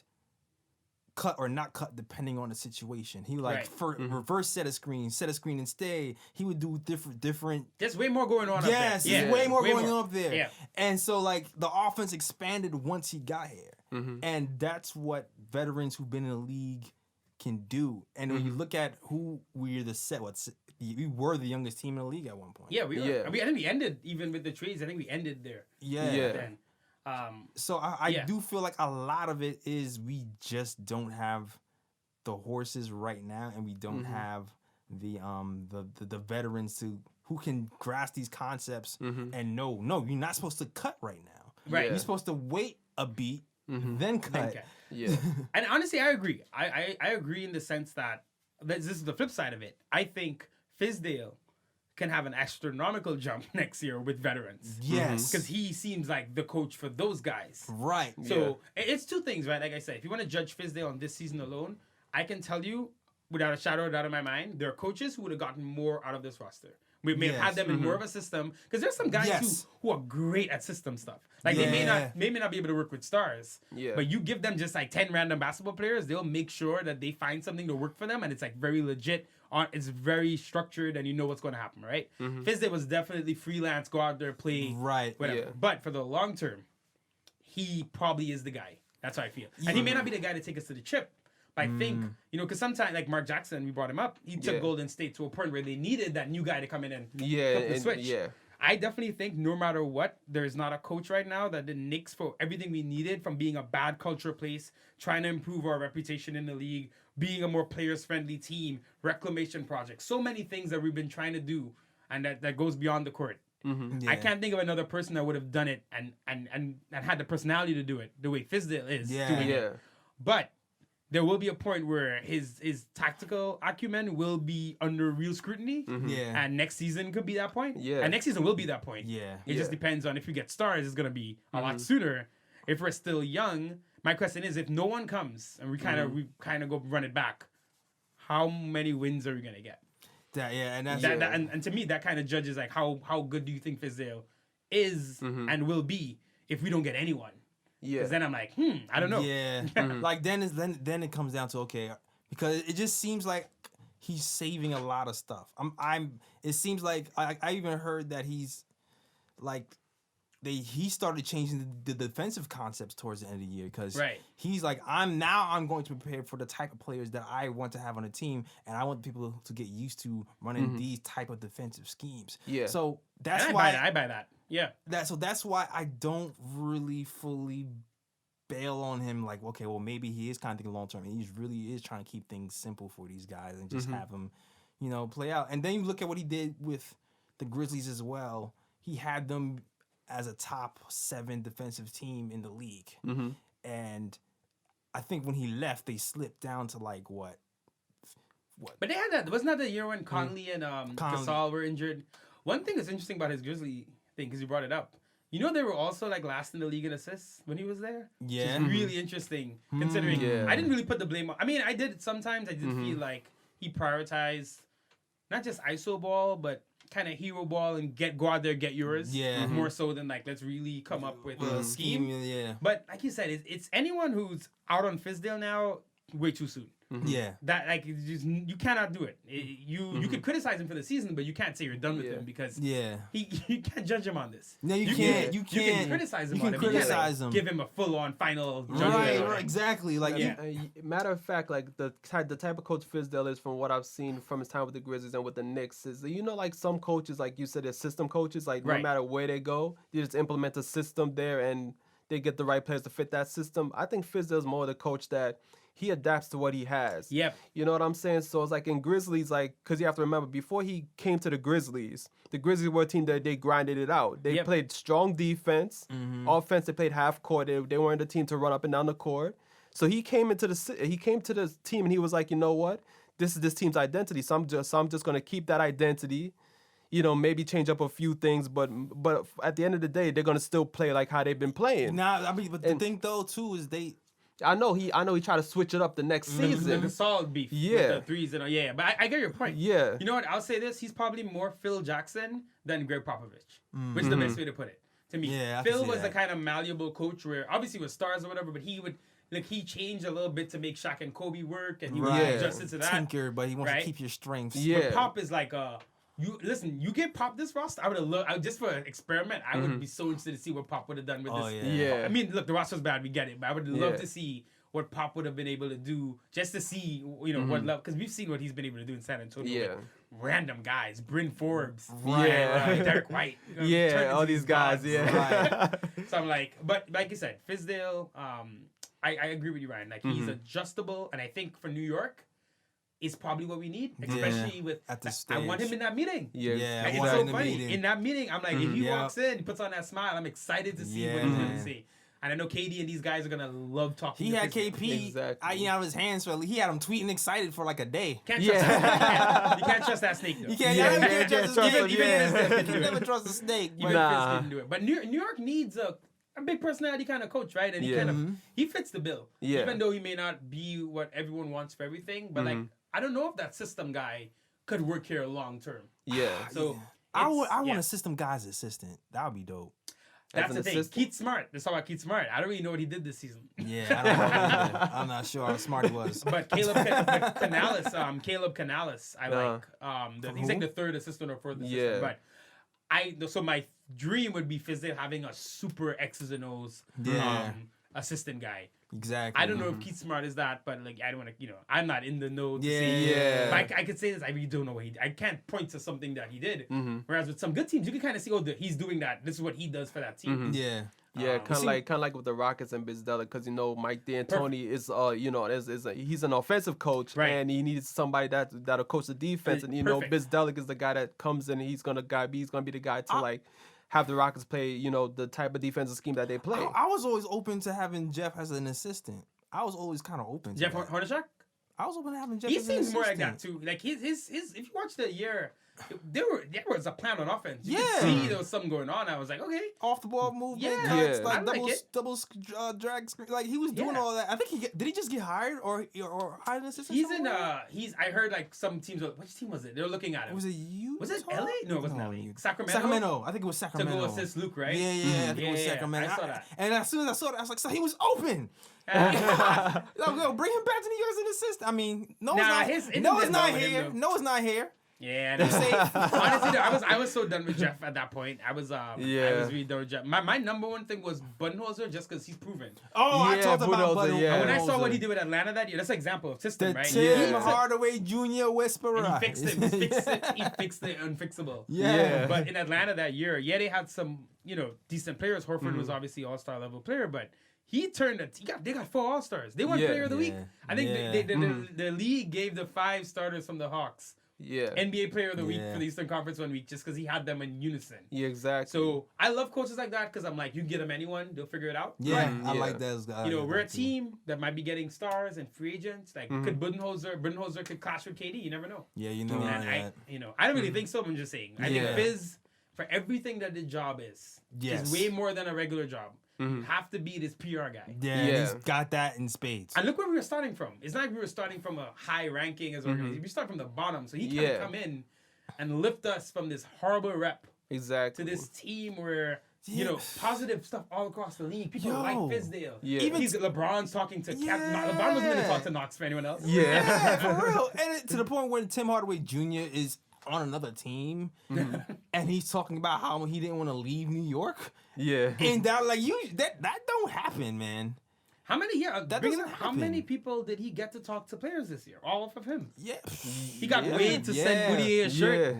cut or not cut depending on the situation. He reverse set a screen and stay. He would do different. There's way more going on up there. Yes, there's way more going on up there. Yeah. And so like the offense expanded once he got here. And that's what veterans who've been in the league can do. And when you look at who we were the youngest team in the league at one point. Yeah, we were. Yeah. I think we ended, even with the trades, I think we ended there. Yeah. Then. So I do feel like a lot of it is we just don't have the horses right now, and we don't have the veterans who can grasp these concepts and no, you're not supposed to cut right now. Right. You're supposed to wait a beat, then cut. Okay. Yeah. And honestly, I agree. I agree in the sense that this is the flip side of it. I think Fizdale can have an astronomical jump next year with veterans. Yes. Because he seems like the coach for those guys. Right. So it's two things, right? Like I said, if you want to judge Fizdale on this season alone, I can tell you, without a shadow of doubt in my mind, there are coaches who would have gotten more out of this roster. We may have had them in more of a system, because there's some guys who are great at system stuff. Like they may not be able to work with stars, but you give them just like 10 random basketball players, they'll make sure that they find something to work for them, and it's like very legit. It's very structured, and you know what's going to happen, right? Fizdale was definitely freelance, go out there, play, whatever. Yeah. But for the long term, he probably is the guy. That's how I feel. And he may not be the guy to take us to the chip. But I think, because sometimes, like Mark Jackson, we brought him up, he took Golden State to a point where they needed that new guy to come in and flip the switch. Yeah. I definitely think no matter what, there's not a coach right now that the Knicks, for everything we needed from being a bad culture place, trying to improve our reputation in the league, being a more players-friendly team, reclamation project, so many things that we've been trying to do, and that goes beyond the court. I can't think of another person that would have done it and had the personality to do it the way Fizdale is doing it. But there will be a point where his tactical acumen will be under real scrutiny. And next season could be that point. And next season will be that point. It just depends on if you get stars, it's going to be a lot sooner. If we're still young, my question is, if no one comes and we kind of go run it back, how many wins are we going to get? And to me, that kind of judges like how good do you think Fizdale is and will be if we don't get anyone. Because then I'm like, I don't know. Like then it comes down to, okay, because it just seems like he's saving a lot of stuff. It seems like I even heard that he's like he started changing the defensive concepts towards the end of the year, because he's like, I'm going to prepare for the type of players that I want to have on the team, and I want people to get used to running these type of defensive schemes. So that's why I buy that. That's why I don't really fully bail on him. Like, okay, well, maybe he is kind of thinking long term, and he really is trying to keep things simple for these guys and just have them, play out. And then you look at what he did with the Grizzlies as well. He had them as a top 7 defensive team in the league, and I think when he left, they slipped down to like what? But they had that. Wasn't that the year when Conley and Gasol were injured? One thing that's interesting about his Grizzly thing, because you brought it up, they were also like last in the league in assists when he was there. Yeah. Which is really interesting, considering I didn't really put the blame on. I mean, I did sometimes. I did feel like he prioritized not just ISO ball, but kind of hero ball and go out there, get yours. Yeah. More so than like, let's really come up with a scheme. Yeah. But like you said, it's anyone who's out on Fizdale now, way too soon. Yeah. That like it's just, you cannot do it. You could criticize him for the season, but you can't say you're done with him because you can't judge him on this. No, you can't. You can criticize him. You can criticize him. Give him a full on final judgment. Right, exactly. Like matter of fact, like the type of coach Fizdale is, from what I've seen from his time with the Grizzlies and with the Knicks, is like some coaches, like you said, they're system coaches. Like no matter where they go, they just implement a system there and they get the right players to fit that system. I think Fizdale's more the coach that he adapts to what he has. Yep. You know what I'm saying? So it's like in Grizzlies, like, because you have to remember, before he came to the Grizzlies were a team that they grinded it out. They played strong defense. Offense, they played half court. They weren't the team to run up and down the court. So he came to the team and he was like, you know what? This is this team's identity. So I'm just going to keep that identity. You know, maybe change up a few things, but at the end of the day, they're going to still play like how they've been playing. Nah, I mean, but the thing though too is I know he tried to switch it up the next season. The solid beef. With the threes and but I get your point. Yeah. You know what? I'll say this: he's probably more Phil Jackson than Greg Popovich, which is the best way to put it. To me, Phil was the kind of malleable coach where obviously with stars or whatever, but he would he changed a little bit to make Shaq and Kobe work, and he would adjust it to that. Tinker, but he wants to keep your strengths. Yeah. But Pop is like you give Pop this roster, I would have loved, just for an experiment, I would be so interested to see what Pop would have done with this. Yeah. I mean, look, the roster's bad, we get it, but I would love to see what Pop would have been able to do, just to see, what love, because we've seen what he's been able to do in San Antonio. Yeah. Random guys, Bryn Forbes, Derek White. All these guys, So I'm like, but like you said, Fizdale, I agree with you, Ryan. Like, he's adjustable, and I think for New York, is probably what we need, especially with at this stage. I want him in that meeting. It's so funny. In that meeting, I'm like, if he walks in, he puts on that smile, I'm excited to see what he's going to say. And I know KD and these guys are going to love talking to him. He had KP out of his hands, so he had him tweeting excited for like a day. Can't trust that. You can't trust that snake, though. You can't trust the snake. You can never trust the snake. Even Fitz didn't do it. But New York needs a big personality kind of coach, right? And he fits the bill. Even though he may not be what everyone wants for everything, but like, I don't know if that system guy could work here long term. Yeah. So I want a system guy's assistant. That would be dope. That's the thing. Keith Smart. Let's talk about Keith Smart. I don't really know what he did this season. Yeah, I don't know either. I'm not sure how smart he was. But Caleb Canales, I like. He's like the third assistant or fourth assistant. But so my dream would be Fizdale having a super X's and O's assistant guy. Exactly. I don't know if Keith Smart is that, but like I don't want to, I'm not in the know to say. But I could say this, I really don't know what I can't point to something that he did. Whereas with some good teams, you can kind of see, he's doing that. This is what he does for that team. Yeah, kind of like with the Rockets and Fizdale, because Mike D'Antoni is he's an offensive coach, and he needs somebody that'll coach the defense, and Fizdale is the guy that comes in and he's gonna be the guy to have the Rockets play, the type of defensive scheme that they play. I was always open to having Jeff as an assistant. I was always kind of open to Jeff that. Hornacek? I was open to having Jeff as an assistant. He seems more like that, too. Like, his if you watch the year, there was a plan on offense. You could see there was something going on. I was like, okay. Off the ball movement, cuts, like double drag screen. Like, he was doing all that. I think did he just get hired or hired an assistant? I heard like some teams, which team was it? They were looking at him. Was it you? Was it LA? No, it wasn't LA. Sacramento. I think it was Sacramento. To go assist Luke, right? Yeah, I think it was Sacramento. I saw that. And as soon as I saw that, I was like, so he was open. Bring him back to New York as an assistant. I mean, Noah's not here. Yeah, honestly, I was so done with Jeff at that point. I was really done with Jeff. My number one thing was Budenholzer, just because he's proven. I talked about Budenholzer. When I saw what he did with Atlanta that year, that's an example of system, right? Tim Hardaway Jr. Whisperer. And he fixed it. He fixed the unfixable. Yeah. But in Atlanta that year, they had some decent players. Horford was obviously all-star level player, but he got 4 All-Stars. They won Player of the Week. I think the league gave the 5 starters from the Hawks. NBA Player of the Week for the Eastern Conference 1 week, just because he had them in unison. Yeah, exactly. So I love coaches like that, because I'm like, you get them anyone, they'll figure it out. Yeah, I like those guys. We're a team that might be getting stars and free agents. Like, could Budenholzer could clash with KD? You never know. Yeah, you know. And I don't really think so. I'm just saying. I think Fizz, for everything that the job is way more than a regular job. You have to be this PR guy. Yeah, he's got that in spades. And look where we were starting from. It's not like we were starting from a high ranking as organization. We started from the bottom, so he can come in and lift us from this horrible rep Exactly. to this team where, you know, positive stuff all across the league. People like Fizdale. Yeah. Even LeBron's talking to LeBron wasn't going to talk to Knox for anyone else. Yeah. For real. And to the point where Tim Hardaway Jr. is on another team and he's talking about how he didn't want to leave New York. Yeah. And that that don't happen, man. How many happen. many people did he get to talk to players this year? All of him. Yeah. He got Wade to send Moutier a shirt.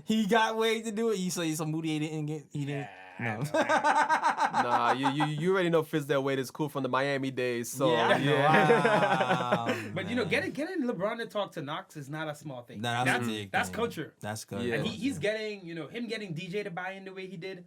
He got Wade to do it. You say some Moutier didn't get. He didn't. No. Nah, you already know Fizdale Wade is cool from the Miami days. So Wow, but you know, getting LeBron to talk to Knox is not a small thing. Nah, that's a big that's thing. culture. That's good. Yeah. And he's getting, you know, him getting DJ to buy in the way he did.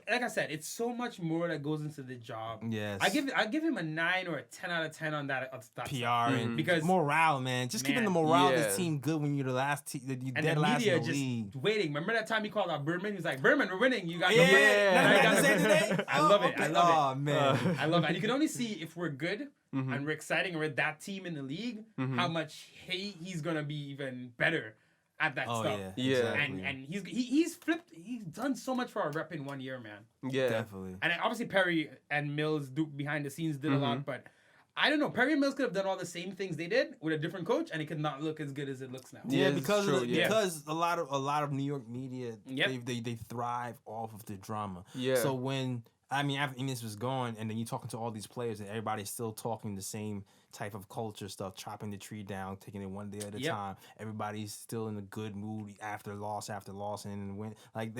Like I said, it's so much more that goes into the job. Yes. I give him a 9 or a 10 out of 10 on that PR and because morale, man. Just keeping the morale of this Yeah. team good when you're the last team. You and dead the last media in the just league. waiting. Remember that time he called out Berman? He was like, Berman, we're winning. You got Yeah, no yeah. got That's no- it today? I love it. Okay. I love it. Oh man. I love it. And you can only see if we're good and we're exciting and we're that team in the league, how much he's gonna be even better at that Oh stuff. Yeah. exactly. And he's done so much for our rep in 1 year, man. Yeah. Definitely. And obviously Perry and Mills behind the scenes did a lot, but I don't know. Perry and Mills could have done all the same things they did with a different coach, and it could not look as good as it looks now. Yeah, it's because true, because a lot of New York media Yep. they thrive off of the drama. Yeah. So when after Enos was gone, and then you talking to all these players, and everybody's still talking the same type of culture stuff, chopping the tree down, taking it one day at a time. Everybody's still in a good mood after loss, and win. Like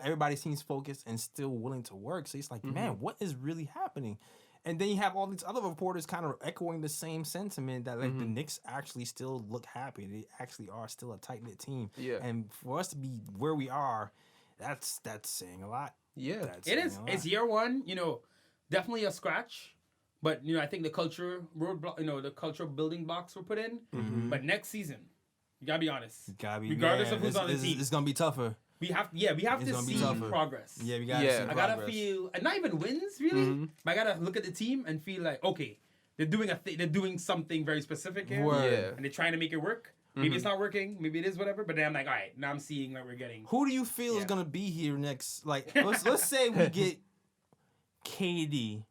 everybody seems focused and still willing to work. So it's like, man, what is really happening? And then you have all these other reporters kind of echoing the same sentiment that like the Knicks actually still look happy. They actually are still a tight knit team. Yeah. And for us to be where we are, that's saying a lot. Yeah. That's It saying is. a lot. It's year one. You know, definitely a scratch. But you know, I think the culture the cultural building blocks were put in. But next season, you gotta be honest. Regardless of who's on the team, it's gonna be tougher. we have It's to gonna be see tougher. progress. Yeah, we gotta Yeah. see I gotta progress. feel, and not even wins really, but I gotta look at the team and feel like, okay, they're doing something very specific here, Word. Yeah. and they're trying to make it work. Maybe it's not working, maybe it is whatever. But then I'm like, all right, now I'm seeing that we're getting. Who do you feel is Yeah. gonna be here next? Like, let's say we get KD.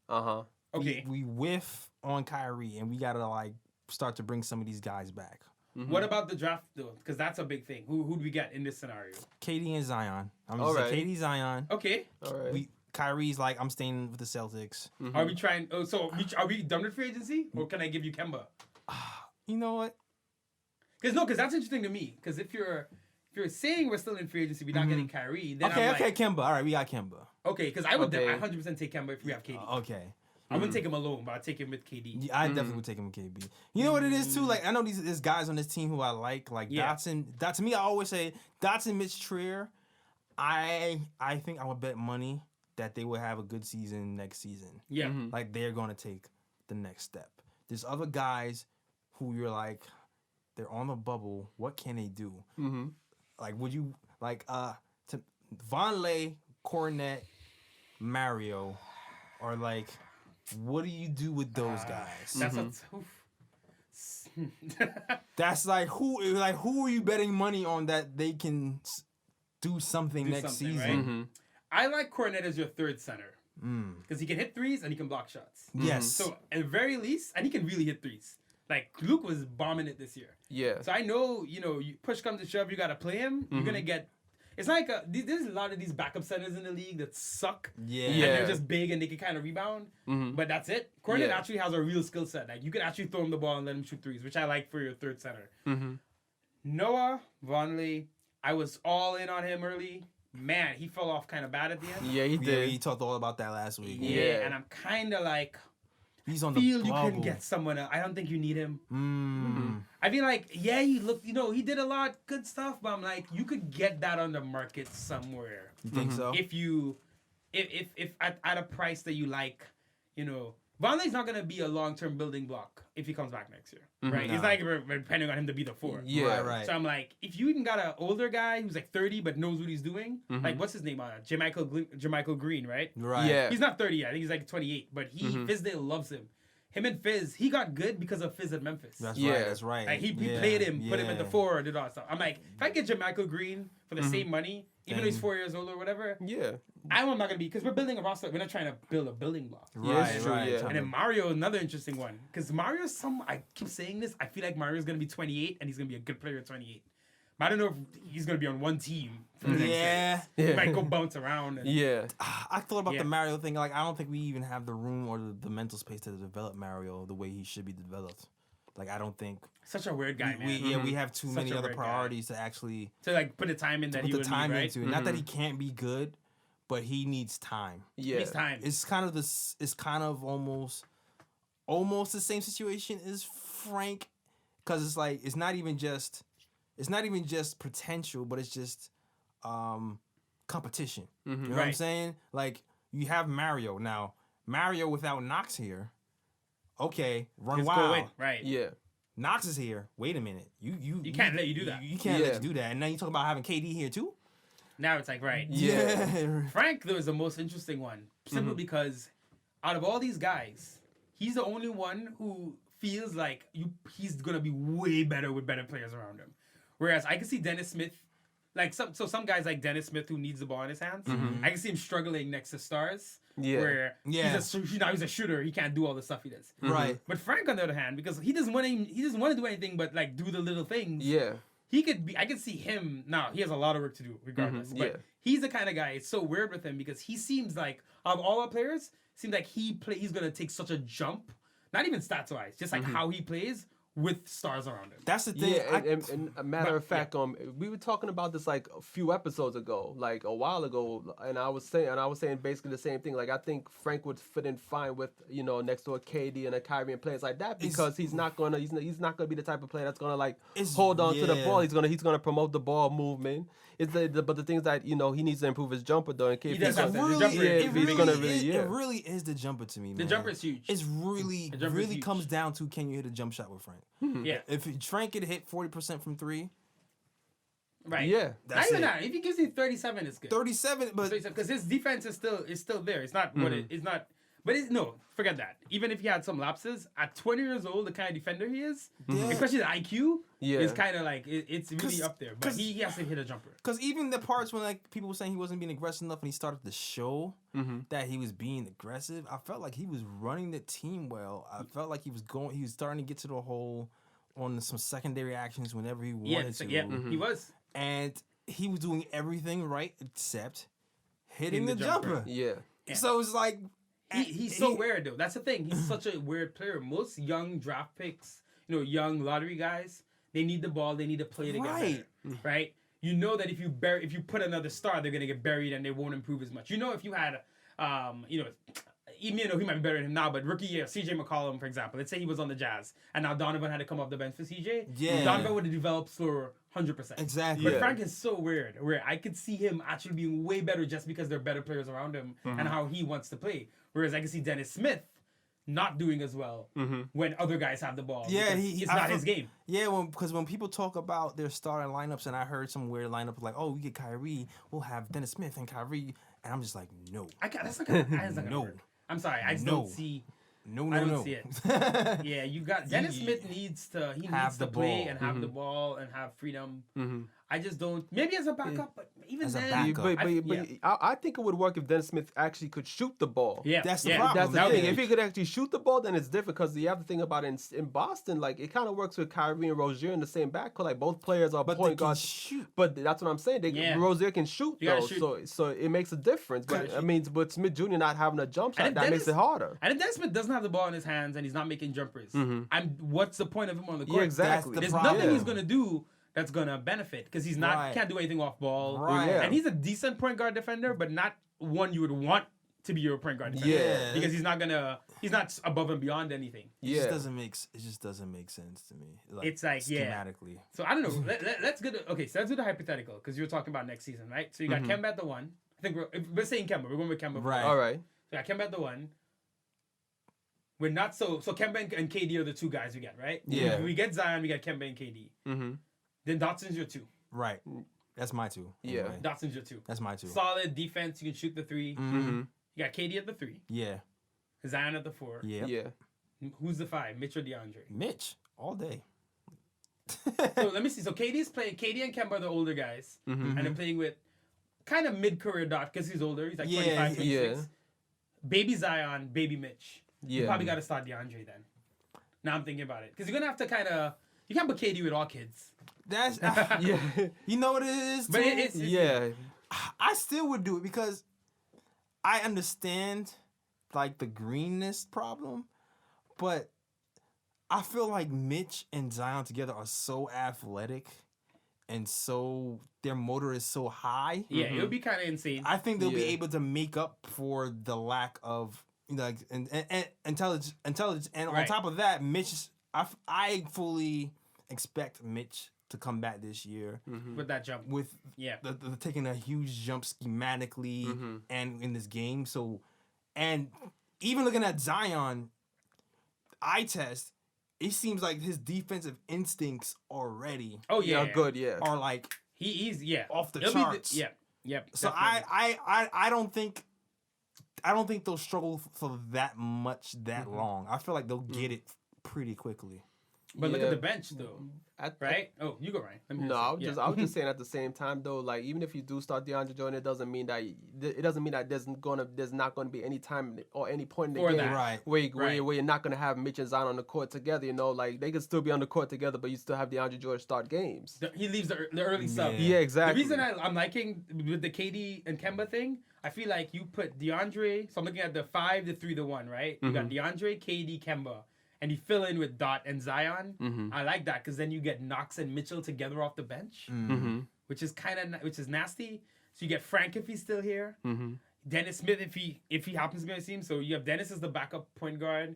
Okay, We whiff on Kyrie, and we gotta like start to bring some of these guys back. what about the draft though? Because that's a big thing. Who do we get in this scenario? KD and Zion. I'm All just right. saying KD, Zion. Okay, All right. Kyrie's like, I'm staying with the Celtics. are we trying? Oh, so are we done with free agency, or can I give you Kemba? You know what? Because that's interesting to me. Because if you're saying we're still in free agency, we're not getting Kyrie, then I'm like, Kemba. All right, we got Kemba. okay, because I would Okay. 100% take Kemba if we have KD. Okay. I wouldn't take him alone, but I'd take him with KD. Yeah, I definitely would take him with KB. You know what it is too? Like I know there's guys on this team who I like Yeah. Dotson. That to me, I always say Dotson, Mitch Trier. I think I would bet money that they will have a good season next season. Yeah. Like they're gonna take the next step. There's other guys who you're like, they're on the bubble. What can they do? Like would you like to Vonleh, Cornette, Mario, or like what do you do with those guys? That's That's like who are you betting money on that they can do something Do next something, season? right? I like Cornette as your third center because he can hit threes and he can block shots. Yes. So at the very least, and he can really hit threes. Like Luke was bombing it this year. Yeah. So I know, you push comes to shove, you gotta play him. You're gonna get. It's like there's a lot of these backup centers in the league that suck. Yeah. And Yeah. they're just big and they can kind of rebound. But that's it. Cornette Yeah. actually has a real skill set. Like you can actually throw him the ball and let him shoot threes, which I like for your third center. Noah Vonleh, I was all in on him early. Man, he fell off kind of bad at the end. Yeah, he Yeah, did. we talked all about that last week. Yeah. And I'm kind of like, He's on the feel you bubble. couldn't get someone else. I don't think you need him. Mm. I feel like, yeah, he looked, he did a lot good stuff, but I'm like, you could get that on the market somewhere. You think so? If at a price that you like, Vonleh's not gonna be a long-term building block if he comes back next year, right? No. It's not like we're depending on him to be the 4. Yeah. Right. So I'm like, if you even got an older guy who's like 30 but knows what he's doing, like what's his name? Jermichael Green, right? Right. Yeah. He's not 30 yet. I think he's like 28, but Fizdale loves him. him and Fizz, he got good because of Fizz at Memphis. That's Yeah. right. That's right. Like he played him, put him in the 4, did all that stuff. I'm like, if I get JaMychal Green for the same money, even though he's 4 years old or whatever, Yeah. I'm not gonna be, because we're building a roster. We're not trying to build a building block. Right, it's true, right. yeah. And then Mario, another interesting one, because Mario's I keep saying this. I feel like Mario's gonna be 28, and he's gonna be a good player at 28. But I don't know if he's gonna be on one team for the next Yeah. year. He might go bounce around. And, Yeah. I thought about Yeah. the Mario thing. Like, I don't think we even have the room or the mental space to develop Mario the way he should be developed. Like, I don't think Such a weird guy, man. we have too Such many a other weird guy. priorities to actually To like put the time in that put he the would time need, right? into it. Not that he can't be good, but he needs time. Yeah. Needs time. It's kind of this. It's kind of almost the same situation as Frank, because it's like it's not even just potential, but it's just competition. You know what I'm Right. saying? Like, you have Mario now. Mario without Knox here. Okay, run Just wild. go in, right? Yeah. Knox is here. Wait a minute. You can't let you do that. You can't let Yeah. you do that. And now you talk about having KD here too. Now it's like, right. Yeah. Frank, though, is the most interesting one. Simply because out of all these guys, he's the only one who feels like he's going to be way better with better players around him. Whereas I can see Dennis Smith, like some guys like Dennis Smith who needs the ball in his hands. I can see him struggling next to stars. Yeah. Where Yeah. he's a shooter. He can't do all the stuff he does. Right. But Frank, on the other hand, because he doesn't want to do anything but like do the little things. Yeah. He could be. I can see him now. He has a lot of work to do, regardless. But yeah. he's the kind of guy. It's so weird with him because he seems like of all our players, seems like he's gonna take such a jump. Not even stats wise, just like how he plays with stars around him. That's the thing. Yeah, and a matter of But, fact, we were talking about this like a few episodes ago, like a while ago, and I was saying basically the same thing. Like, I think Frank would fit in fine with next to a KD and a Kyrie and players like that because he's not gonna be the type of player that's gonna like hold on to the ball. He's gonna promote the ball movement. But the things that he needs to improve his jumper though. In case He does have that. The really, jumper is- it really is the jumper to me, man. The jumper is huge. It's really The jumper is huge. comes down to, can you hit a jump shot with Frank? Yeah, If Frank could hit 40% from 3, right. Yeah. Not That's even it. that. If he gives you 37, it's good. 37, but Because his defense is still there. It's not what it's not. But no, forget that. Even if he had some lapses, at 20 years old, the kind of defender he is, especially the IQ, is kind of like it's really up there. But he has to hit a jumper. because even the parts when like people were saying he wasn't being aggressive enough and he started to show that he was being aggressive, I felt like he was running the team well. I felt like he was starting to get to the hole on some secondary actions whenever he wanted to. He was. And he was doing everything right except hitting the the jumper. jumper. Yeah. So it's like He's so weird though. That's the thing. He's such a weird player. Most young draft picks, young lottery guys, they need the ball. They need to play to get Right. better. Right. You know that if you put another star, they're gonna get buried and they won't improve as much. If you had, even he might be better than him now, but rookie year, CJ McCollum, for example, let's say he was on the Jazz and now Donovan had to come off the bench for CJ. Yeah. Donovan would have developed slower, 100%. Exactly. But Yeah. Frank is so weird, where I could see him actually being way better just because there are better players around him and how he wants to play. Whereas I can see Dennis Smith not doing as well when other guys have the ball. Yeah, because it's not his game. Yeah, because when people talk about their starting lineups, and I heard some weird lineup like, oh, we get Kyrie, we'll have Dennis Smith and Kyrie, and I'm just like, no, That's not gonna No. work. I'm sorry, I just No. don't see. no, I no, don't no. see it. Yeah, you got Dennis Smith needs to Have the play ball. and have the ball and have freedom. I just don't. Maybe as a backup, but even As a then, backup. I think it would work if Dennis Smith actually could shoot the ball. Yeah, That's the yeah, problem. That's the that would thing. be If he huge. could actually shoot the ball, then it's different because you have to think about it in Boston. Like, it kind of works with Kyrie and Rozier in the same backcourt. Like, both players are But they point can guards. shoot. But that's what I'm saying. Yeah. Rozier can shoot You gotta though, shoot. so it makes a difference. But I mean, but Smith Jr. not having a jump shot, And that makes Dennis- it harder. And if Dennis Smith doesn't have the ball in his hands and he's not making jumpers, what's the point of him on the court? Yeah, exactly. That's the There's problem. nothing Yeah. he's gonna do that's gonna benefit because he's not Right. can't do anything off ball. Right. Yeah. And he's a decent point guard defender, but not one you would want to be your point guard defender. Yeah. Because he's not above and beyond anything. It Yeah. just doesn't make sense to me. It's like, yeah. schematically. So I don't know. Let's get okay. So let's do the hypothetical because you were talking about next season, right? So you got Kemba at the 1. I think we're saying Kemba. We're going with Kemba. Right. All right. So I Kemba at the 1. We're not so Kemba and KD are the 2 guys we get, right? Yeah. If we get Zion, we got Kemba and KD. Mm-hmm. Then Dotson's your 2. Right. That's my 2. Yeah. anyway. Dotson's your 2. That's my 2. Solid defense. You can shoot the 3. Mm-hmm. You got KD at the 3. Yeah. Zion at the 4. Yeah. Yeah. Who's the 5? Mitch or DeAndre? Mitch all day. So let me see. So KD and Kemba are the older guys, and they're playing with kind of mid-career Dot because he's older. He's like 25, 26. Yeah. Baby Zion, baby Mitch. Yeah. You probably got to start DeAndre then. Now I'm thinking about it because you're gonna have to kind of. You can't put KD with all kids. That's Yeah. You know what it is, too? But it's Yeah. I still would do it because I understand like the greenness problem, but I feel like Mitch and Zion together are so athletic and so their motor is so high. Yeah, it would be kind of insane. I think they'll be able to make up for the lack of like and intelligence. And on top of that, Mitch, I fully expect Mitch to come back this year with that jump. with the taking a huge jump schematically and in this game. So, and even looking at Zion, eye test, it seems like his defensive instincts already Yeah, good, yeah. are like he's off the It'll charts. Yep. So definitely. I don't think they'll struggle for that much that long. I feel like they'll get it pretty quickly. But look at the bench though. Right? Oh, you go, Ryan. Let me No, I hear was some. just I was just saying at the same time though, like even if you do start DeAndre Jordan, it doesn't mean that there's not gonna be any time or any point in the For game that. Right. where you're not gonna have Mitch and Zion on the court together. You know, like they could still be on the court together, but you still have DeAndre Jordan start games. He leaves the early sub. Yeah, exactly. The reason I'm liking with the KD and Kemba thing, I feel like you put DeAndre. So I'm looking at the 5, the 3, the 1. Right? You got DeAndre, KD, Kemba. And you fill in with Dot and Zion. I like that because then you get Knox and Mitchell together off the bench, which is nasty. So you get Frank if he's still here, Dennis Smith if he happens to be on the team. So you have Dennis as the backup point guard.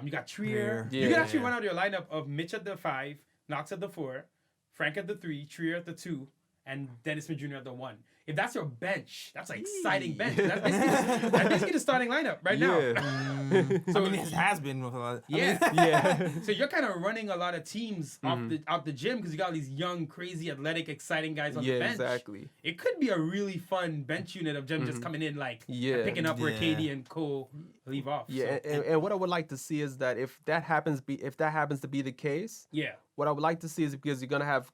You got Trier. Yeah. You can actually run out your lineup of Mitch at the 5, Knox at the 4, Frank at the 3, Trier at the 2, and Dennis Smith Jr. at the 1. If that's your bench, that's an exciting bench. That's basically the starting lineup right now. So I mean, it has been with a lot. Yeah. So you're kind of running a lot of teams out the gym because you got all these young, crazy, athletic, exciting guys on the bench. Exactly. It could be a really fun bench unit of them just coming in and picking up where KD and Cole leave off. Yeah, So, and what I would like to see is that if that happens to be the case, what I would like to see is because you're gonna have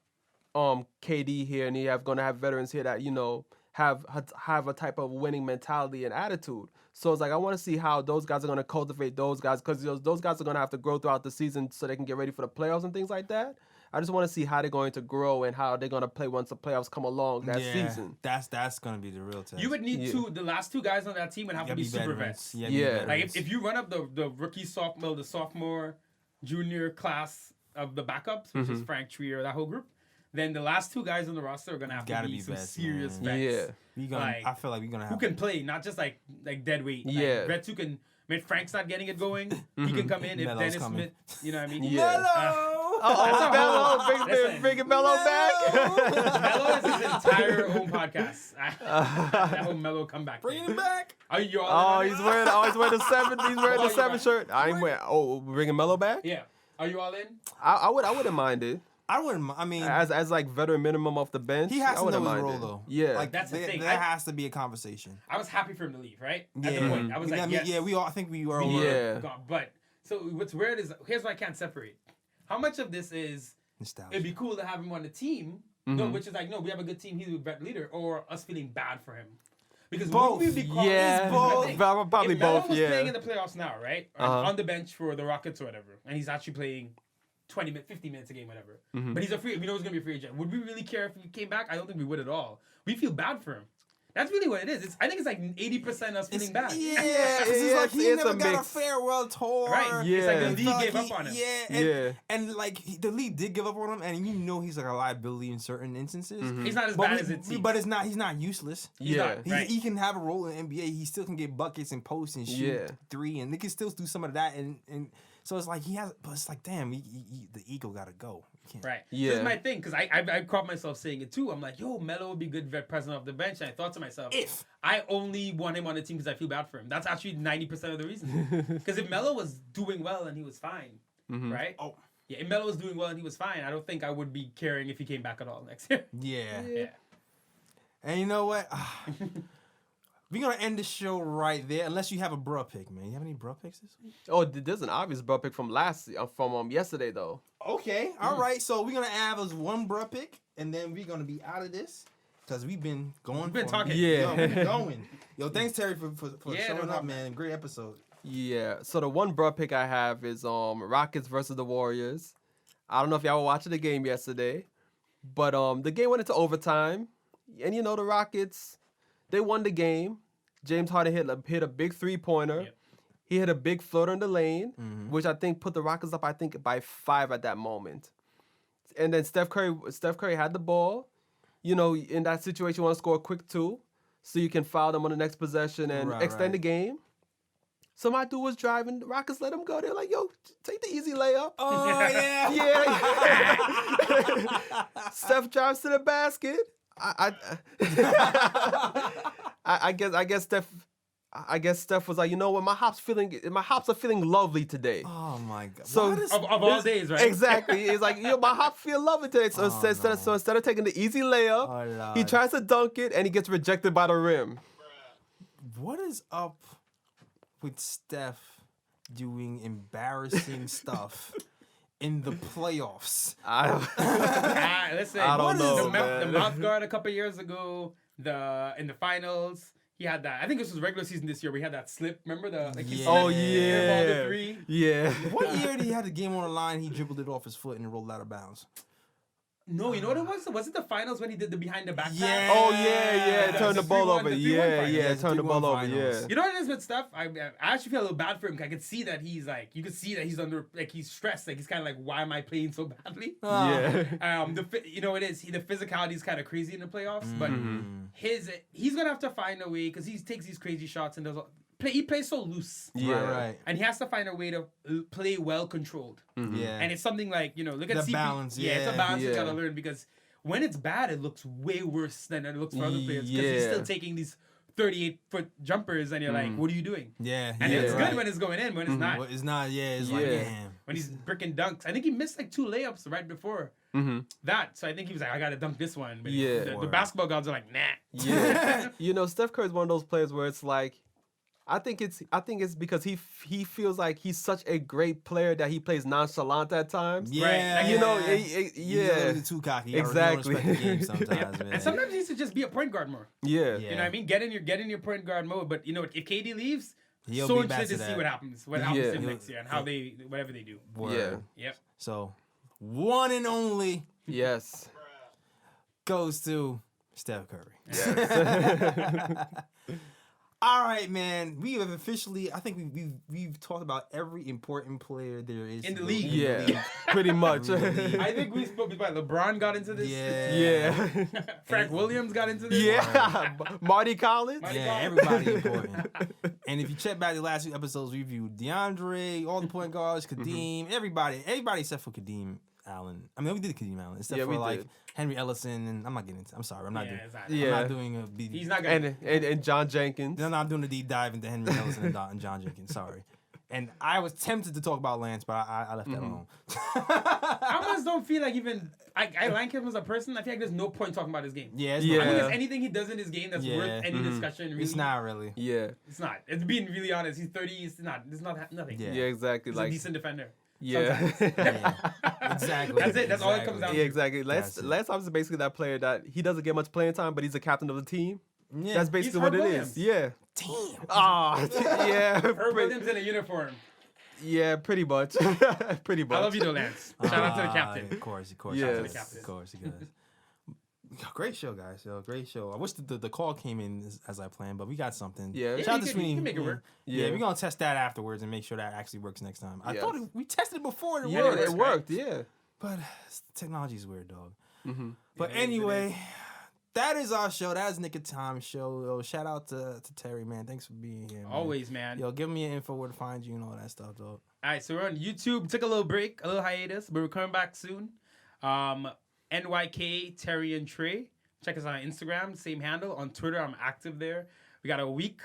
KD here and you're gonna have veterans here that have a type of winning mentality and attitude. So it's like I want to see how those guys are gonna cultivate those guys because those guys are gonna have to grow throughout the season so they can get ready for the playoffs and things like that. I just want to see how they're going to grow and how they're going to play once the playoffs come along that season. That's going to be the real test. you would need the last 2 guys on that team would have to be super vets. Yeah. Like if you run up the rookie the sophomore, junior class of the backups, which is Frank Trier, that whole group, then the last 2 guys on the roster are gonna have to be some vets, serious man. vets. I feel like we're gonna have who can play, not just like dead weight. Like, vets who can. I mean, Frank's not getting it going. He can come in if Melo's Dennis coming. Smith. You know what I mean? Melo, bringing Melo back. Melo is his entire own podcast. That whole Melo comeback. Bring him back. Are you all? He's wearing the 7. He's wearing the 7 shirt. I ain't wearing. Bringing Melo back. Yeah. Are you all in? I wouldn't mind it. I wouldn't. I mean, as like veteran minimum off the bench. he has I to wouldn't know his mind role it. though. Yeah, like that's the thing. There has to be a conversation. I was happy for him to leave, right? At Yeah. the point, I was like, I mean, yes. yeah, we all. I think we were all. Yeah. Gone. But so what's weird is here's what I can't separate. How much of this is Nostalgia. it'd be cool to have him on the team, no, which is like, no, we have a good team, he's a vet leader, or us feeling bad for him. Because Both. we would be called, Yeah, both. probably If Melo both. was Yeah. playing in the playoffs now, right? On the bench for the Rockets or whatever, and he's actually playing 20 minutes, 50 minutes a game, whatever. But he's we know he's gonna be a free agent. Would we really care if he came back? I don't think we would at all. We feel bad for him. That's really what it is. I think it's like 80% us feeling bad. Yeah, because it's like he it's never a got a mix. farewell tour. Right. Yeah. It's like the He league felt gave like up on him. Yeah, and like the league did give up on him, and he's like a liability in certain instances. He's not as bad as it seems. But it's not. He's not useless. He's Yeah. not, right? He can have a role in the NBA. He still can get buckets and posts and shoot Yeah. 3, and they can still do some of that. And so it's like he has, but it's like damn, the ego got to go. You can't- Right. Yeah. This is my thing, because I caught myself saying it too. I'm like, yo, Melo would be good vet president off the bench. And I thought to myself, If I only want him on the team because I feel bad for him. That's actually 90% of the reason. Because if Melo was doing well and he was fine, right? Oh. Yeah, if Melo was doing well and he was fine, I don't think I would be caring if he came back at all next year. yeah. Yeah. And you know what? We're gonna end the show right there, unless you have a bruh pick, man. You have any bruh picks this week? Oh, there's an obvious bruh pick from yesterday though. Okay, all right. So we're gonna have us one bruh pick, and then we're gonna be out of this because we've been going. We've been talking. Yeah. Yo, we've been going. Yo, thanks Terry for Yeah, showing no up, problem. man. Great episode. Yeah. So the one bruh pick I have is Rockets versus the Warriors. I don't know if y'all were watching the game yesterday, but the game went into overtime, and the Rockets, they won the game. James Harden hit a big 3-pointer. Yep. He hit a big floater in the lane, which I think put the Rockets up, by 5 at that moment. And then Steph Curry had the ball. In that situation, you want to score a quick 2 so you can foul them on the next possession and extend the game. So my dude was driving. The Rockets let him go. They're like, yo, take the easy layup. Oh yeah. Yeah. Steph drives to the basket. I guess Steph was like, you know what, my hops are feeling lovely today. Oh my god. So Of all days, right? exactly, it's like, my hops feel lovely today. So instead of taking the easy layup, Oh, he Lord. tries to dunk it and he gets rejected by the rim. What is up with Steph doing embarrassing stuff in the playoffs? Listen, I don't know, the man. mouth guard a couple years ago, in the finals, he had that. I think this was regular season this year. We had that slip. Remember he Oh slipped, airballed the 3. Yeah. What year did he have the game on the line? He dribbled it off his foot and rolled out of bounds. No, you know what it was? Was it the finals when he did the behind the back pass? Yeah. Oh yeah, The turn the ball 3-1 over. the 3-1 Yeah, finals. yeah, Yeah, turn the 3-1 ball over. finals. Yeah. You know what it is with Steph? I actually feel a little bad for him. I could see that he's like, you could see that he's under, like he's stressed. Like he's kind of like, why am I playing so badly? Yeah. It is. The physicality is kind of crazy in the playoffs, but he's gonna have to find a way because he takes these crazy shots and he plays so loose. Yeah. Right. And he has to find a way to play well controlled. Yeah. And it's something like, look at The CP. balance, Yeah, it's a yeah. balance you Yeah. gotta learn because when it's bad, it looks way worse than it looks for other players because he's Yeah. still taking these 38-foot jumpers and you're like, what are you doing? Yeah. And yeah, it's right. good when it's going in, when it's not. Well, it's not. Yeah. It's like Yeah. damn. When he's bricking dunks. I think he missed like 2 layups right before that. So I think he was like, I gotta dunk this one. But Yeah. the basketball gods are like, nah. Yeah. Steph Curry's one of those players where it's like, I think it's because he feels like he's such a great player that he plays nonchalant at times. Yeah. Right. You know, He's a little too cocky. You gotta Exactly. respect the game sometimes, man. And sometimes he needs to just be a point guard more. Yeah. Yeah. You know what I mean? Get in your point guard mode. But if KD leaves, He'll so be back interested to to see that. what happens. What Yeah. happens to him He'll- next year and how whatever they do. Word. Yep. So, one and only Yes. goes to Steph Curry. Yes. All right, man. We have officially. I think we've talked about every important player there is In the to league. Yeah. Pretty much. I think we spoke about LeBron got into this. Yeah. Yeah. Frank Williams got into this. Yeah. Marty Collins. Yeah, everybody important. And if you check back the last 2 episodes, we reviewed DeAndre, all the point guards, Kadeem, everybody except for Kadeem Allen. I mean, we did Kadeem Allen, except Yeah, for we like did. Henry Ellison, and I'm not getting into. I'm sorry, I'm not doing. it's not- I'm Yeah. not doing a. He's not gonna. And John Jenkins. I'm not doing a deep dive into Henry Ellison and John Jenkins. Sorry. And I was tempted to talk about Lance, but I left that alone. I almost don't feel like even I like him as a person. I feel like there's no point talking about his game. Yeah, it's Yeah. I not. think there's anything he does in his game that's Yeah. worth any discussion. Really. It's not really. Yeah. It's not. It's being really honest. He's 30. It's not. It's not nothing. Yeah. Yeah, exactly. He's Like, a decent defender. yeah. Yeah. Exactly. That's it. That's all it comes down to. Yeah, exactly. That's it. Lance Thompson is basically that player that he doesn't get much playing time, but he's the captain of the team. Yeah. That's basically Herb what it Williams. is. Yeah. Damn. Ah, yeah. Herb Williams in a uniform. Yeah, pretty much. Pretty much. I love you, though, Lance. Shout out to the captain. Of course. Yes. Shout out to the Yes. captain. Of course, great show, guys. Yo, great show. I wish the call came in as I planned, but we got something. Yeah. Yeah, Shout out you to can- you Sweeney. can make it work. Yeah, Yeah. we're gonna test that afterwards and make sure that actually works next time. I Yes. thought we tested it before and it Yeah, worked. It worked, yeah. But technology's weird, dog. Mm-hmm. But It is, it anyway, that is our show. That is Nick of Time show. Yo, shout out to Terry, man. Thanks for being here, man. Always, man. Yo, give me your info where to find you and all that stuff, dog. All right, so we're on YouTube. Took a little break, a little hiatus, but we're coming back soon. NYK, Terry and Trey. Check us out on Instagram, same handle. On Twitter, I'm active there. We got a week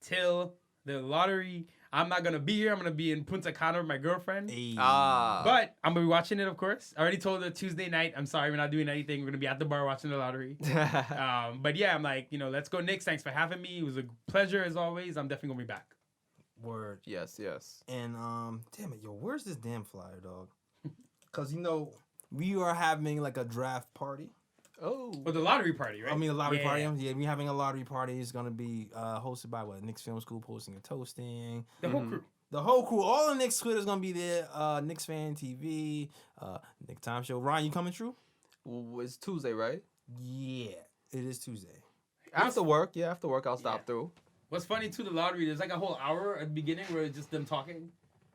till The lottery, I'm not going to be here. I'm going to be in Punta Cana with my girlfriend. Hey. But I'm going to be watching it, of course. I already told her Tuesday night, I'm sorry, we're not doing anything. We're going to be at the bar watching the lottery. But yeah, I'm like, let's go, Knicks. Thanks for having me. It was a pleasure, as always. I'm definitely going to be back. Word. Yes. And damn it, yo, where's this damn flyer, dog? Because we are having like a draft party. Oh. But the lottery party, right? I mean, the lottery party. Yeah, we're having a lottery party. It's gonna be hosted by Knicks Film School, Posting and Toasting. The whole crew. The whole crew. All the Knicks Twitter's gonna be there. Knicks Fan TV, Nick Time Show. Ryan, you coming through? It's Tuesday, right? Yeah, it is Tuesday. After work, I'll stop through. What's funny too, the lottery, there's like a whole hour at the beginning where it's just them talking.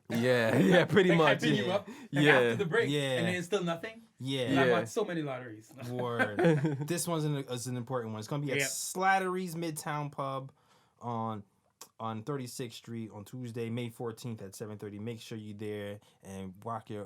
Yeah, pretty Like much. hyping you up after the break. And then it's still nothing. Yeah. I've got so many lotteries. Word. This one's is an important one. It's gonna be at Slattery's Midtown Pub on 36th Street on Tuesday, May 14th at 7:30. Make sure you're there and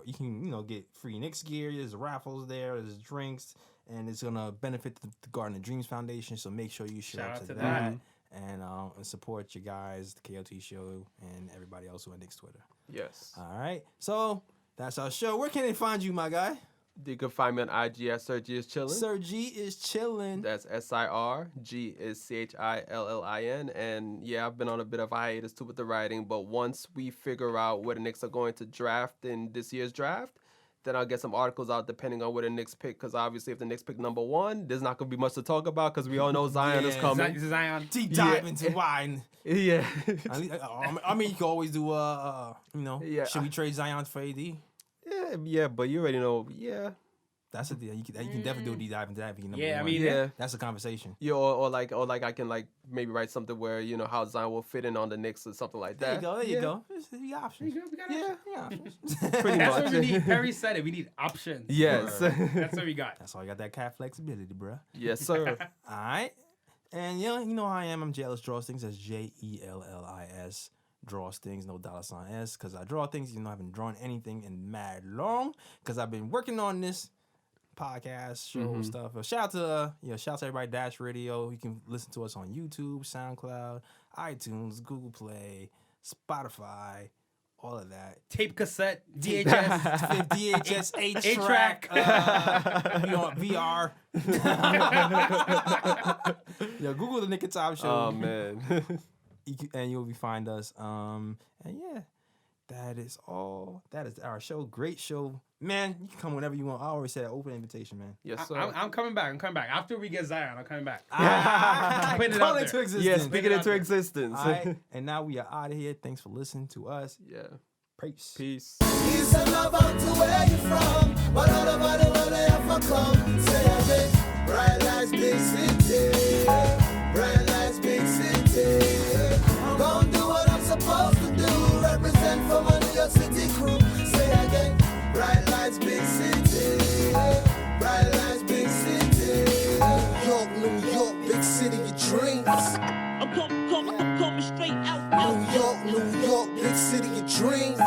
you can get free Knicks gear. There's raffles there. There's drinks, and it's gonna benefit the Garden of Dreams Foundation. So make sure you show up to that. And support your guys, the KOT show, and everybody else on Knicks Twitter. Yes. All right. So that's our show. Where can they find you, my guy? You can find me on IG at Sir G is chillin'. Sir G is chillin'. That's SIR. G is CHILLIN. And yeah, I've been on a bit of a hiatus too with the writing. But once we figure out where the Knicks are going to draft in this year's draft, then I'll get some articles out depending on where the Knicks pick. Because obviously, if the Knicks pick number 1, there's not going to be much to talk about because we all know Zion is coming. Zion. Deep dive into wine. Yeah. I mean, you can always do, should we trade Zion for AD? Yeah, but you already know, That's a deal. You can definitely do a deep dive into that. If you I one. mean, that's a conversation. Yeah, or like I can like maybe write something where how Zion will fit in on the Knicks or something like that. There you go. The options. We got options. Pretty That's much. what we need. Perry said it. We need options. Yes. That's what we got. That's all. You got that cat flexibility, bro. Yes, sir. All right. And you know how I am. I'm Jealous Draws Things. That's JELLIS. Draws things, no $S, because I draw things. I haven't drawn anything in mad long because I've been working on this podcast show stuff. Shout out to everybody. Dash Radio. You can listen to us on YouTube, SoundCloud, iTunes, Google Play, Spotify, all of that. Tape cassette, DHS, DHS, 8-track, VR. Google the Nick and Top Show. Oh man. And you'll find us. And yeah, that is all. That is our show. Great show. Man, you can come whenever you want. I always said open invitation, man. Yes, sir. I'm coming back. After we get Zion, I'm coming back. Putting it out into existence. Yeah, speaking into existence. All right. And now we are out of here. Thanks for listening to us. Yeah. Peace. Peace and love out to where you from, but all about the world they ever come. Say again, bright lights, big city, bright lights, big city. Gonna do what I'm supposed to do, represent for my New York City crew. Say again, bright lights, big city, bright lights, big city. New York, big city of dreams. I'm coming straight out. New York, big city of dreams.